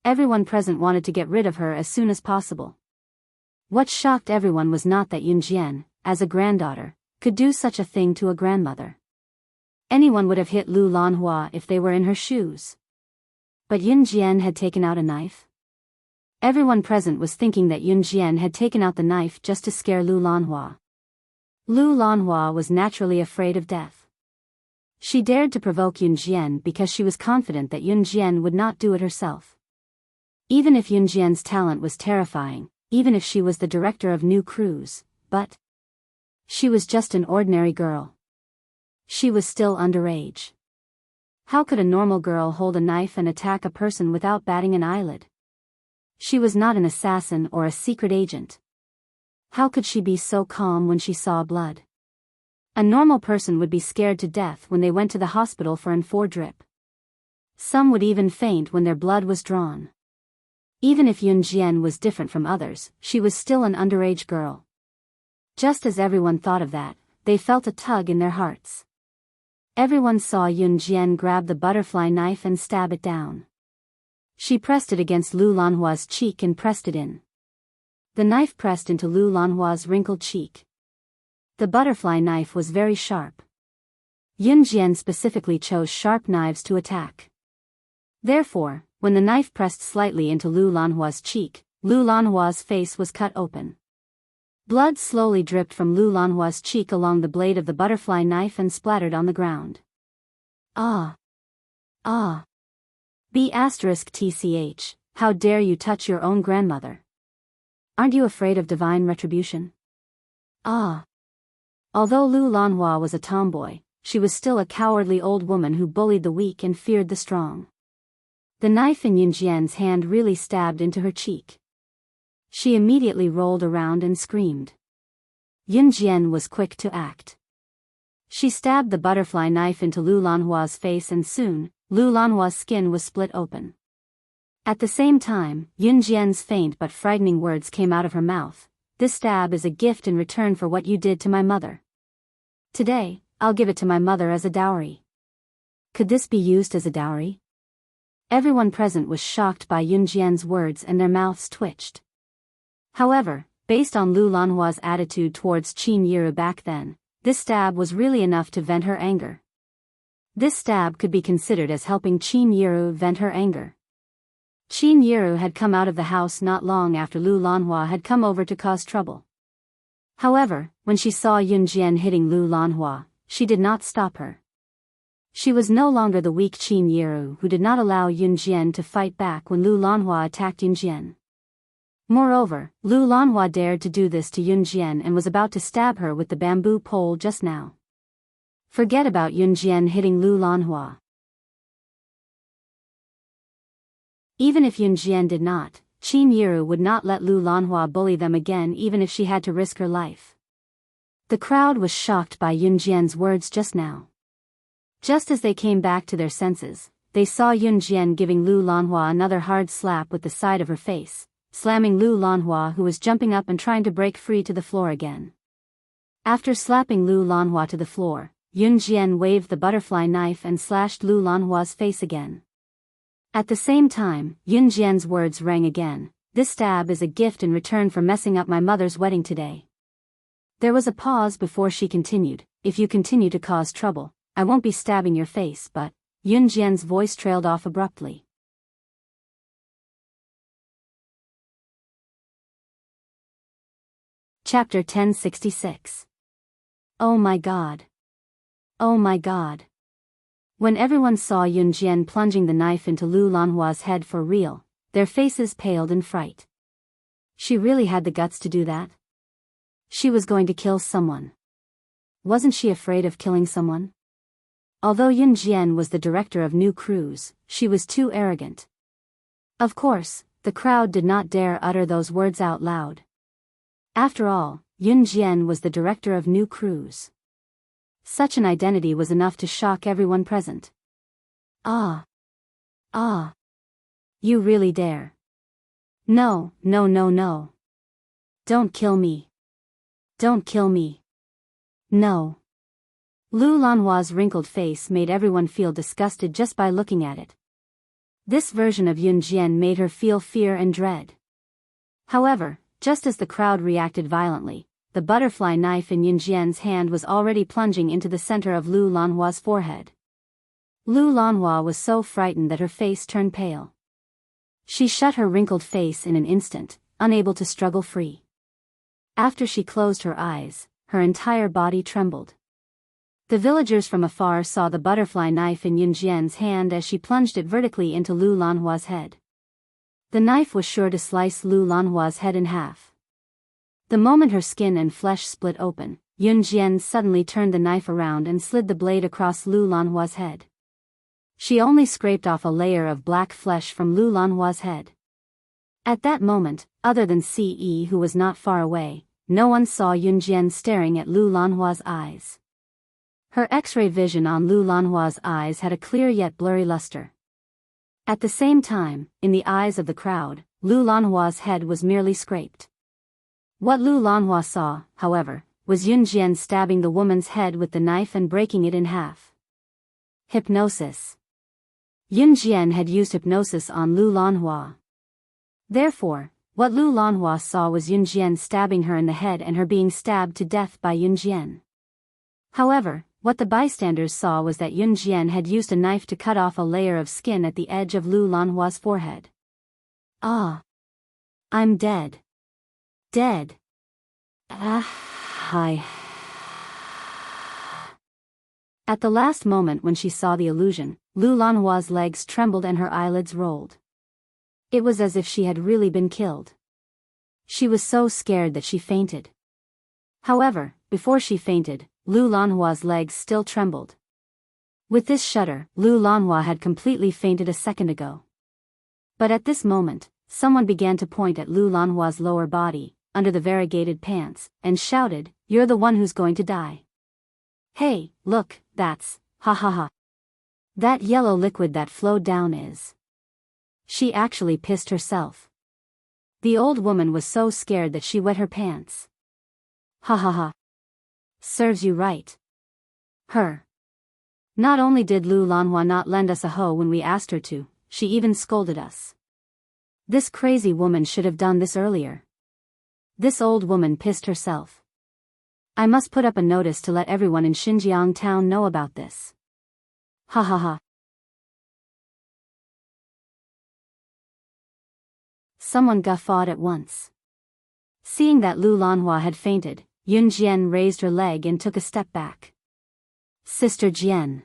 Everyone present wanted to get rid of her as soon as possible. What shocked everyone was not that Yun Jian, as a granddaughter, could do such a thing to a grandmother. Anyone would have hit Lu Lanhua if they were in her shoes. But Yun Jian had taken out a knife? Everyone present was thinking that Yun Jian had taken out the knife just to scare Lu Lanhua. Lu Lanhua was naturally afraid of death. She dared to provoke Yun Jian because she was confident that Yun Jian would not do it herself. Even if Yun Jian's talent was terrifying, even if she was the director of new crews, but she was just an ordinary girl. She was still underage. How could a normal girl hold a knife and attack a person without batting an eyelid? She was not an assassin or a secret agent. How could she be so calm when she saw blood? A normal person would be scared to death when they went to the hospital for an IV drip. Some would even faint when their blood was drawn. Even if Yun Jian was different from others, she was still an underage girl. Just as everyone thought of that, they felt a tug in their hearts. Everyone saw Yun Jian grab the butterfly knife and stab it down. She pressed it against Lu Lanhua's cheek and pressed it in. The knife pressed into Lu Lanhua's wrinkled cheek. The butterfly knife was very sharp. Yun Jian specifically chose sharp knives to attack. Therefore, when the knife pressed slightly into Lu Lanhua's cheek, Lu Lanhua's face was cut open. Blood slowly dripped from Lu Lanhua's cheek along the blade of the butterfly knife and splattered on the ground. Ah! Ah! B***tch, how dare you touch your own grandmother? Aren't you afraid of divine retribution? Ah! Although Lu Lanhua was a tomboy, she was still a cowardly old woman who bullied the weak and feared the strong. The knife in Yun Jian's hand really stabbed into her cheek. She immediately rolled around and screamed. Yun Jian was quick to act. She stabbed the butterfly knife into Lu Lanhua's face and soon, Lu Lanhua's skin was split open. At the same time, Yun Jian's faint but frightening words came out of her mouth. This stab is a gift in return for what you did to my mother. Today, I'll give it to my mother as a dowry. Could this be used as a dowry? Everyone present was shocked by Yun Jian's words and their mouths twitched. However, based on Lu Lanhua's attitude towards Qin Yiru back then, this stab was really enough to vent her anger. This stab could be considered as helping Qin Yiru vent her anger. Qin Yiru had come out of the house not long after Lu Lanhua had come over to cause trouble. However, when she saw Yun Jian hitting Lu Lanhua, she did not stop her. She was no longer the weak Qin Yiru who did not allow Yun Jian to fight back when Lu Lanhua attacked Yun Jian. Moreover, Lu Lanhua dared to do this to Yun Jian and was about to stab her with the bamboo pole just now. Forget about Yun Jian hitting Lu Lanhua. Even if Yun Jian did not, Qin Yiru would not let Lu Lanhua bully them again even if she had to risk her life. The crowd was shocked by Yun Jian's words just now. Just as they came back to their senses, they saw Yun Jian giving Lu Lanhua another hard slap with the side of her face, slamming Lu Lanhua who was jumping up and trying to break free to the floor again. After slapping Lu Lanhua to the floor, Yun Jian waved the butterfly knife and slashed Lu Lanhua's face again. At the same time, Yun Jian's words rang again. This stab is a gift in return for messing up my mother's wedding today. There was a pause before she continued. If you continue to cause trouble, I won't be stabbing your face, but Yun Jian's voice trailed off abruptly. Chapter 1066. Oh my God. Oh my God. When everyone saw Yun Jian plunging the knife into Lu Lanhua's head for real, their faces paled in fright. She really had the guts to do that? She was going to kill someone. Wasn't she afraid of killing someone? Although Yun Jian was the director of new crews, she was too arrogant. Of course, the crowd did not dare utter those words out loud. After all, Yun Jian was the director of new crews. Such an identity was enough to shock everyone present. Ah! Ah. You really dare. No, no, no, no. Don't kill me. Don't kill me. No. Lu Lanhua's wrinkled face made everyone feel disgusted just by looking at it. This version of Yun Jian made her feel fear and dread. However, just as the crowd reacted violently, the butterfly knife in Yun Jian's hand was already plunging into the center of Lu Lanhua's forehead. Lu Lanhua was so frightened that her face turned pale. She shut her wrinkled face in an instant, unable to struggle free. After she closed her eyes, her entire body trembled. The villagers from afar saw the butterfly knife in Yun Jian's hand as she plunged it vertically into Lu Lanhua's head. The knife was sure to slice Lu Lanhua's head in half. The moment her skin and flesh split open, Yun Jian suddenly turned the knife around and slid the blade across Lu Lanhua's head. She only scraped off a layer of black flesh from Lu Lanhua's head. At that moment, other than Ce who was not far away, no one saw Yun Jian staring at Lu Lanhua's eyes. Her X-ray vision on Lu Lanhua's eyes had a clear yet blurry luster. At the same time, in the eyes of the crowd, Lu Lanhua's head was merely scraped. What Lu Lanhua saw, however, was Yun Jian stabbing the woman's head with the knife and breaking it in half. Hypnosis. Yun Jian had used hypnosis on Lu Lanhua. Therefore, what Lu Lanhua saw was Yun Jian stabbing her in the head and her being stabbed to death by Yun Jian. However, what the bystanders saw was that Yun Jian had used a knife to cut off a layer of skin at the edge of Lu Lanhua's forehead. Ah. I'm dead. Dead. At the last moment when she saw the illusion, Lu Lanhua's legs trembled and her eyelids rolled. It was as if she had really been killed. She was so scared that she fainted. However, before she fainted, Lu Lanhua's legs still trembled. With this shudder, Lu Lanhua had completely fainted a second ago. But at this moment, someone began to point at Lu Lanhua's lower body, under the variegated pants, and shouted, "You're the one who's going to die. Hey, look, that's, ha ha ha. That yellow liquid that flowed down is." She actually pissed herself. The old woman was so scared that she wet her pants. Ha ha ha. Serves you right. Her. Not only did Lu Lanhua not lend us a hoe when we asked her to, she even scolded us. This crazy woman should have done this earlier. This old woman pissed herself. I must put up a notice to let everyone in Xinjiang town know about this. Ha ha ha. Someone guffawed at once. Seeing that Lu Lanhua had fainted, Yun Jian raised her leg and took a step back. Sister Jian.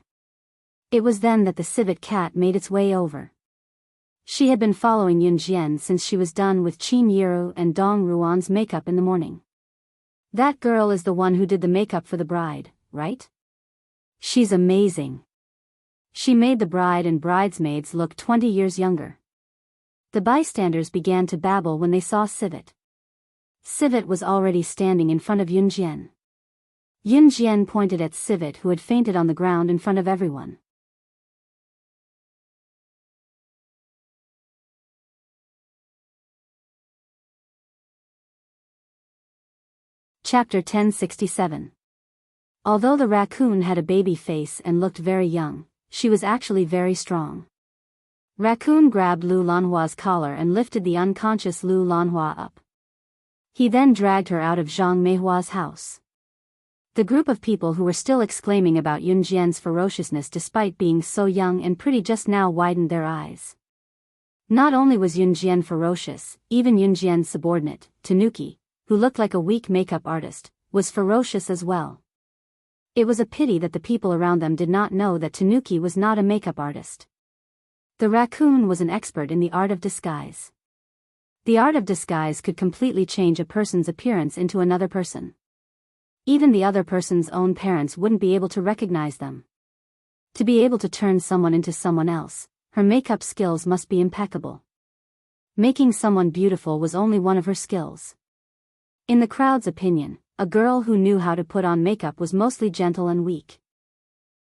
It was then that the civet cat made its way over. She had been following Yun Jian since she was done with Qin Yiru and Dong Ruan's makeup in the morning. That girl is the one who did the makeup for the bride, right? She's amazing. She made the bride and bridesmaids look 20 years younger. The bystanders began to babble when they saw Civet. Civet was already standing in front of Yun Jian. Yun Jian pointed at Civet, who had fainted on the ground in front of everyone. Chapter 1067. Although the raccoon had a baby face and looked very young, she was actually very strong. Raccoon grabbed Lu Lanhua's collar and lifted the unconscious Lu Lanhua up. He then dragged her out of Zhang Meihua's house. The group of people who were still exclaiming about Yun Jian's ferociousness despite being so young and pretty just now widened their eyes. Not only was Yun Jian ferocious, even Yun Jian's subordinate, Tanuki, who looked like a weak makeup artist, was ferocious as well. It was a pity that the people around them did not know that Tanuki was not a makeup artist. The raccoon was an expert in the art of disguise. The art of disguise could completely change a person's appearance into another person. Even the other person's own parents wouldn't be able to recognize them. To be able to turn someone into someone else, her makeup skills must be impeccable. Making someone beautiful was only one of her skills. In the crowd's opinion, a girl who knew how to put on makeup was mostly gentle and weak.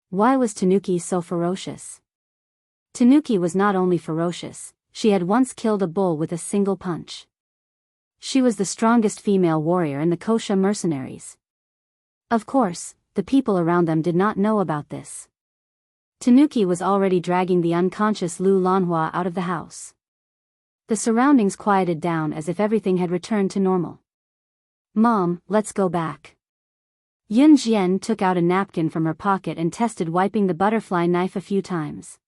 Why was Tanuki so ferocious? Tanuki was not only ferocious, she had once killed a bull with a single punch. She was the strongest female warrior in the Kosha mercenaries. Of course, the people around them did not know about this. Tanuki was already dragging the unconscious Lu Lanhua out of the house. The surroundings quieted down as if everything had returned to normal. "Mom, let's go back." Yun Jian took out a napkin from her pocket and tested wiping the butterfly knife a few times.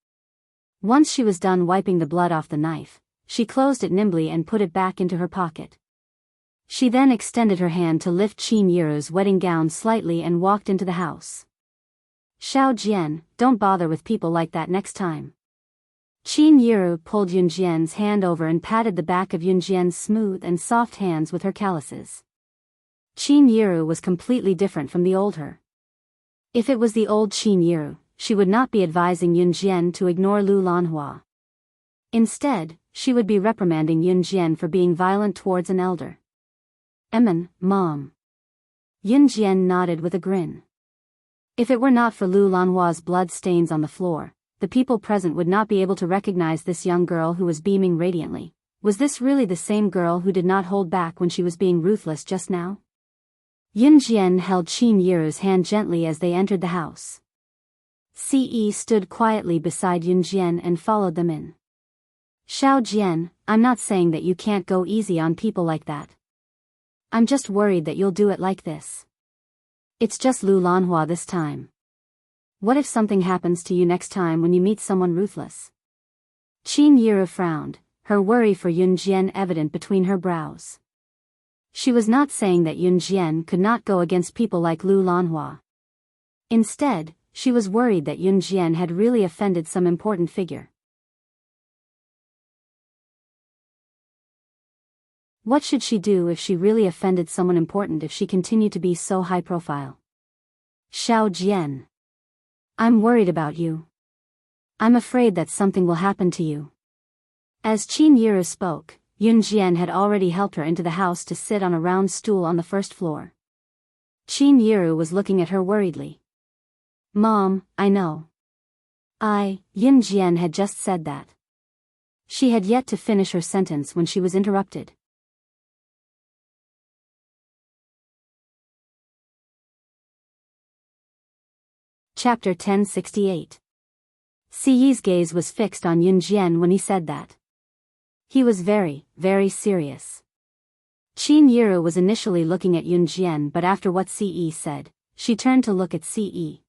Once she was done wiping the blood off the knife, she closed it nimbly and put it back into her pocket. She then extended her hand to lift Qin Yiru's wedding gown slightly and walked into the house. "Xiao Jian, don't bother with people like that next time." Qin Yiru pulled Yun Jian's hand over and patted the back of Yun Jian's smooth and soft hands with her calluses. Qin Yiru was completely different from the old her. If it was the old Qin Yiru, she would not be advising Yun Jian to ignore Lu Lanhua. Instead, she would be reprimanding Yun Jian for being violent towards an elder. Mom." Yun Jian nodded with a grin. If it were not for Lu Lanhua's blood stains on the floor, the people present would not be able to recognize this young girl who was beaming radiantly. Was this really the same girl who did not hold back when she was being ruthless just now? Yun Jian held Qin Yiru's hand gently as they entered the house. Ce stood quietly beside Yun Jian and followed them in. "Xiao Jian, I'm not saying that you can't go easy on people like that. I'm just worried that you'll do it like this. It's just Lu Lanhua this time. What if something happens to you next time when you meet someone ruthless?" Qin Yiru frowned, her worry for Yun Jian evident between her brows. She was not saying that Yun Jian could not go against people like Lu Lanhua. Instead, she was worried that Yun Jian had really offended some important figure. What should she do if she really offended someone important if she continued to be so high profile? "Xiao Jian. I'm worried about you. I'm afraid that something will happen to you." As Qin Yiru spoke, Yun Jian had already helped her into the house to sit on a round stool on the first floor. Qin Yiru was looking at her worriedly. "Mom, I know. Yun Jian had just said that." She had yet to finish her sentence when she was interrupted. Chapter 1068. Ci's gaze was fixed on Yun Jian when he said that. He was very, very serious. Qin Yiru was initially looking at Yun Jian, but after what Ce said, she turned to look at Ce.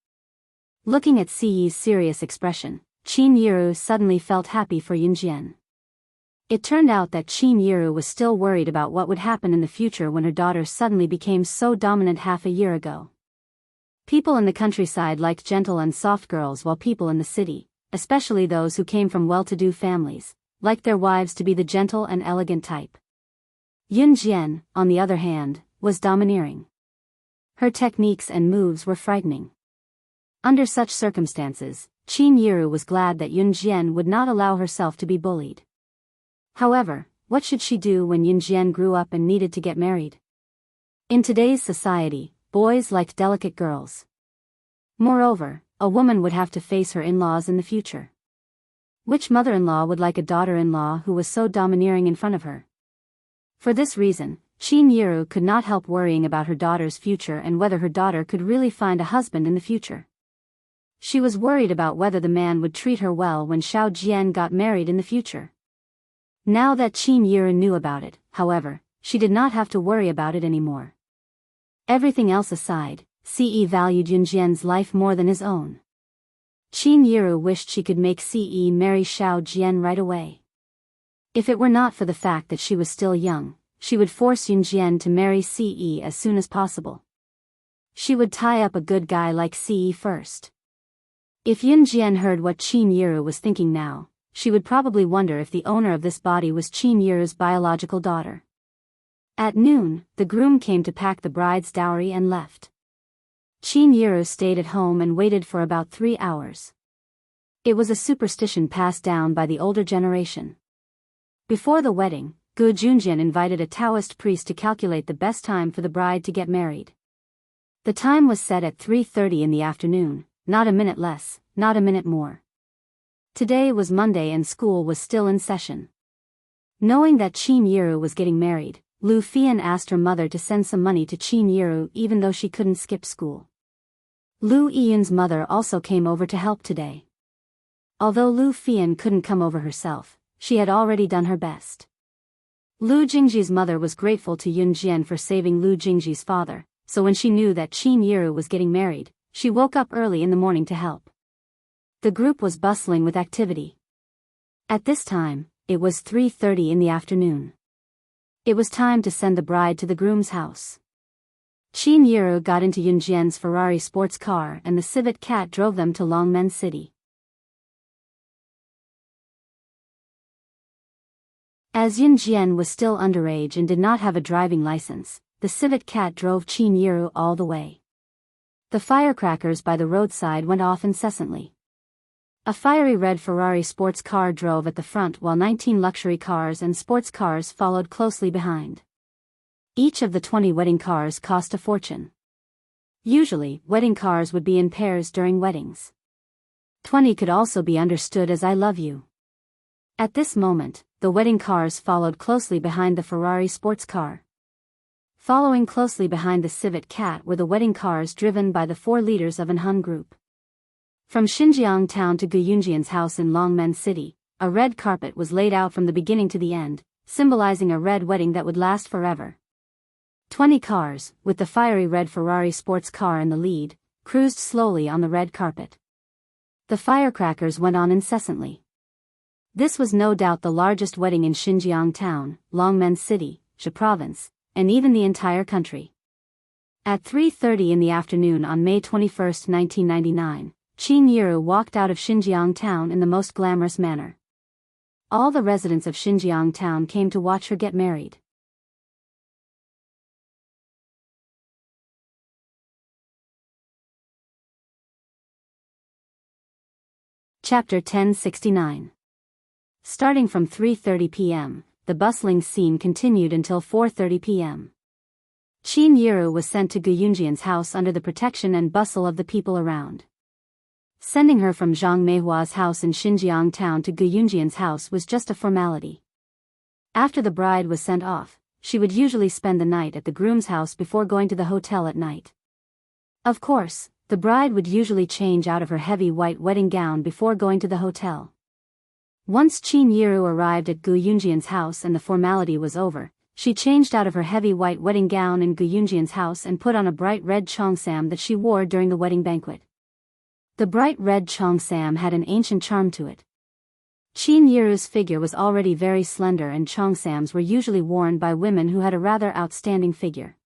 Looking at Ce's serious expression, Qin Yiru suddenly felt happy for Yun Jian. It turned out that Qin Yiru was still worried about what would happen in the future when her daughter suddenly became so dominant half a year ago. People in the countryside liked gentle and soft girls, while people in the city, especially those who came from well-to-do families, liked their wives to be the gentle and elegant type. Yun Jian, on the other hand, was domineering. Her techniques and moves were frightening. Under such circumstances, Qin Yiru was glad that Yun Jian would not allow herself to be bullied. However, what should she do when Yun Jian grew up and needed to get married? In today's society, boys liked delicate girls. Moreover, a woman would have to face her in-laws in the future. Which mother-in-law would like a daughter-in-law who was so domineering in front of her? For this reason, Qin Yiru could not help worrying about her daughter's future and whether her daughter could really find a husband in the future. She was worried about whether the man would treat her well when Xiao Jian got married in the future. Now that Qin Yiru knew about it, however, she did not have to worry about it anymore. Everything else aside, Ce valued Yun Jian's life more than his own. Qin Yiru wished she could make Ce marry Xiao Jian right away. If it were not for the fact that she was still young, she would force Yun Jian to marry Ce as soon as possible. She would tie up a good guy like Ce first. If Yun Jian heard what Qin Yiru was thinking now, she would probably wonder if the owner of this body was Qin Yiru's biological daughter. At noon, the groom came to pack the bride's dowry and left. Qin Yiru stayed at home and waited for about 3 hours. It was a superstition passed down by the older generation. Before the wedding, Gu Junjian invited a Taoist priest to calculate the best time for the bride to get married. The time was set at 3:30 in the afternoon, not a minute less, not a minute more. Today was Monday and school was still in session. Knowing that Qin Yiru was getting married, Lu Fian asked her mother to send some money to Qin Yiru even though she couldn't skip school. Lu Yun's mother also came over to help today. Although Lu Fian couldn't come over herself, she had already done her best. Lu Jingji's mother was grateful to Yun Jian for saving Lu Jingji's father, so when she knew that Qin Yiru was getting married, she woke up early in the morning to help. The group was bustling with activity. At this time, it was 3:30 in the afternoon. It was time to send the bride to the groom's house. Qin Yiru got into Yun Jian's Ferrari sports car and the civet cat drove them to Longmen City. As Yun Jian was still underage and did not have a driving license, the civet cat drove Qin Yiru all the way. The firecrackers by the roadside went off incessantly. A fiery red Ferrari sports car drove at the front while 19 luxury cars and sports cars followed closely behind. Each of the 20 wedding cars cost a fortune. Usually, wedding cars would be in pairs during weddings. 20 could also be understood as I love you. At this moment, the wedding cars followed closely behind the Ferrari sports car. Following closely behind the civet cat were the wedding cars driven by the 4 leaders of an Han group. From Xinjiang town to Gu Yunjian's house in Longmen City, a red carpet was laid out from the beginning to the end, symbolizing a red wedding that would last forever. 20 cars, with the fiery red Ferrari sports car in the lead, cruised slowly on the red carpet. The firecrackers went on incessantly. This was no doubt the largest wedding in Xinjiang town, Longmen City, Shi province, and even the entire country. At 3:30 in the afternoon on May 21, 1999, Qin Yiru walked out of Xinjiang town in the most glamorous manner. All the residents of Xinjiang town came to watch her get married. Chapter 1069. Starting from 3:30 p.m., the bustling scene continued until 4:30 p.m. Qin Yiru was sent to Gu Yunjian's house under the protection and bustle of the people around. Sending her from Zhang Meihua's house in Xinjiang town to Gu Yunjian's house was just a formality. After the bride was sent off, she would usually spend the night at the groom's house before going to the hotel at night. Of course, the bride would usually change out of her heavy white wedding gown before going to the hotel. Once Qin Yiru arrived at Gu Yunjian's house and the formality was over, she changed out of her heavy white wedding gown in Gu Yunjian's house and put on a bright red cheongsam that she wore during the wedding banquet. The bright red cheongsam had an ancient charm to it. Qin Yiru's figure was already very slender and cheongsams were usually worn by women who had a rather outstanding figure.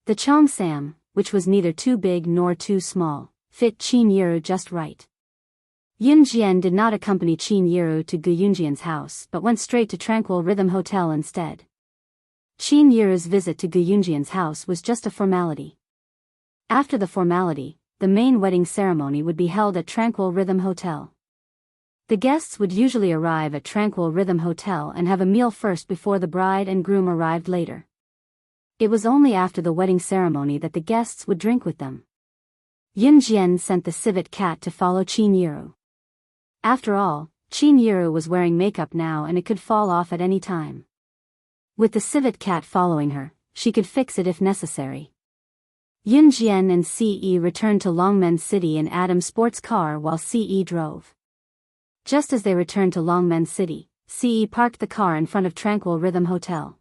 The cheongsam, which was neither too big nor too small, fit Qin Yiru just right. Yun Jian did not accompany Qin Yiru to Gu Yunjian's house but went straight to Tranquil Rhythm Hotel instead. Qin Yiru's visit to Gu Yunjian's house was just a formality. After the formality, the main wedding ceremony would be held at Tranquil Rhythm Hotel. The guests would usually arrive at Tranquil Rhythm Hotel and have a meal first before the bride and groom arrived later. It was only after the wedding ceremony that the guests would drink with them. Yun Jian sent the civet cat to follow Qin Yiru. After all, Qin Yiru was wearing makeup now and it could fall off at any time. With the civet cat following her, she could fix it if necessary. Yun Jian and Ce returned to Longmen City in Adam's sports car while Ce drove. Just as they returned to Longmen City, Ce parked the car in front of Tranquil Rhythm Hotel.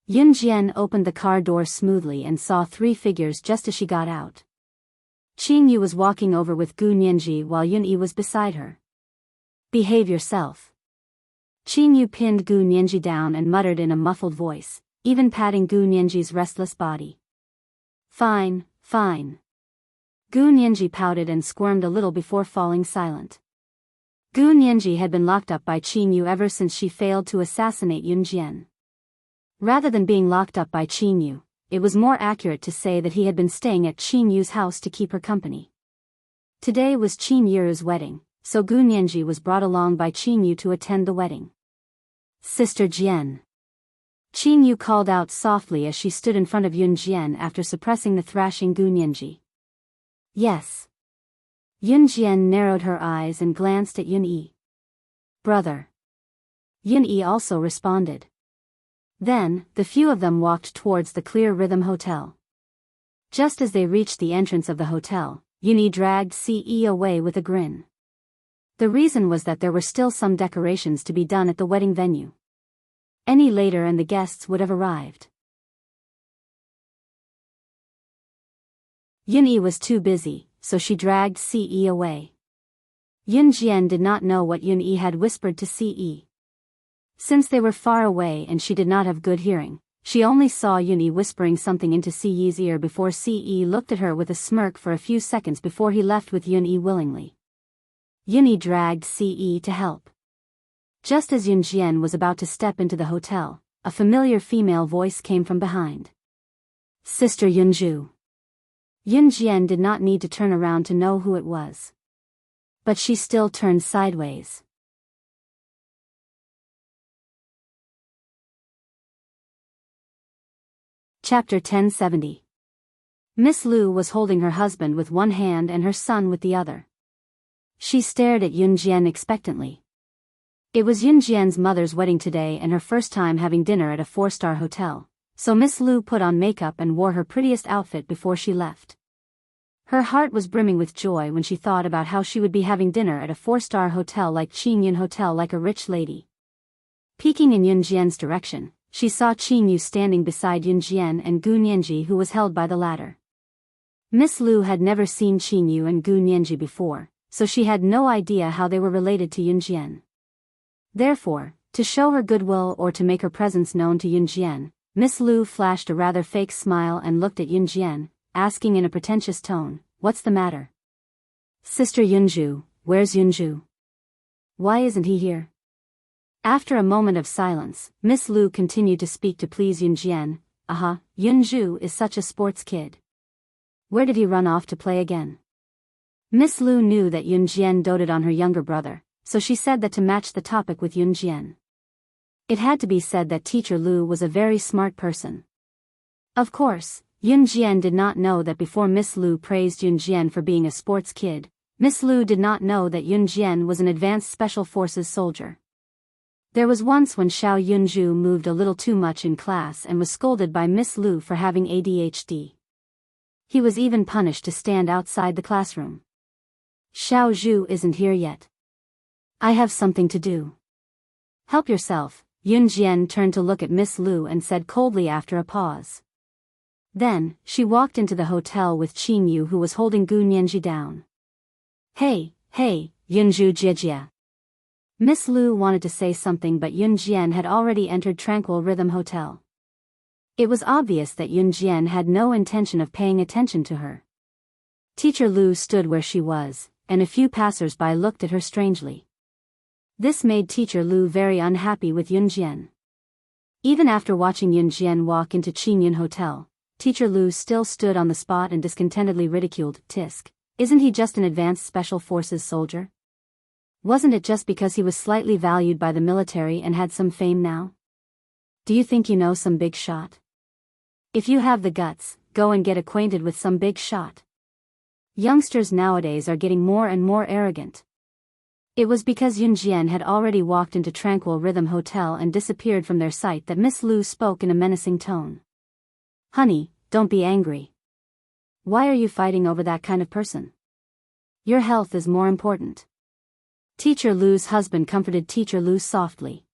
Yun Jian opened the car door smoothly and saw 3 figures just as she got out. Qin Yu was walking over with Gu Nianji while Yun Yi was beside her. Behave yourself. Qin Yu pinned Gu Nianji down and muttered in a muffled voice, even patting Gu Nianji's restless body. Fine, fine. Gu Nianji pouted and squirmed a little before falling silent. Gu Nianji had been locked up by Qin Yu ever since she failed to assassinate Yun Jian. Rather than being locked up by Qin Yu, it was more accurate to say that he had been staying at Qin Yu's house to keep her company. Today was Qin Yiru's wedding, so Gu Nianji was brought along by Qin Yu to attend the wedding. Sister Jian. Qin Yu called out softly as she stood in front of Yun Jian after suppressing the thrashing Gu Nianji. Yes. Yunjian narrowed her eyes and glanced at Yun-yi. Brother. Yun-yi also responded. Then, the few of them walked towards the Clear Rhythm Hotel. Just as they reached the entrance of the hotel, Yun-yi dragged Ce away with a grin. The reason was that there were still some decorations to be done at the wedding venue. Any later and the guests would have arrived. Yun-yi was too busy, so she dragged Ce away. Yunjian did not know what Yun-yi had whispered to Ce. Since they were far away and she did not have good hearing, she only saw Yun-yi whispering something into Ce's ear before Ce looked at her with a smirk for a few seconds before he left with Yun-yi willingly. Yun-yi dragged Ce to help. Just as Yunjian was about to step into the hotel, a familiar female voice came from behind. Sister Yunju. Yunjian did not need to turn around to know who it was. But she still turned sideways. Chapter 1070. Miss Lu was holding her husband with one hand and her son with the other. She stared at Yunjian expectantly. It was Yunjian's mother's wedding today and her first time having dinner at a 4-star hotel, so Miss Lu put on makeup and wore her prettiest outfit before she left. Her heart was brimming with joy when she thought about how she would be having dinner at a 4-star hotel like Qingyun Hotel like a rich lady. Peeking in Yunjian's direction, she saw Qingyu standing beside Yunjian and Gu Nianji, who was held by the latter. Miss Lu had never seen Qingyu and Gu Nianji before, so she had no idea how they were related to Yunjian. Therefore, to show her goodwill or to make her presence known to Yunjian, Miss Lu flashed a rather fake smile and looked at Yunjian, asking in a pretentious tone, "What's the matter?" "Sister Yunju, where's Yunju? Why isn't he here?" After a moment of silence, Miss Lu continued to speak to please Yunjian. Yunju is such a sports kid. Where did he run off to play again?" Miss Lu knew that Yunjian doted on her younger brother, so she said that to match the topic with Yunjian. It had to be said that Teacher Lu was a very smart person. Of course, Yunjian did not know that before Miss Lu praised Yunjian for being a sports kid, Miss Lu did not know that Yunjian was an advanced special forces soldier. There was once when Xiao Yunju moved a little too much in class and was scolded by Miss Lu for having ADHD. He was even punished to stand outside the classroom. "Xiao Zhu isn't here yet. I have something to do." "Help yourself," Yunjian turned to look at Miss Lu and said coldly after a pause. Then, she walked into the hotel with Qingyu, who was holding Gu Nianji down. Hey, Yunju Jijia." Miss Lu wanted to say something, but Yunjian had already entered Tranquil Rhythm Hotel. It was obvious that Yunjian had no intention of paying attention to her. Teacher Lu stood where she was, and a few passers-by looked at her strangely. This made Teacher Lu very unhappy with Yunjian. Even after watching Yunjian walk into Qingyun Hotel, Teacher Lu still stood on the spot and discontentedly ridiculed, "Tisk, isn't he just an advanced special forces soldier? Wasn't it just because he was slightly valued by the military and had some fame now? Do you think you know some big shot? If you have the guts, go and get acquainted with some big shot." Youngsters nowadays are getting more and more arrogant. It was because Yunjian had already walked into Tranquil Rhythm Hotel and disappeared from their sight that Miss Lu spoke in a menacing tone. "Honey, don't be angry. Why are you fighting over that kind of person? Your health is more important." Teacher Lu's husband comforted Teacher Lu softly.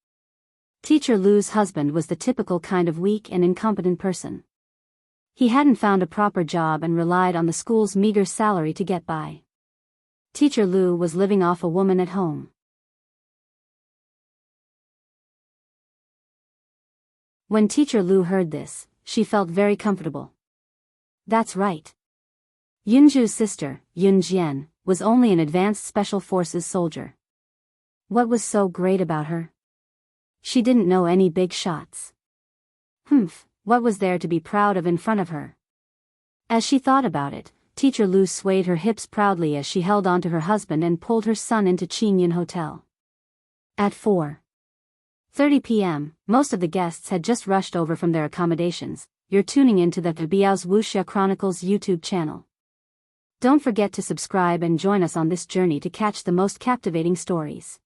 Teacher Lu's husband was the typical kind of weak and incompetent person. He hadn't found a proper job and relied on the school's meager salary to get by. Teacher Lu was living off a woman at home. When Teacher Lu heard this, she felt very comfortable. That's right. Yunju's sister, Yunjian, was only an advanced special forces soldier. What was so great about her? She didn't know any big shots. What was there to be proud of in front of her? As she thought about it, Teacher Lu swayed her hips proudly as she held on to her husband and pulled her son into Qingyun Hotel. At 4:30 p.m., most of the guests had just rushed over from their accommodations. You're tuning into the Biyao's Wuxia Chronicles YouTube channel. Don't forget to subscribe and join us on this journey to catch the most captivating stories.